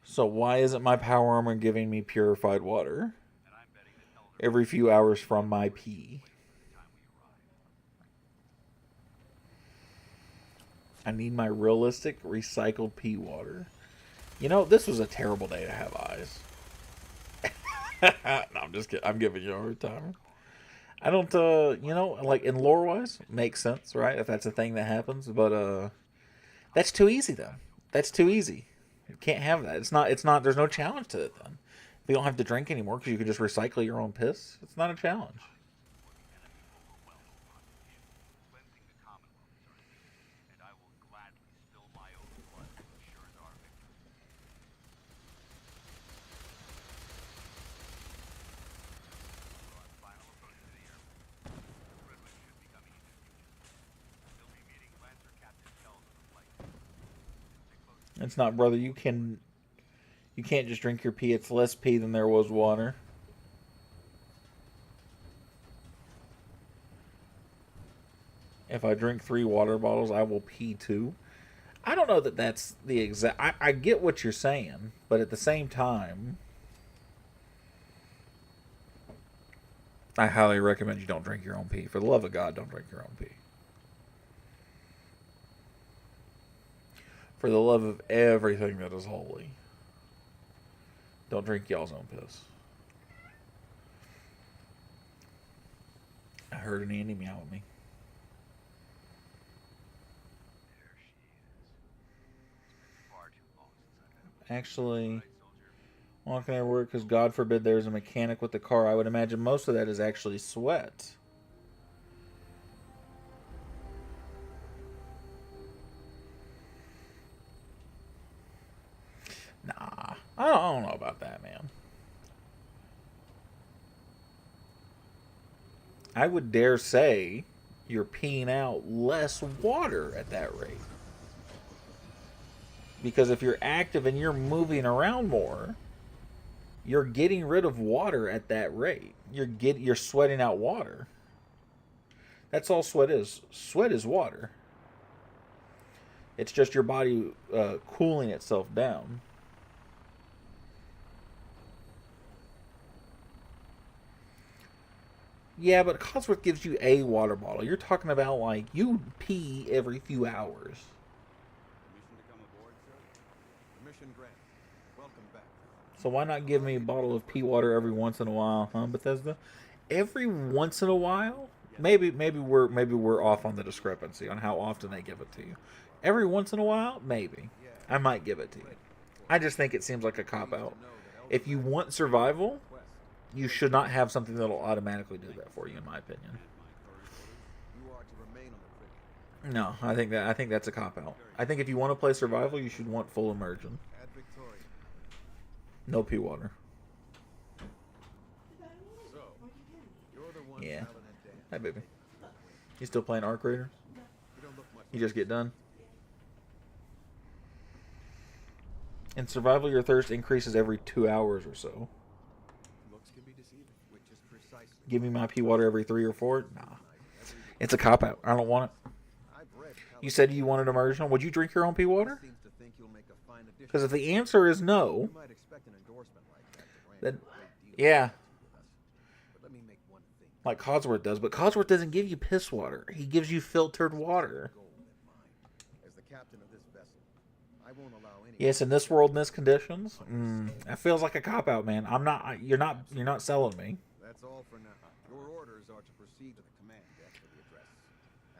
[SPEAKER 1] So why isn't my power armor giving me purified water every few hours from my pee? I need my realistic recycled pee water. You know, this was a terrible day to have eyes. No, I'm just kidding. I'm giving you a hard time. I don't, you know, like in lore wise, makes sense, right? If that's a thing that happens, but that's too easy though. That's too easy. You can't have that. It's not, there's no challenge to it then. If you don't have to drink anymore because you can just recycle your own piss, it's not a challenge.
[SPEAKER 5] Cleansing the Commonwealth is our mission, and I will gladly spill my own blood to ensure our victory. On final approach to the airport, Redwood should be coming into fusion. They'll be meeting Lancer Captain Kells on the flight. Stay close.
[SPEAKER 1] It's not, brother. You can't just drink your pee. It's less pee than there was water. If I drink 3 water bottles, I will pee 2. I don't know that that's the exact... I get what you're saying, but at the same time, I highly recommend you don't drink your own pee. For the love of God, don't drink your own pee. For the love of everything that is holy, don't drink y'all's own piss. I heard an Andy meow at me.
[SPEAKER 5] There she is. It's been far too long since I've been
[SPEAKER 1] Actually,
[SPEAKER 5] right, soldier.
[SPEAKER 1] why can I work? Because God forbid there's a mechanic with the car. I would imagine most of that is actually sweat. Nah, I don't know about that, man. I would dare say you're peeing out less water at that rate. Because if you're active and you're moving around more, you're getting rid of water at that rate. You're sweating out water. That's all sweat is. Sweat is water. It's just your body cooling itself down. Yeah, but Codsworth gives you a water bottle. You're talking about, like, you pee every few hours.
[SPEAKER 7] Permission to come aboard, sir? Permission granted. Welcome back.
[SPEAKER 1] So why not give me a bottle of pee water every once in a while, huh, Bethesda? Every once in a while? Maybe we're off on the discrepancy on how often they give it to you. Every once in a while? Maybe. I might give it to you. I just think it seems like a cop-out. If you want survival, you should not have something that'll automatically do that for you, in my opinion.
[SPEAKER 7] You are to remain on the frigate.
[SPEAKER 1] No, I think that's a cop-out. I think if you want to play survival, you should want full immersion.
[SPEAKER 7] At Victoria.
[SPEAKER 1] No pee water.
[SPEAKER 7] So, you're the one
[SPEAKER 1] Yeah.
[SPEAKER 7] silent and dead.
[SPEAKER 1] Hi, baby. You still playing Arc Raider?
[SPEAKER 7] You don't look much
[SPEAKER 1] You just get done? In survival, your thirst increases every 2 hours or so.
[SPEAKER 7] looks can be deceiving, which is precisely
[SPEAKER 1] Give me my pee water every 3 or 4? Nah. It's a cop-out. I don't want it.
[SPEAKER 7] I've read
[SPEAKER 1] You said you wanted immersion. Would you drink your own pee water?
[SPEAKER 7] seems to think you'll make a fine addition.
[SPEAKER 1] Because if the answer is no,
[SPEAKER 7] You might expect an endorsement like that to grant
[SPEAKER 1] then,
[SPEAKER 7] you a great deal
[SPEAKER 1] yeah,
[SPEAKER 7] of with us. But let me make one thing
[SPEAKER 1] like Codsworth does. But Codsworth doesn't give you piss water. He gives you filtered water.
[SPEAKER 7] goal in mind. As the captain of this vessel, I won't allow any
[SPEAKER 1] Yes, in this world, in this conditions, that feels like a cop-out, man. I'm not. You're not selling me.
[SPEAKER 7] That's all for now. Your orders are to proceed to the command deck for the address.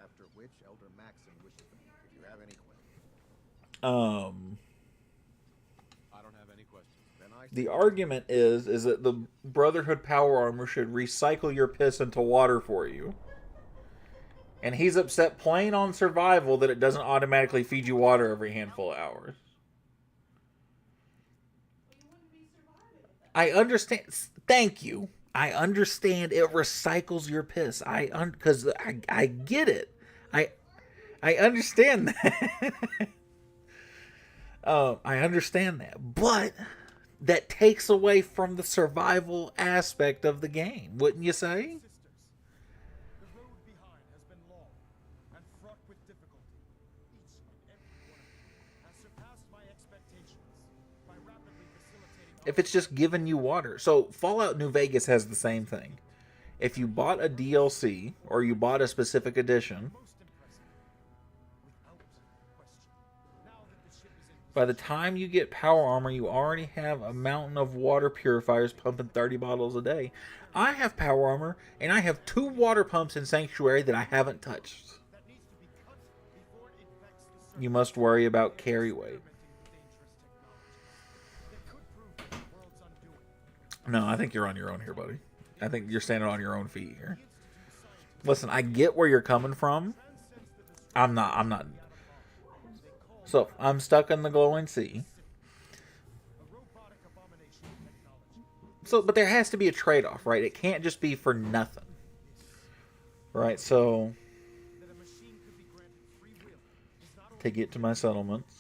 [SPEAKER 7] After which Elder Maxon wishes them. If you have any questions. I don't have any questions. Then I
[SPEAKER 1] The argument is that the Brotherhood power armor should recycle your piss into water for you. And he's upset playing on survival that it doesn't automatically feed you water every handful of hours. I understand. Thank you. I understand it recycles your piss. Because I get it. I understand that. I understand that. But that takes away from the survival aspect of the game, wouldn't you say?
[SPEAKER 2] The road behind has been long and fraught with difficulty. Each and every one of you has surpassed my expectations by rapidly facilitating
[SPEAKER 1] If it's just giving you water. So Fallout New Vegas has the same thing. If you bought a DLC or you bought a specific edition,
[SPEAKER 2] most impressive. Without question. Now that the ship is in
[SPEAKER 1] by the time you get power armor, you already have a mountain of water purifiers pumping 30 bottles a day. I have power armor, and I have 2 water pumps in Sanctuary that I haven't touched.
[SPEAKER 2] that needs to be cut before it infects the
[SPEAKER 1] You must worry about carry weight.
[SPEAKER 2] experimenting with dangerous technology.
[SPEAKER 1] No, I think you're on your own here, buddy. I think you're standing on your own feet here. Listen, I get where you're coming from. I'm not. So, I'm stuck in the glowing sea. So, but there has to be a trade-off, right? It can't just be for nothing. Right, so to get to my settlements.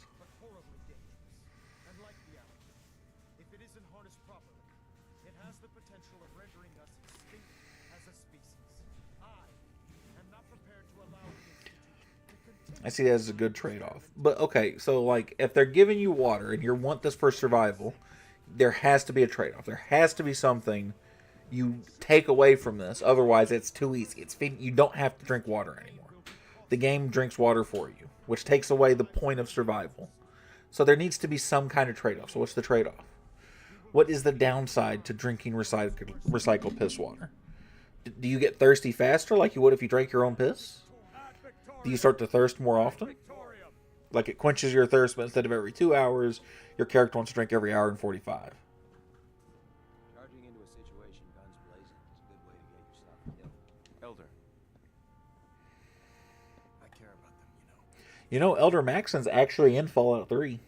[SPEAKER 1] I see that as a good trade-off. But okay, so like if they're giving you water and you want this for survival, there has to be a trade-off. There has to be something you take away from this. Otherwise, it's too easy. You don't have to drink water anymore. The game drinks water for you, which takes away the point of survival. So there needs to be some kind of trade-off. So what's the trade-off? What is the downside to drinking recycled piss water? Do you get thirsty faster like you would if you drank your own piss? Do you start to thirst more often? Like it quenches your thirst, but instead of every 2 hours, your character wants to drink every hour and 45.
[SPEAKER 8] Charging into a situation guns blazing is a good way to get yourself killed.
[SPEAKER 7] Elder. I care about them, you know.
[SPEAKER 1] You know, Elder Maxon's actually in Fallout 3.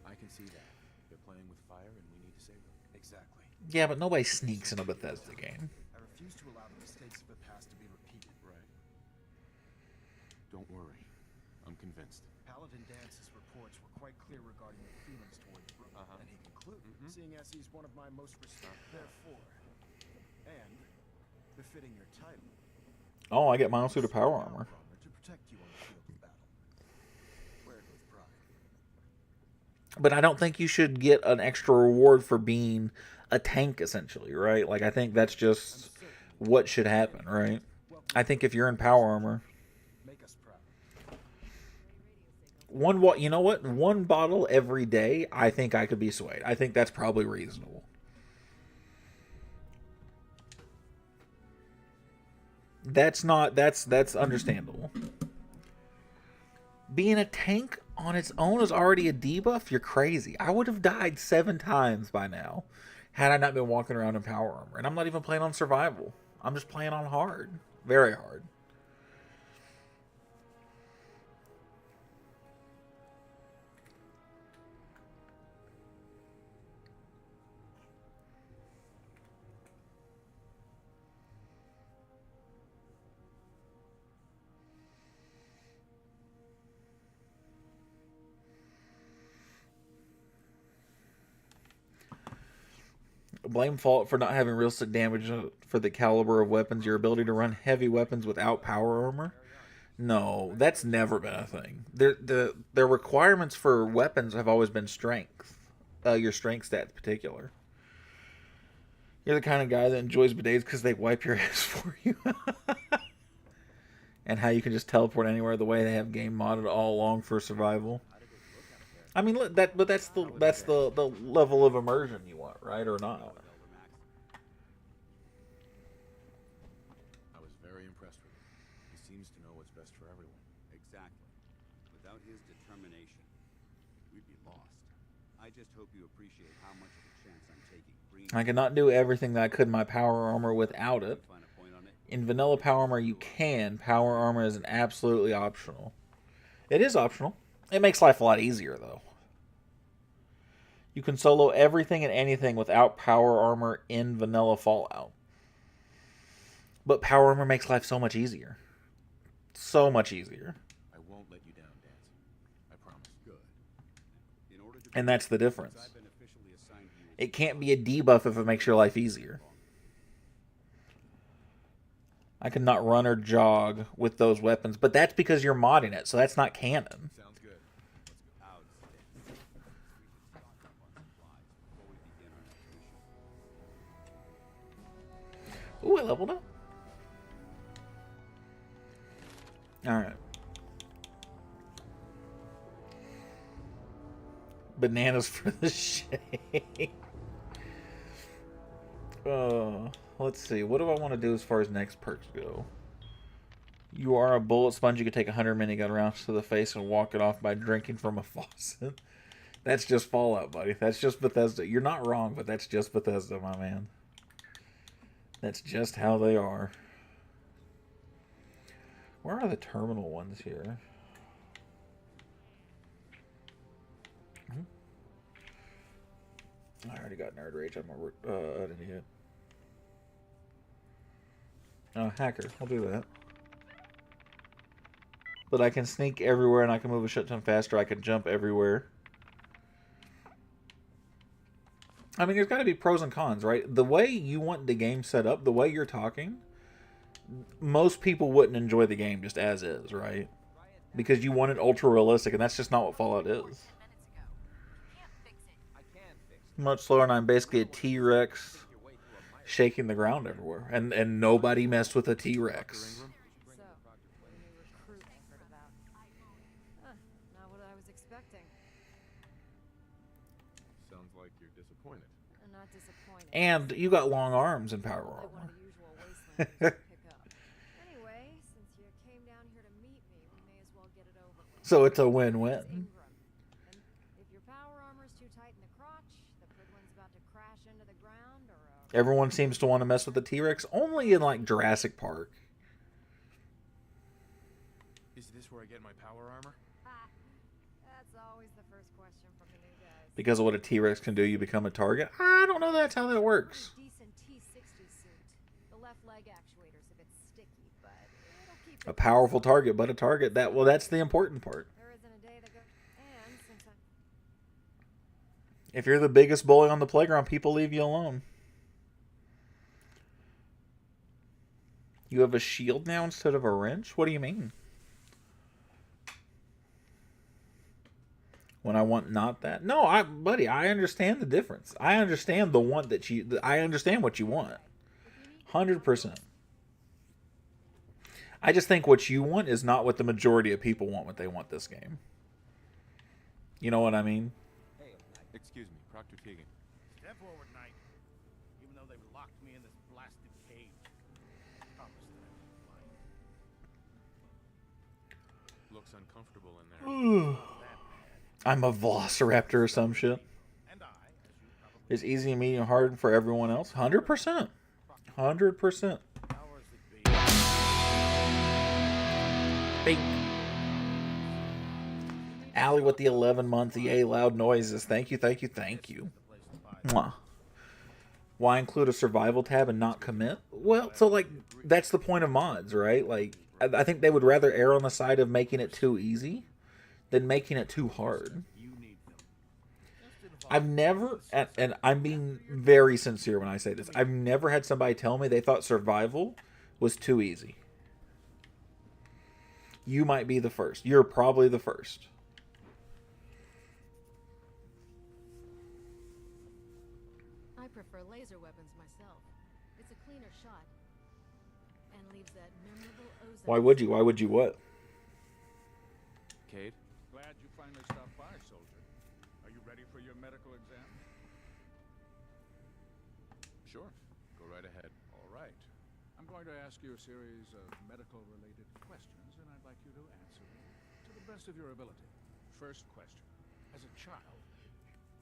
[SPEAKER 7] I can see that. They're playing with fire and we need to save them. Exactly.
[SPEAKER 1] Yeah, but nobody sneaks in a Bethesda game.
[SPEAKER 2] I refuse to allow the mistakes of the past to be repeated.
[SPEAKER 7] Right. Don't worry. I'm convinced.
[SPEAKER 2] Paladin Dance's reports were quite clear regarding your feelings toward Brooke, and he concluded, seeing as he's one of my most respected, therefore, and befitting your title,
[SPEAKER 1] Oh, I get my own suit of power armor.
[SPEAKER 2] to protect you on the field of battle. Wear it with pride.
[SPEAKER 1] But I don't think you should get an extra reward for being a tank, essentially, right? Like, I think that's just what should happen, right? I think if you're in power armor,
[SPEAKER 2] Make us proud.
[SPEAKER 1] you know what? One bottle every day, I think I could be swayed. I think that's probably reasonable. That's understandable. Being a tank on its own is already a debuff. You're crazy. I would have died 7 times by now had I not been walking around in power armor. And I'm not even playing on survival. I'm just playing on hard. Very hard. Blame Fault for not having realistic damage for the caliber of weapons. Your ability to run heavy weapons without power armor? No, that's never been a thing. The requirements for weapons have always been strength. Your strength stat in particular. You're the kind of guy that enjoys bidets because they wipe your ass for you. And how you can just teleport anywhere, the way they have game modded all along for survival. I mean, that's the level of immersion you want, right, or not?
[SPEAKER 7] I was very impressed with him. He seems to know what's best for everyone.
[SPEAKER 4] Exactly. Without his determination, we'd be lost. I just hope you appreciate how much of a chance I'm taking.
[SPEAKER 1] I cannot do everything that I could in my power armor without it.
[SPEAKER 4] Find a point on it.
[SPEAKER 1] In vanilla power armor, you can. Power armor is an absolutely optional. It is optional. It makes life a lot easier, though. You can solo everything and anything without power armor in vanilla Fallout. But power armor makes life so much easier. So much easier.
[SPEAKER 7] I won't let you down, Dancy. I promise. Good.
[SPEAKER 4] In order to
[SPEAKER 1] And that's the difference.
[SPEAKER 4] I've been officially assigned to you.
[SPEAKER 1] It can't be a debuff if it makes your life easier. I could not run or jog with those weapons, but that's because you're modding it, so that's not canon.
[SPEAKER 7] Sounds good.
[SPEAKER 4] Outstanding. We should stock up on supplies before we begin our next mission.
[SPEAKER 1] Ooh, I leveled up. Alright. Bananas for the shake. Let's see. What do I want to do as far as next perks go? You are a bullet sponge. You could take 100 minigun rounds to the face and walk it off by drinking from a faucet. That's just Fallout, buddy. That's just Bethesda. You're not wrong, but that's just Bethesda, my man. That's just how they are. Where are the terminal ones here? I already got Nerd Rage. I'm an idiot. Hacker. I'll do that. But I can sneak everywhere and I can move a shit ton faster. I can jump everywhere. I mean, there's got to be pros and cons, right? The way you want the game set up, the way you're talking, most people wouldn't enjoy the game just as is, right? Because you want it ultra realistic, and that's just not what Fallout is. Much slower, and I'm basically a T-Rex shaking the ground everywhere, and nobody messed with a T-Rex.
[SPEAKER 6] So, what new recruit I heard about? Not what I was expecting.
[SPEAKER 7] Sounds like you're disappointed.
[SPEAKER 6] I'm not disappointed.
[SPEAKER 1] And you got long arms and power
[SPEAKER 6] Probably one
[SPEAKER 1] armor.
[SPEAKER 6] of the usual wastelanders to pick up. Anyway, since you came down here to meet me, we may as well get it over with.
[SPEAKER 1] So it's a win-win.
[SPEAKER 6] And if your power armor's too tight in the crotch, the Pridlin's about to crash into the ground, or
[SPEAKER 1] Everyone seems to want to mess with the T-Rex, only in like Jurassic Park.
[SPEAKER 7] Is this where I get my power armor?
[SPEAKER 6] that's always the first question from the new guys.
[SPEAKER 1] Because of what a T-Rex can do, you become a target. I don't know that's how that works.
[SPEAKER 6] Decent T60 suit. The left leg actuator's a bit sticky, but it'll keep
[SPEAKER 1] A
[SPEAKER 6] it
[SPEAKER 1] powerful
[SPEAKER 6] busy.
[SPEAKER 1] target, but a target. That's the important part.
[SPEAKER 6] There isn't a day that goes. And since I
[SPEAKER 1] If you're the biggest bully on the playground, people leave you alone. You have a shield now instead of a wrench? What do you mean? When I want not that? No, buddy, I understand the difference. I understand the want that I understand what you want. 100%. I just think what you want is not what the majority of people want when they want this game. You know what I mean?
[SPEAKER 7] Hey, excuse me, Proctor Teagan.
[SPEAKER 2] Step forward, Knight. Even though they've locked me in this blasted cage. I promise that I won't mind.
[SPEAKER 7] Looks uncomfortable in there.
[SPEAKER 1] I'm a velociraptor or some shit.
[SPEAKER 2] And I, as you probably
[SPEAKER 1] Is easy, medium, hard for everyone else? 100%. 100%.
[SPEAKER 2] powers that be.
[SPEAKER 1] Bing. Allie with the 11 months. EA loud noises. Thank you, thank you, thank you. Mwah. Why include a survival tab and not commit? Well, so like that's the point of mods, right? Like I think they would rather err on the side of making it too easy than making it too hard. I've never, and I'm being very sincere when I say this, I've never had somebody tell me they thought survival was too easy. You might be the first. You're probably the first.
[SPEAKER 6] I prefer laser weapons myself. It's a cleaner shot and leaves that memorable ozone.
[SPEAKER 1] Why would you? Why would you what?
[SPEAKER 7] Cade?
[SPEAKER 4] Glad you finally stopped by, soldier. Are you ready for your medical exam?
[SPEAKER 7] Sure. Go right ahead.
[SPEAKER 4] All right. I'm going to ask you a series of medical-related questions, and I'd like you to answer them to the best of your ability. First question. As a child,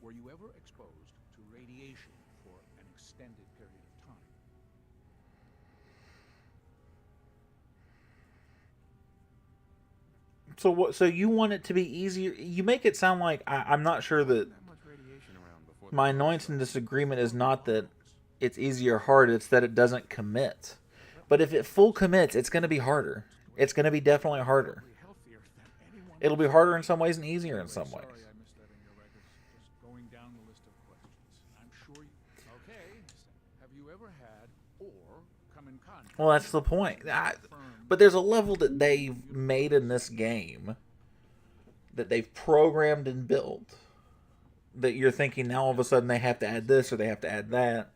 [SPEAKER 4] were you ever exposed to radiation for an extended period of time?
[SPEAKER 1] So what? So you want it to be easier? You make it sound like I'm not sure that
[SPEAKER 7] That much radiation around before
[SPEAKER 1] my annoyance and disagreement is not that it's easy or hard. It's that it doesn't commit. But if it full commits, it's going to be harder. It's going to be definitely harder.
[SPEAKER 4] Healthier than anyone.
[SPEAKER 1] It'll be harder in some ways and easier in some ways.
[SPEAKER 4] Sorry, I missed that in your records. Just going down the list of questions. I'm sure you... Okay. Have you ever had or come in contact...
[SPEAKER 1] Well, that's the point. But there's a level that they've made in this game that they've programmed and built that you're thinking now all of a sudden they have to add this or they have to add that.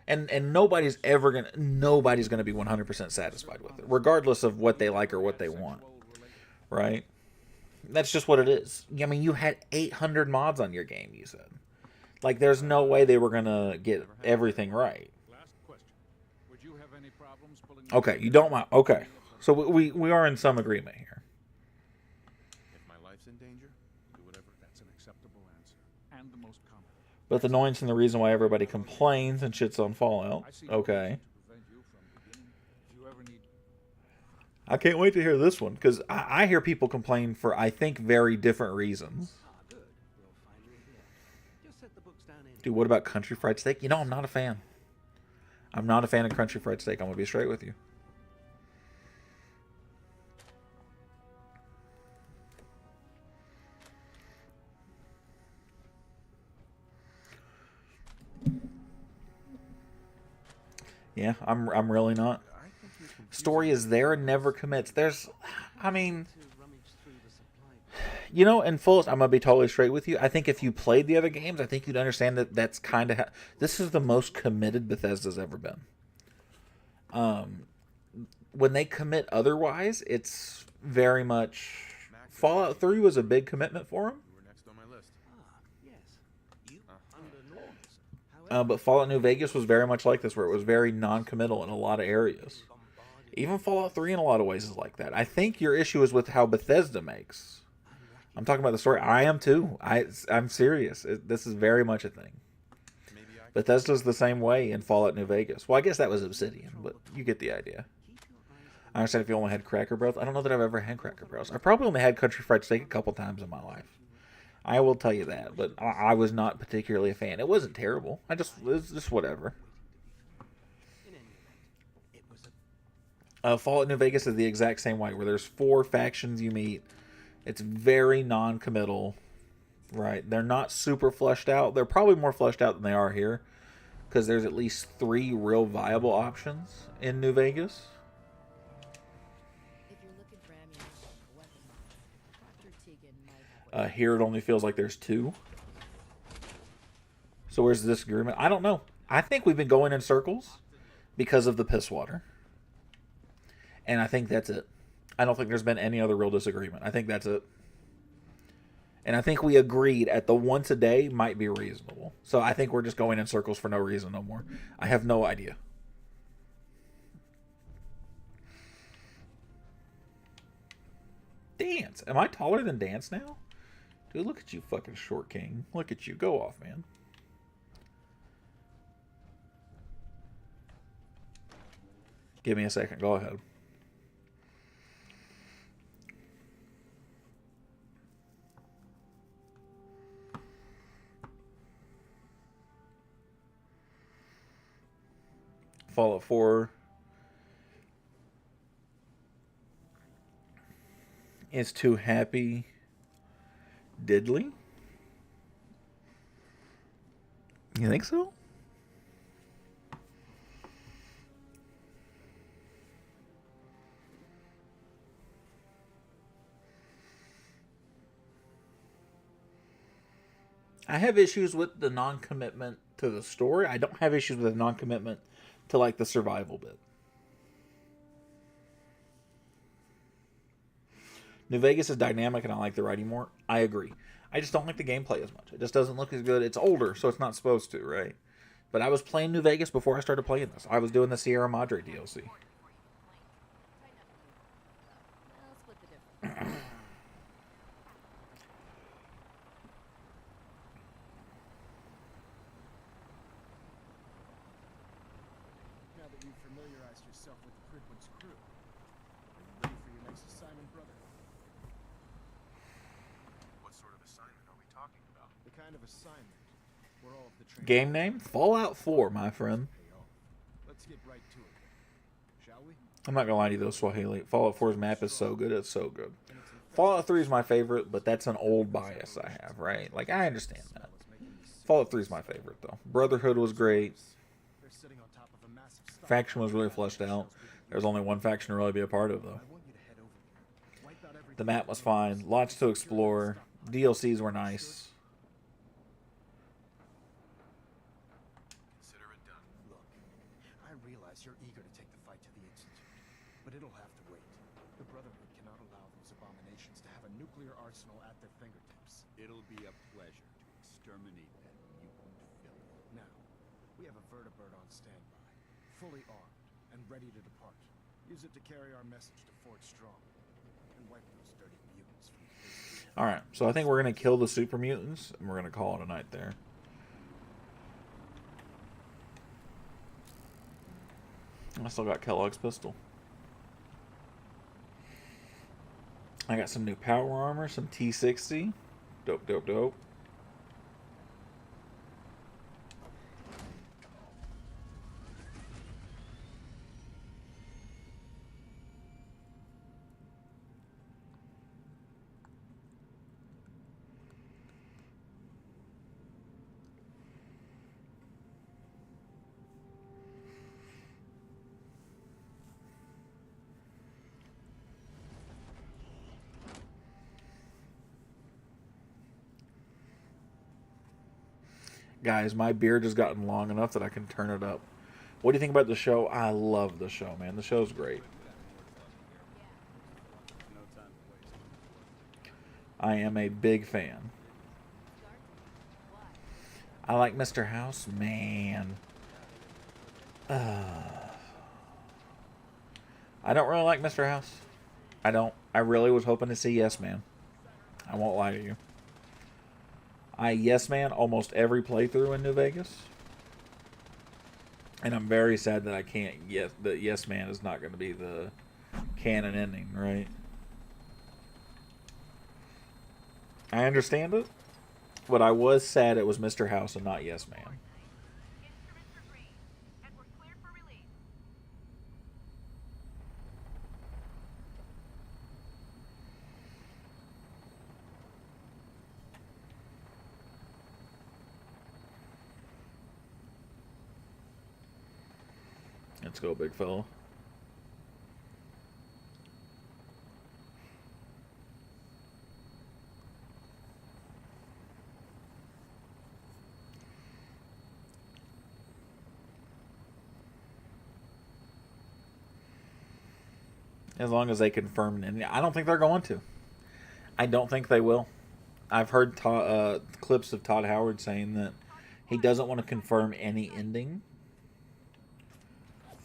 [SPEAKER 1] And nobody's gonna be 100% satisfied with it, regardless of what they like or what they want, right? That's just what it is. I mean, you had 800 mods on your game, you said. Like, there's no way they were gonna get everything right.
[SPEAKER 4] Last question. Would you have any problems pulling...
[SPEAKER 1] Okay, you don't mind. Okay, So we are in some agreement here.
[SPEAKER 7] If my life's in danger, do whatever.
[SPEAKER 2] That's an acceptable answer. And the most common.
[SPEAKER 1] But the annoyance and the reason why everybody complains and shits on Fallout.
[SPEAKER 2] I see no
[SPEAKER 1] Okay.
[SPEAKER 2] reason to prevent you from beginning. If you ever need
[SPEAKER 1] I can't wait to hear this one, because I hear people complain for, I think, very different reasons.
[SPEAKER 8] Ah, good. We'll finally hear. Just set the books down in.
[SPEAKER 1] Dude, what about country fried steak? You know, I'm not a fan. I'm not a fan of country fried steak. I'm going to be straight with you. Yeah, I'm really not.
[SPEAKER 7] I think you're confusing
[SPEAKER 1] Story is there and never commits. There's, I mean,
[SPEAKER 8] To rummage through the supply.
[SPEAKER 1] you know, in full, I'm gonna be totally straight with you. I think if you played the other games, I think you'd understand that that's kind of this is the most committed Bethesda's ever been. When they commit otherwise, it's very much Fallout 3 was a big commitment for them.
[SPEAKER 7] you were next on my list.
[SPEAKER 8] Ah, yes. You under norms. However,
[SPEAKER 1] But Fallout New Vegas was very much like this, where it was very non-committal in a lot of areas. Even Fallout 3 in a lot of ways is like that. I think your issue is with how Bethesda makes. I'm talking about the story. I am too. I'm serious. This is very much a thing.
[SPEAKER 7] Maybe I
[SPEAKER 1] Bethesda's the same way in Fallout New Vegas. Well, I guess that was Obsidian, but you get the idea. I understand if you only had Cracker Barrels. I don't know that I've ever had Cracker Barrels. I probably only had country fried steak a couple times in my life. I will tell you that, but I was not particularly a fan. It wasn't terrible. It was just whatever.
[SPEAKER 8] in any event, it was a
[SPEAKER 1] Fallout New Vegas is the exact same way, where there's 4 factions you meet. It's very non-committal, right? They're not super fleshed out. They're probably more fleshed out than they are here, because there's at least 3 real viable options in New Vegas.
[SPEAKER 10] If you're looking for ammunition or weapon mods, Dr. Tegan might have what
[SPEAKER 1] Here it only feels like there's 2. So where's the disagreement? I don't know. I think we've been going in circles because of the piss water. And I think that's it. I don't think there's been any other real disagreement. I think that's it. And I think we agreed at the once a day might be reasonable. So I think we're just going in circles for no reason no more. I have no idea. Dance. Am I taller than Dance now? Dude, look at you, fucking short king. Look at you. Go off, man. Give me a second. Go ahead. Fallout 4 is too happy diddly. You think so? I have issues with the non-commitment to the story. I don't have issues with the non-commitment to like the survival bit. New Vegas is dynamic and I like the writing more. I agree. I just don't like the gameplay as much. It just doesn't look as good. It's older, so it's not supposed to, right? But I was playing New Vegas before I started playing this. I was doing the Sierra Madre DLC.
[SPEAKER 10] Well, split the difference.
[SPEAKER 2] now that you've familiarized yourself with Pridwood's crew. Are you ready for your next assignment, brother?
[SPEAKER 7] What sort of assignment are we talking about?
[SPEAKER 2] The kind of assignment where all of the training
[SPEAKER 1] Game name? Fallout 4, my friend.
[SPEAKER 2] pay off. Let's get right to it, then. Shall we?
[SPEAKER 1] I'm not gonna lie to you though, Swahili. Fallout 4's map is so good, it's so good. Fallout 3 is my favorite, but that's an old bias I have, right? Like, I understand that. Fallout 3 is my favorite, though. Brotherhood was great.
[SPEAKER 2] They're sitting on top of a massive stock.
[SPEAKER 1] Faction was really fleshed out. There's only one faction to really be a part of, though.
[SPEAKER 2] I want you to head over there. Wipe out everything.
[SPEAKER 1] The map was fine. Lots to explore. DLCs were nice.
[SPEAKER 7] Consider it done.
[SPEAKER 2] Look, I realize you're eager to take the fight to the Institute, but it'll have to wait. The Brotherhood cannot allow those abominations to have a nuclear arsenal at their fingertips.
[SPEAKER 8] It'll be a pleasure to exterminate that mutant filth.
[SPEAKER 2] Now, we have a vertibird on standby, fully armed and ready to depart. Use it to carry our message to Fort Strong and wipe those dirty mutants from the face of the
[SPEAKER 1] Alright, so I think we're going to kill the super mutants, and we're going to call it a night there. I still got Kellogg's pistol. I got some new power armor, some T60. Dope, dope, dope. Guys, my beard has gotten long enough that I can turn it up. What do you think about the show? I love the show, man. The show's great. I am a big fan. I like Mr. House, man. I don't really like Mr. House. I don't. I really was hoping to see Yes Man. I won't lie to you. I Yes Man almost every playthrough in New Vegas. And I'm very sad that I can't. Yes, that Yes Man is not going to be the canon ending, right? I understand it, but I was sad it was Mr. House and not Yes Man.
[SPEAKER 5] Instruments are green, and we're cleared for release.
[SPEAKER 1] Let's go, big fella. As long as they confirm it. I don't think they're going to. I don't think they will. I've heard clips of Todd Howard saying that he doesn't want to confirm any ending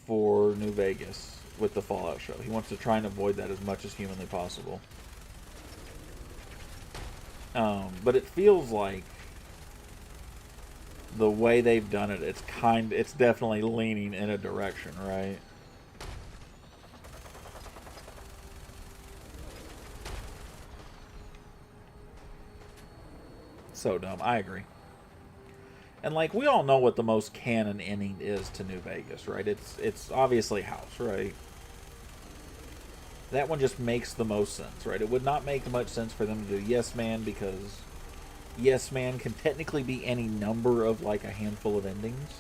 [SPEAKER 1] for New Vegas with the Fallout show. He wants to try and avoid that as much as humanly possible. But it feels like the way they've done it, it's definitely leaning in a direction, right? So dumb. I agree. And like we all know what the most canon ending is to New Vegas, right? It's obviously House, right? That one just makes the most sense, right? It would not make much sense for them to do Yes Man because Yes Man can technically be any number of like a handful of endings.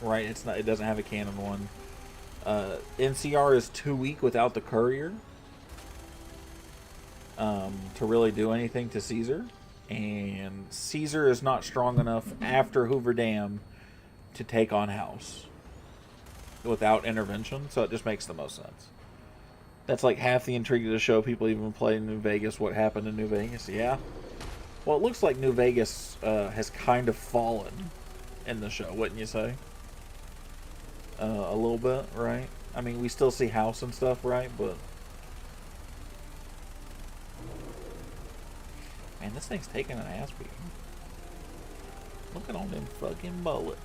[SPEAKER 1] Right? It doesn't have a canon one. NCR is too weak without the courier. To really do anything to Caesar, and Caesar is not strong enough after Hoover Dam to take on House without intervention, so it just makes the most sense. That's like half the intrigue of the show. People even play in New Vegas. What happened in New Vegas? Yeah. Well, it looks like New Vegas has kind of fallen in the show, wouldn't you say? A little bit, right? I mean, we still see House and stuff, right? But man, this thing's taking an ass beating. Look at all them fucking bullets.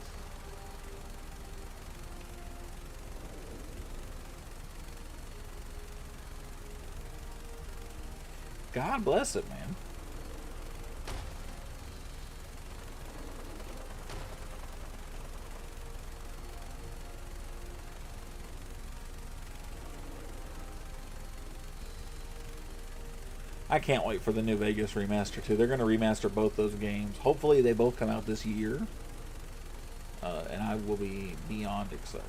[SPEAKER 1] God bless it, man. I can't wait for the New Vegas remaster too. They're going to remaster both those games. Hopefully they both come out this year. And I will be beyond excited.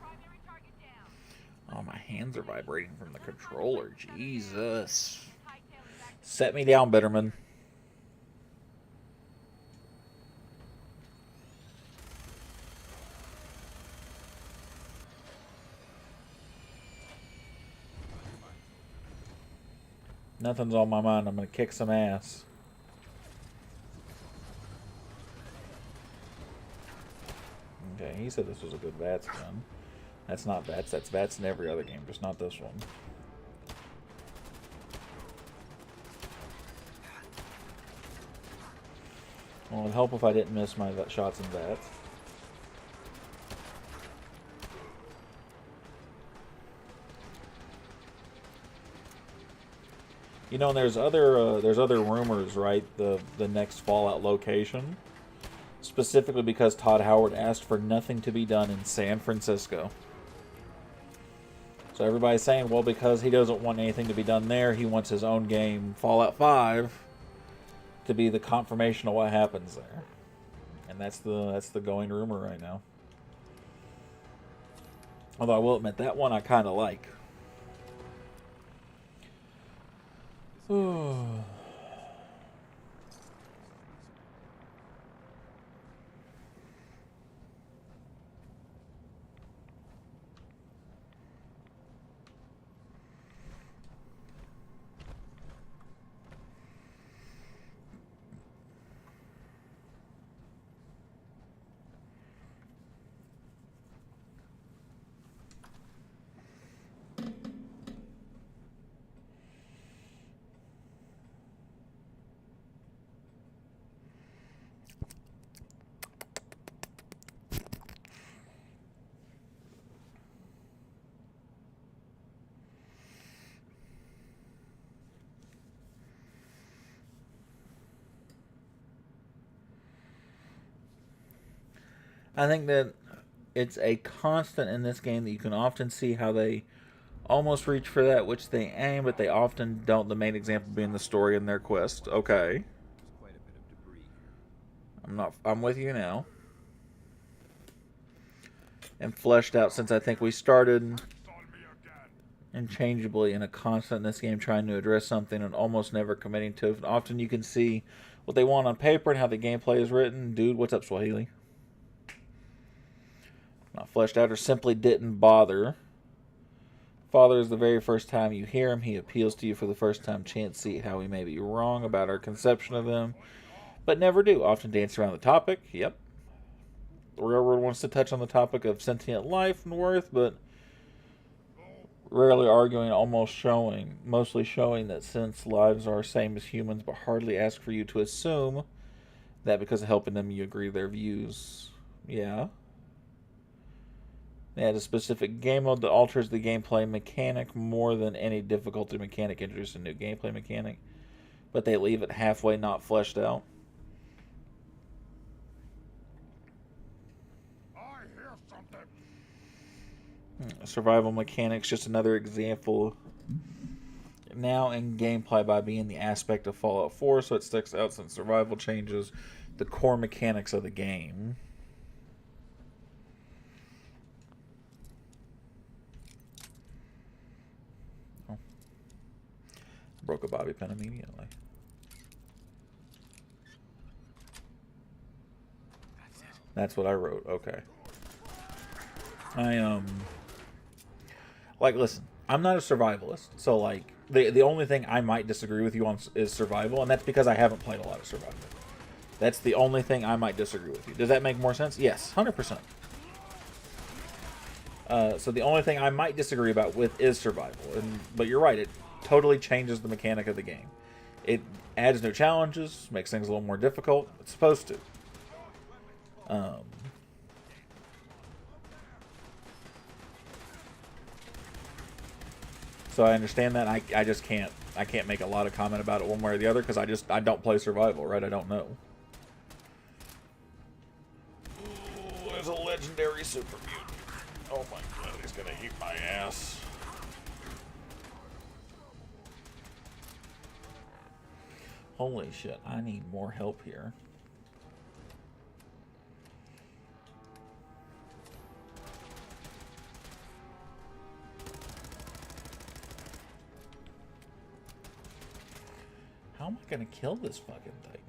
[SPEAKER 5] Primary target down.
[SPEAKER 1] Oh, my hands are vibrating from the controller. Jesus.
[SPEAKER 5] Hightailing back to
[SPEAKER 1] Set me down, Bitterman. Nothing's on my mind. I'm gonna kick some ass. Okay, he said this was a good VATS gun. That's not VATS. That's VATS in every other game, just not this one. Well, it would help if I didn't miss my shots in VATS. You know, and there's other rumors, right? The next Fallout location, specifically because Todd Howard asked for nothing to be done in San Francisco. So everybody's saying, well, because he doesn't want anything to be done there, he wants his own game, Fallout 5, to be the confirmation of what happens there. And that's the going rumor right now. Although I will admit, that one I kind of like. I think that it's a constant in this game that you can often see how they almost reach for that which they aim, but they often don't. The main example being the story in their quest. Okay.
[SPEAKER 8] Quite a bit of debris here.
[SPEAKER 1] I'm with you now. And fleshed out since I think we started interchangeably in a constant in this game trying to address something and almost never committing to it. Often you can see what they want on paper and how the gameplay is written. Dude, what's up, Swahili? Not fleshed out or simply didn't bother. Father is the very first time you hear him. He appeals to you for the first time. Chance see how we may be wrong about our conception of them, but never do. Often dance around the topic. Yep. The Railroad wants to touch on the topic of sentient life and worth, but rarely arguing, mostly showing that since lives are same as humans, but hardly ask for you to assume that because of helping them you agree with their views. Yeah. They add a specific game mode that alters the gameplay mechanic more than any difficulty mechanic introduces a new gameplay mechanic, but they leave it halfway, not fleshed out.
[SPEAKER 2] I hear something.
[SPEAKER 1] Survival mechanics, just another example now in gameplay by being the aspect of Fallout 4, so it sticks out since survival changes the core mechanics of the game. Broke a bobby pin immediately. That's what I wrote. Okay. Like, listen, I'm not a survivalist, so like the only thing I might disagree with you on is survival, and that's because I haven't played a lot of survival. That's the only thing I might disagree with you. Does that make more sense? Yes, 100%. So the only thing I might disagree about with is survival, but you're right. It totally changes the mechanic of the game. It adds new challenges, makes things a little more difficult. It's supposed to. So I understand that. I just can't. I can't make a lot of comment about it one way or the other because I don't play survival, right? I don't know. Ooh, there's a legendary super mutant. Oh my god, he's gonna eat my ass. Holy shit, I need more help here. How am I gonna kill this fucking thing?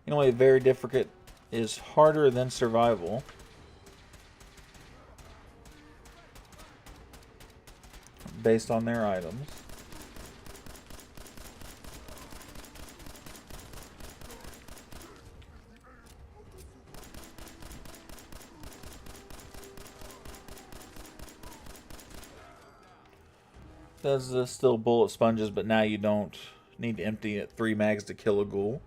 [SPEAKER 1] In a way, very difficult is harder than survival. Based on their items. There's still bullet sponges, but now you don't need to empty it 3 mags to kill a ghoul.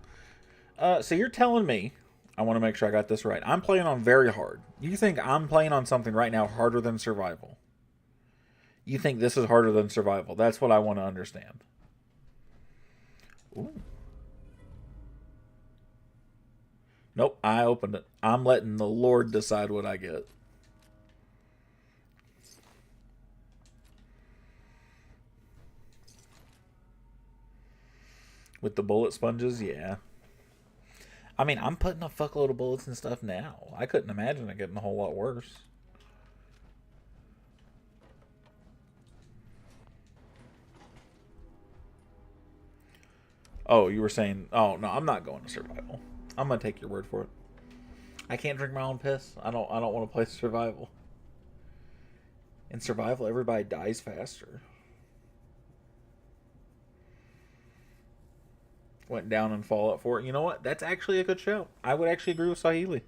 [SPEAKER 1] So you're telling me, I want to make sure I got this right. I'm playing on very hard. You think I'm playing on something right now harder than survival? You think this is harder than survival? That's what I want to understand. Ooh. Nope, I opened it. I'm letting the Lord decide what I get. With the bullet sponges, yeah. I mean, I'm putting a fuckload of bullets and stuff now. I couldn't imagine it getting a whole lot worse. Oh, you were saying... Oh, no, I'm not going to survival. I'm going to take your word for it. I can't drink my own piss. I don't want to play survival. In survival, everybody dies faster. Went down in Fallout 4. You know what? That's actually a good show. I would actually agree with Sahili.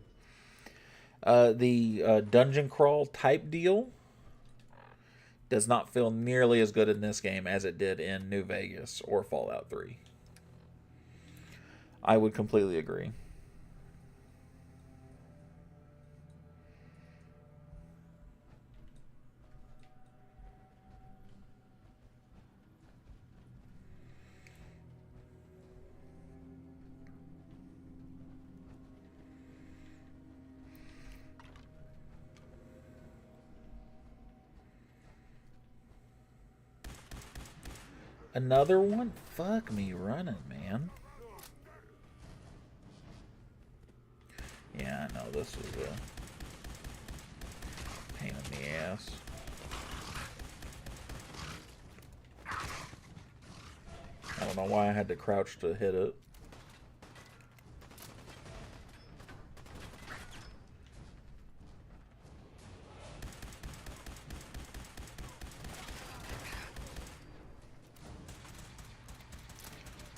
[SPEAKER 1] The dungeon crawl type deal does not feel nearly as good in this game as it did in New Vegas or Fallout 3. I would completely agree. Another one? Fuck me running, man. Yeah, I know this is a pain in the ass. I don't know why I had to crouch to hit it.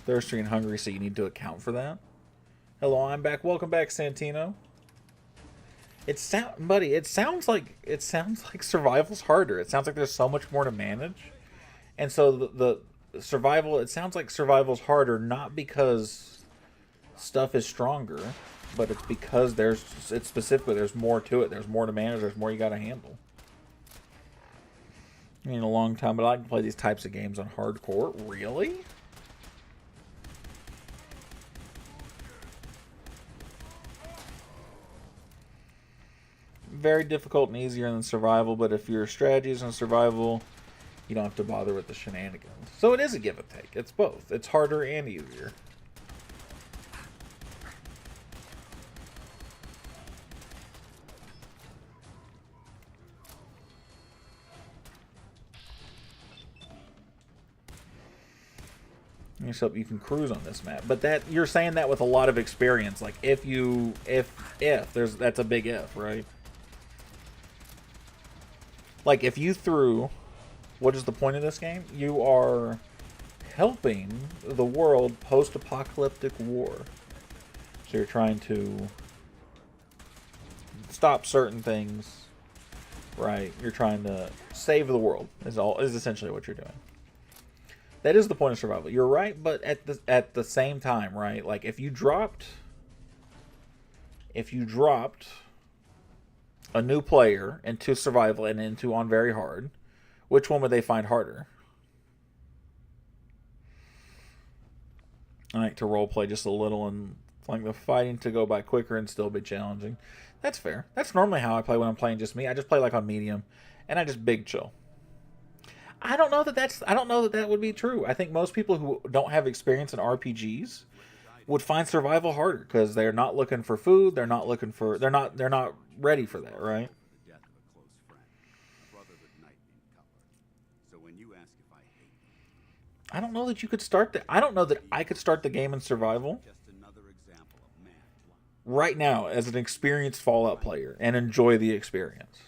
[SPEAKER 1] Thirsty and hungry, so you need to account for that. Hello, I'm back. Welcome back, Santino. It sounds like survival's harder. It sounds like there's so much more to manage, and so the survival. It sounds like survival's harder, not because stuff is stronger, but it's because it's specifically there's more to it. There's more to manage. There's more you got to handle. I mean, a long time, but I can play these types of games on hardcore. Really? Very difficult and easier than survival, but if your strategy is in survival, you don't have to bother with the shenanigans. So it is a give and take. It's both. It's harder and easier. So you can cruise on this map, but that you're saying that with a lot of experience. Like if that's a big if, right? Like, if you threw... What is the point of this game? You are helping the world post-apocalyptic war. So you're trying to stop certain things, right? You're trying to save the world, is essentially what you're doing. That is the point of survival. You're right, but at the same time, right? Like, if you dropped a new player into survival and into on very hard, which one would they find harder? I like to roleplay just a little and like the fighting to go by quicker and still be challenging. That's fair. That's normally how I play when I'm playing just me. I just play like on medium, and I just big chill. I don't know that would be true. I think most people who don't have experience in RPGs would find survival harder because they're not looking for food. They're not ready for that, right?
[SPEAKER 5] The death of a close friend, a brother of the night named Cutler. So when you ask if I hate them,
[SPEAKER 1] I don't know that you could start I don't know that I could start the game in survival.
[SPEAKER 5] just another example of men
[SPEAKER 1] right now as an experienced Fallout player and enjoy the experience.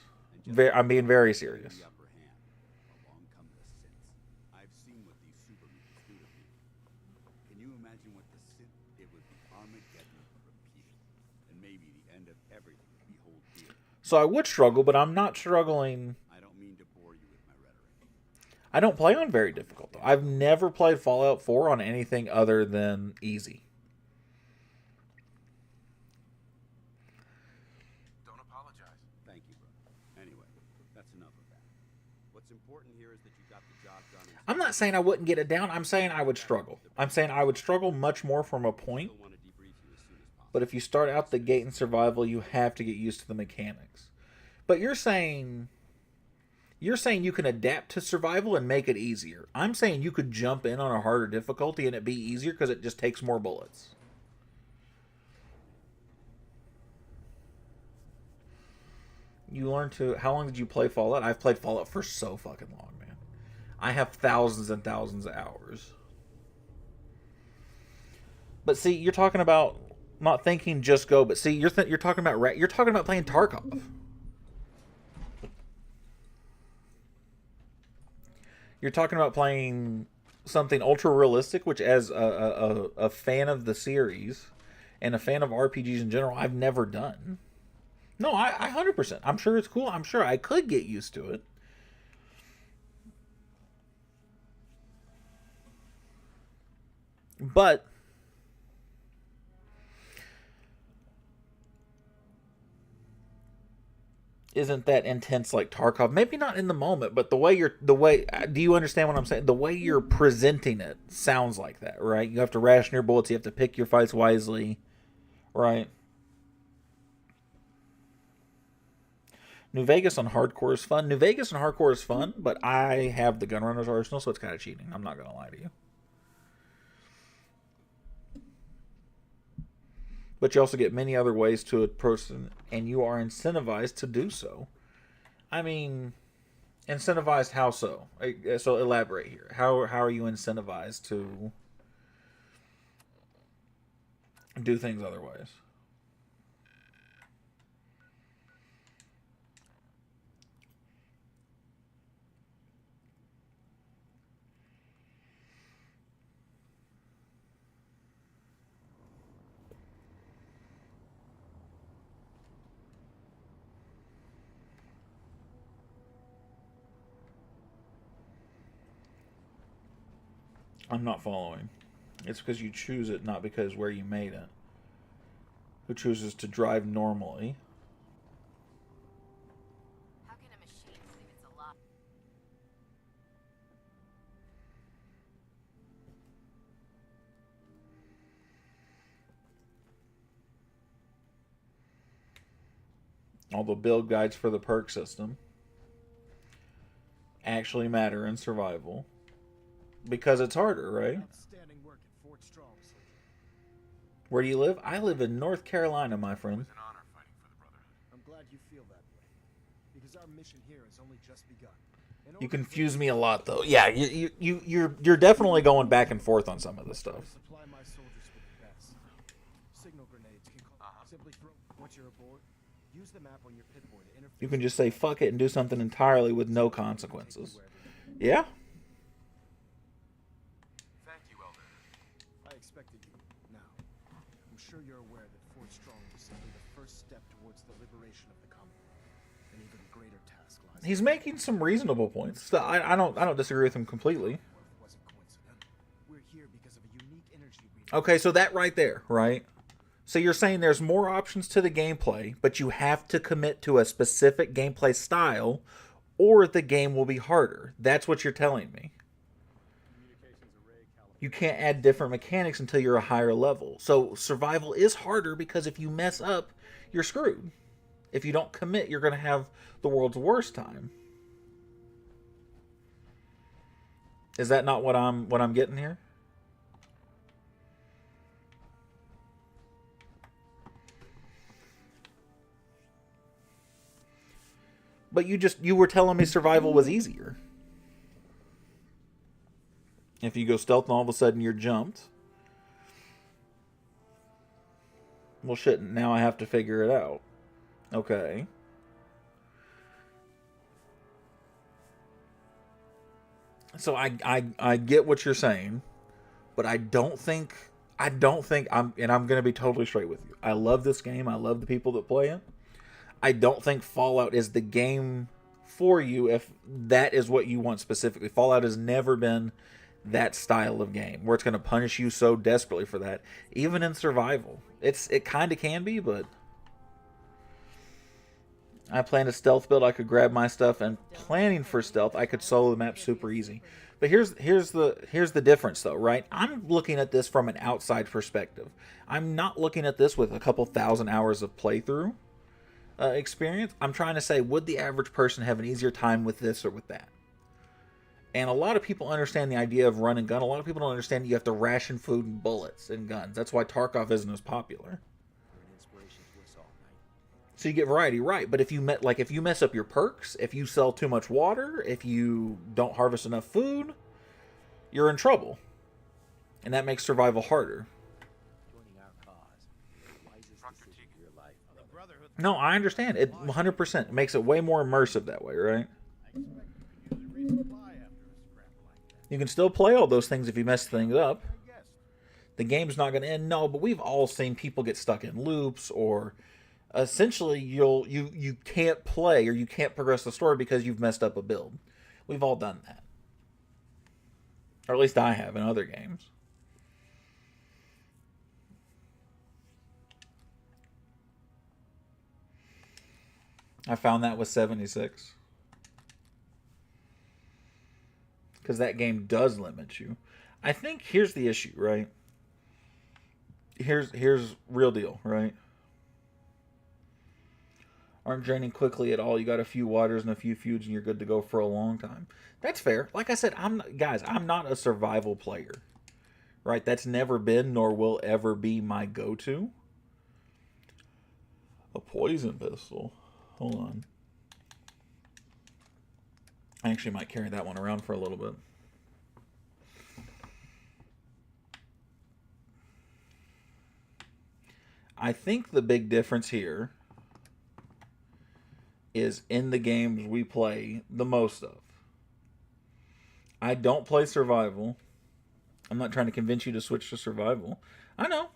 [SPEAKER 5] And just
[SPEAKER 1] I'm being very serious.
[SPEAKER 5] the upper hand. Along come the Siths. I've seen what these super mutants do to people. Can you imagine what the Sith? It would be Armageddon repeated, and maybe the end of everything we hold dear.
[SPEAKER 1] So I would struggle, but I'm not struggling.
[SPEAKER 5] I don't mean to bore you with my rhetoric.
[SPEAKER 1] I don't play on very difficult, though. I've never played Fallout 4 on anything other than easy.
[SPEAKER 5] Don't apologize. Thank you, brother. Anyway, that's enough of that. What's important here is that you got the job done.
[SPEAKER 1] I'm not saying I wouldn't get it down. I'm saying I would struggle. I'm saying I would struggle much more from a point.
[SPEAKER 5] Still want to debrief you as soon as possible.
[SPEAKER 1] But if you start out the gate in survival, you have to get used to the mechanics. But you're saying you can adapt to survival and make it easier. I'm saying you could jump in on a harder difficulty and it be easier because it just takes more bullets. You learn to... How long did you play Fallout? I've played Fallout for so fucking long, man. I have thousands and thousands of hours. But see, you're talking about not thinking just go, but see, you're talking about playing Tarkov. You're talking about playing something ultra realistic, which as a fan of the series and a fan of RPGs in general, I've never done. No, I 100%. I'm sure it's cool. I'm sure I could get used to it. But isn't that intense like Tarkov? Maybe not in the moment, but do you understand what I'm saying? The way you're presenting it sounds like that, right? You have to ration your bullets, you have to pick your fights wisely, right? New Vegas on hardcore is fun. New Vegas on hardcore is fun, but I have the Gunrunner's arsenal, so it's kind of cheating. I'm not going to lie to you. But you also get many other ways to a person, and you are incentivized to do so. I mean, incentivized how so? So elaborate here. How are you incentivized to do things otherwise? I'm not following. It's because you choose it, not because where you made it. Who chooses to drive normally?
[SPEAKER 6] How can a machine believe it's alive?
[SPEAKER 1] All the build guides for the perk system actually matter in survival. Because it's harder, right?
[SPEAKER 2] Outstanding work at Fort Strong, soldier.
[SPEAKER 1] Where do you live? I live in North Carolina, my friend.
[SPEAKER 5] It's an honor fighting for the Brotherhood.
[SPEAKER 2] I'm glad you feel that way, because our mission here has only just begun.
[SPEAKER 1] You confuse me a lot, though. Yeah, you're definitely going back and forth on some of this stuff.
[SPEAKER 2] Supply my soldiers with the best. Signal grenades can simply throw. Once you're aboard, use the map on your pit board to interface.
[SPEAKER 1] You can just say fuck it and do something entirely with no consequences. Yeah.
[SPEAKER 5] Thank you, Elder.
[SPEAKER 2] I expected you. Now, I'm sure you're aware that Fort Strong was simply the first step towards the liberation of the Commonwealth. An even greater task lies.
[SPEAKER 1] He's making some reasonable points. I don't disagree with him completely.
[SPEAKER 2] Wasn't coincidental. We're here because of a unique energy reading.
[SPEAKER 1] Okay, so that right there, right? So you're saying there's more options to the gameplay, but you have to commit to a specific gameplay style, or the game will be harder. That's what you're telling me. You can't add different mechanics until you're a higher level. So survival is harder because if you mess up, you're screwed. If you don't commit, you're going to have the world's worst time. Is that not what I'm getting here? But you were telling me survival was easier. If you go stealth and all of a sudden you're jumped. Well, shit, now I have to figure it out. Okay. So I get what you're saying, but I don't think I'm gonna be totally straight with you. I love this game. I love the people that play it. I don't think Fallout is the game for you if that is what you want specifically. Fallout has never been that style of game where it's going to punish you so desperately for that. Even in survival, it kind of can be, but I planned a stealth build. I could grab my stuff, and planning for stealth, I could solo the map super easy. But here's the difference, though, right? I'm looking at this from an outside perspective. I'm not looking at this with a couple thousand hours of playthrough experience. I'm trying to say, would the average person have an easier time with this or with that? And a lot of people understand the idea of run and gun. A lot of people don't understand that you have to ration food and bullets and guns. That's why Tarkov isn't as popular. So you get variety, right? But if you mess up your perks, if you sell too much water, if you don't harvest enough food, you're in trouble, and that makes survival harder. No, I understand. It 100% makes it way more immersive that way, right? You can still play all those things if you mess things up. The game's not going to end. No, but we've all seen people get stuck in loops, or essentially you can't play or you can't progress the story because you've messed up a build. We've all done that. Or at least I have in other games. I found that with 76. Because that game does limit you. I think here's the issue, right? Here's real deal, right? Aren't draining quickly at all. You got a few waters and a few feuds and you're good to go for a long time. That's fair. Like I said, I'm not a survival player. Right? That's never been nor will ever be my go-to. A poison pistol. Hold on. I actually might carry that one around for a little bit. I think the big difference here is in the games we play the most of. I don't play survival. I'm not trying to convince you to switch to survival. I know.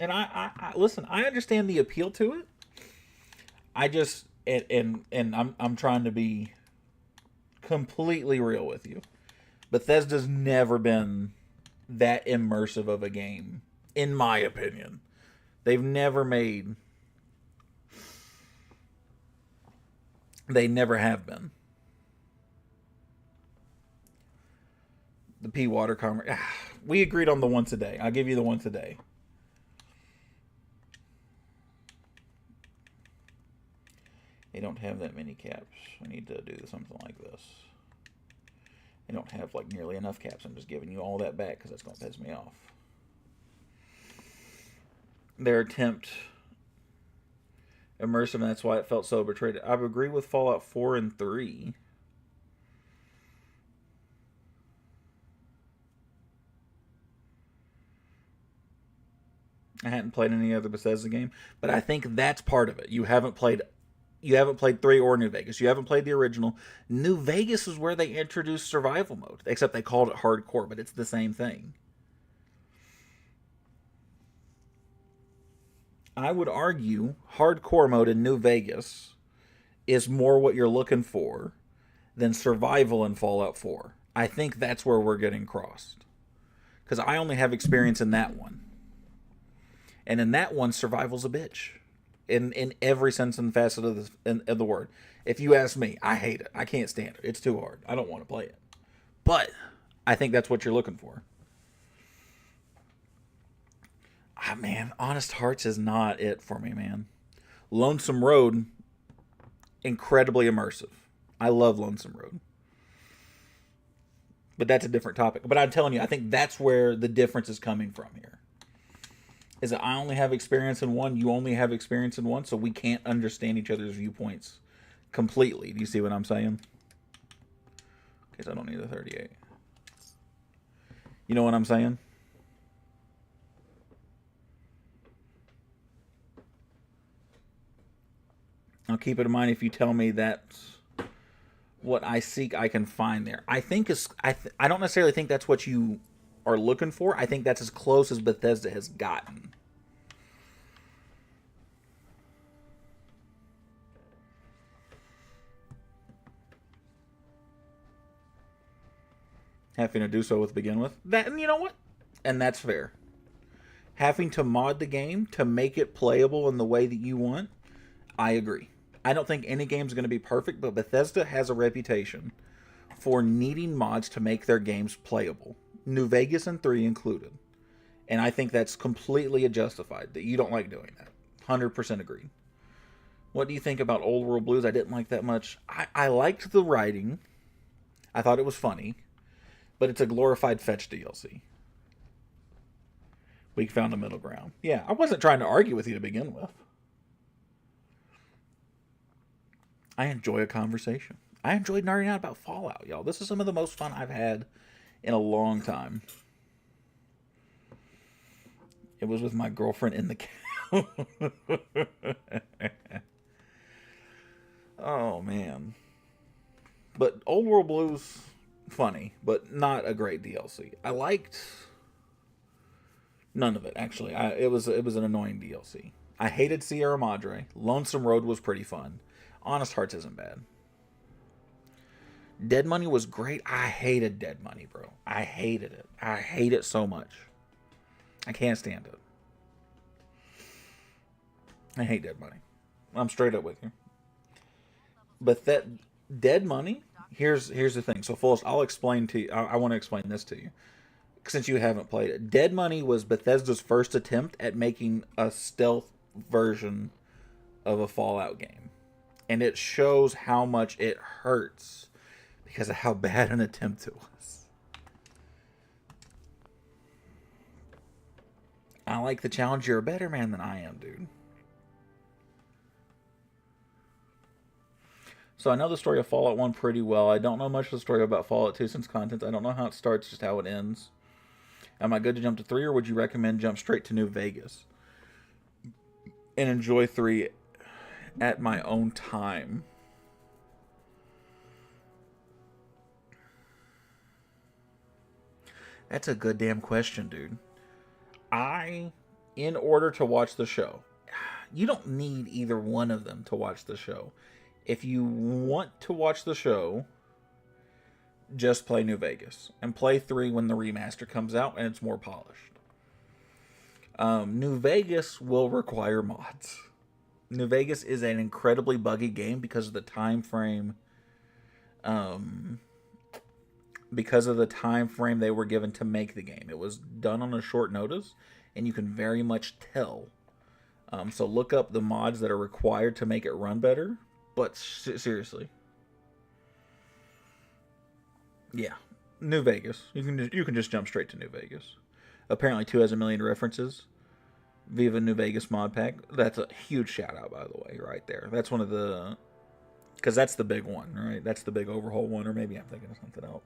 [SPEAKER 1] And I listen, I understand the appeal to it. I just and I'm trying to be completely real with you. Bethesda's never been that immersive of a game, in my opinion. They never have been. The P water commerce. We agreed on the once a day. I'll give you the once a day. They don't have that many caps. I need to do something like this. They don't have like nearly enough caps. I'm just giving you all that back because that's going to piss me off. Their attempt immersive, and that's why it felt so betrayed. I agree with Fallout 4 and 3. I hadn't played any other Bethesda game, but I think that's part of it. You haven't played 3 or New Vegas. You haven't played the original. New Vegas is where they introduced survival mode, except they called it hardcore, but it's the same thing. I would argue hardcore mode in New Vegas is more what you're looking for than survival in Fallout 4. I think that's where we're getting crossed. Because I only have experience in that one. And in that one, survival's a bitch. In every sense and facet of the word. If you ask me, I hate it. I can't stand it. It's too hard. I don't want to play it. But I think that's what you're looking for. Man, Honest Hearts is not it for me, man. Lonesome Road, incredibly immersive. I love Lonesome Road. But that's a different topic. But I'm telling you, I think that's where the difference is coming from here. Is that I only have experience in one, you only have experience in one, so we can't understand each other's viewpoints completely. Do you see what I'm saying? Because I don't need a 38. You know what I'm saying? I'll keep it in mind if you tell me that's what I seek, I can find there. I think I don't necessarily think that's what you are looking for. I think that's as close as Bethesda has gotten. Having to do so with begin with that, and you know what? And that's fair. Having to mod the game to make it playable in the way that you want, I agree. I don't think any game's going to be perfect, but Bethesda has a reputation for needing mods to make their games playable. New Vegas and 3 included. And I think that's completely justified, that you don't like doing that. 100% agreed. What do you think about Old World Blues? I didn't like that much. I liked the writing. I thought it was funny. But it's a glorified fetch DLC. We found a middle ground. Yeah, I wasn't trying to argue with you to begin with. I enjoy a conversation. I enjoyed nerding out about Fallout, y'all. This is some of the most fun I've had in a long time. It was with my girlfriend in the couch. Oh, man. But Old World Blues, funny, but not a great DLC. I liked none of it, actually. It was an annoying DLC. I hated Sierra Madre. Lonesome Road was pretty fun. Honest Hearts isn't bad. Dead Money was great. I hated Dead Money, bro. I hated it. I hate it so much. I can't stand it. I hate Dead Money. I'm straight up with you. But that Dead Money, here's the thing. So, Fullest, I'll explain to you. I want to explain this to you, since you haven't played it. Dead Money was Bethesda's first attempt at making a stealth version of a Fallout game. And it shows how much it hurts because of how bad an attempt it was. I like the challenge. You're a better man than I am, dude. So I know the story of Fallout 1 pretty well. I don't know much of the story about Fallout 2 since content. I don't know how it starts, just how it ends. Am I good to jump to 3, or would you recommend jump straight to New Vegas and enjoy 3 at my own time? That's a good damn question, dude. In order to watch the show, you don't need either one of them to watch the show. If you want to watch the show, just play New Vegas. And play 3 when the remaster comes out and it's more polished. New Vegas will require mods. New Vegas is an incredibly buggy game because of the time frame. Because of the time frame they were given to make the game. It was done on a short notice, and you can very much tell. So look up the mods that are required to make it run better. But seriously. Yeah. New Vegas. You can just jump straight to New Vegas. Apparently 2 has a million references. Viva New Vegas mod pack. That's a huge shout out, by the way, right there. That's one of the... Because that's the big one, right? That's the big overhaul one, or maybe I'm thinking of something else.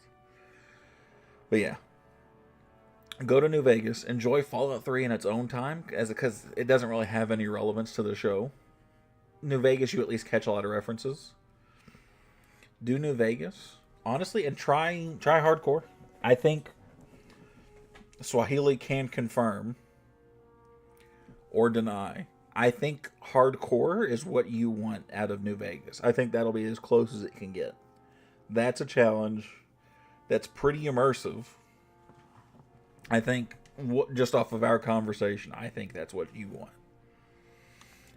[SPEAKER 1] But yeah. Go to New Vegas. Enjoy Fallout 3 in its own time, because it doesn't really have any relevance to the show. New Vegas, you at least catch a lot of references. Do New Vegas, honestly, and try hardcore. I think Swahili can confirm or deny. I think hardcore is what you want out of New Vegas. I think that'll be as close as it can get. That's a challenge that's pretty immersive. I think, just off of our conversation, I think that's what you want.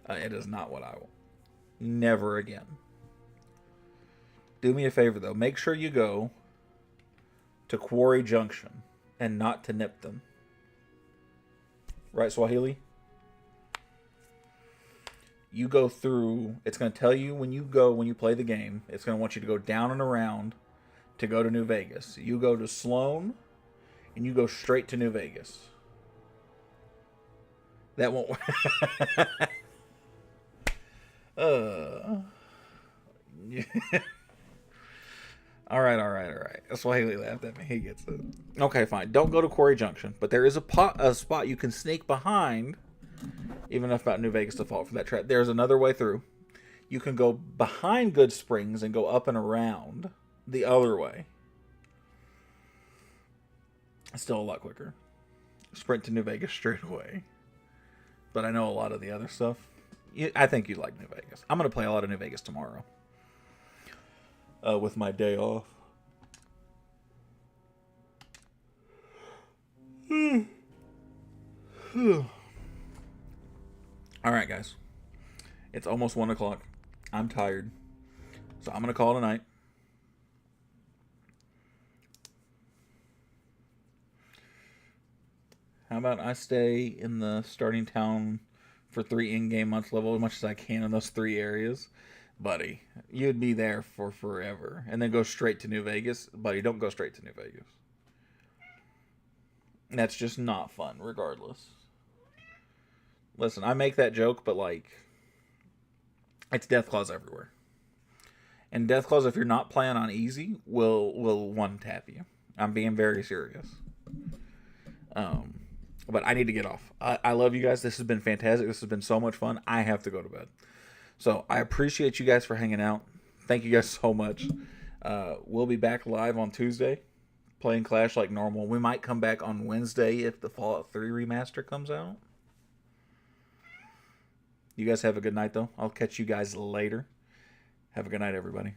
[SPEAKER 1] It is not what I want. Never again. Do me a favor, though. Make sure you go to Quarry Junction and not to Nipton. Right, Swahili? You go through... It's going to tell you when you play the game, it's going to want you to go down and around to go to New Vegas. You go to Sloan, and you go straight to New Vegas. That won't work. All right, all right, all right. That's why Haley laughed at me. He gets it. Okay, fine. Don't go to Quarry Junction, but there is a spot you can sneak behind. Even enough about New Vegas to fall for that trap. There's another way through. You can go behind Good Springs and go up and around the other way. Still a lot quicker. Sprint to New Vegas straight away. But I know a lot of the other stuff. I think you'd like New Vegas. I'm going to play a lot of New Vegas tomorrow. With my day off. Alright, guys. It's almost 1 o'clock. I'm tired. So I'm going to call it a night. How about I stay in the starting town for 3 in-game month level as much as I can in those 3 areas? Buddy, you'd be there for forever. And then go straight to New Vegas. Buddy, don't go straight to New Vegas. That's just not fun, regardless. Listen, I make that joke, but like, it's Deathclaws everywhere. And Deathclaws, if you're not playing on easy, will one-tap you. I'm being very serious. But I need to get off. I love you guys. This has been fantastic. This has been so much fun. I have to go to bed. So I appreciate you guys for hanging out. Thank you guys so much. We'll be back live on Tuesday, playing Clash like normal. We might come back on Wednesday if the Fallout 3 remaster comes out. You guys have a good night, though. I'll catch you guys later. Have a good night, everybody.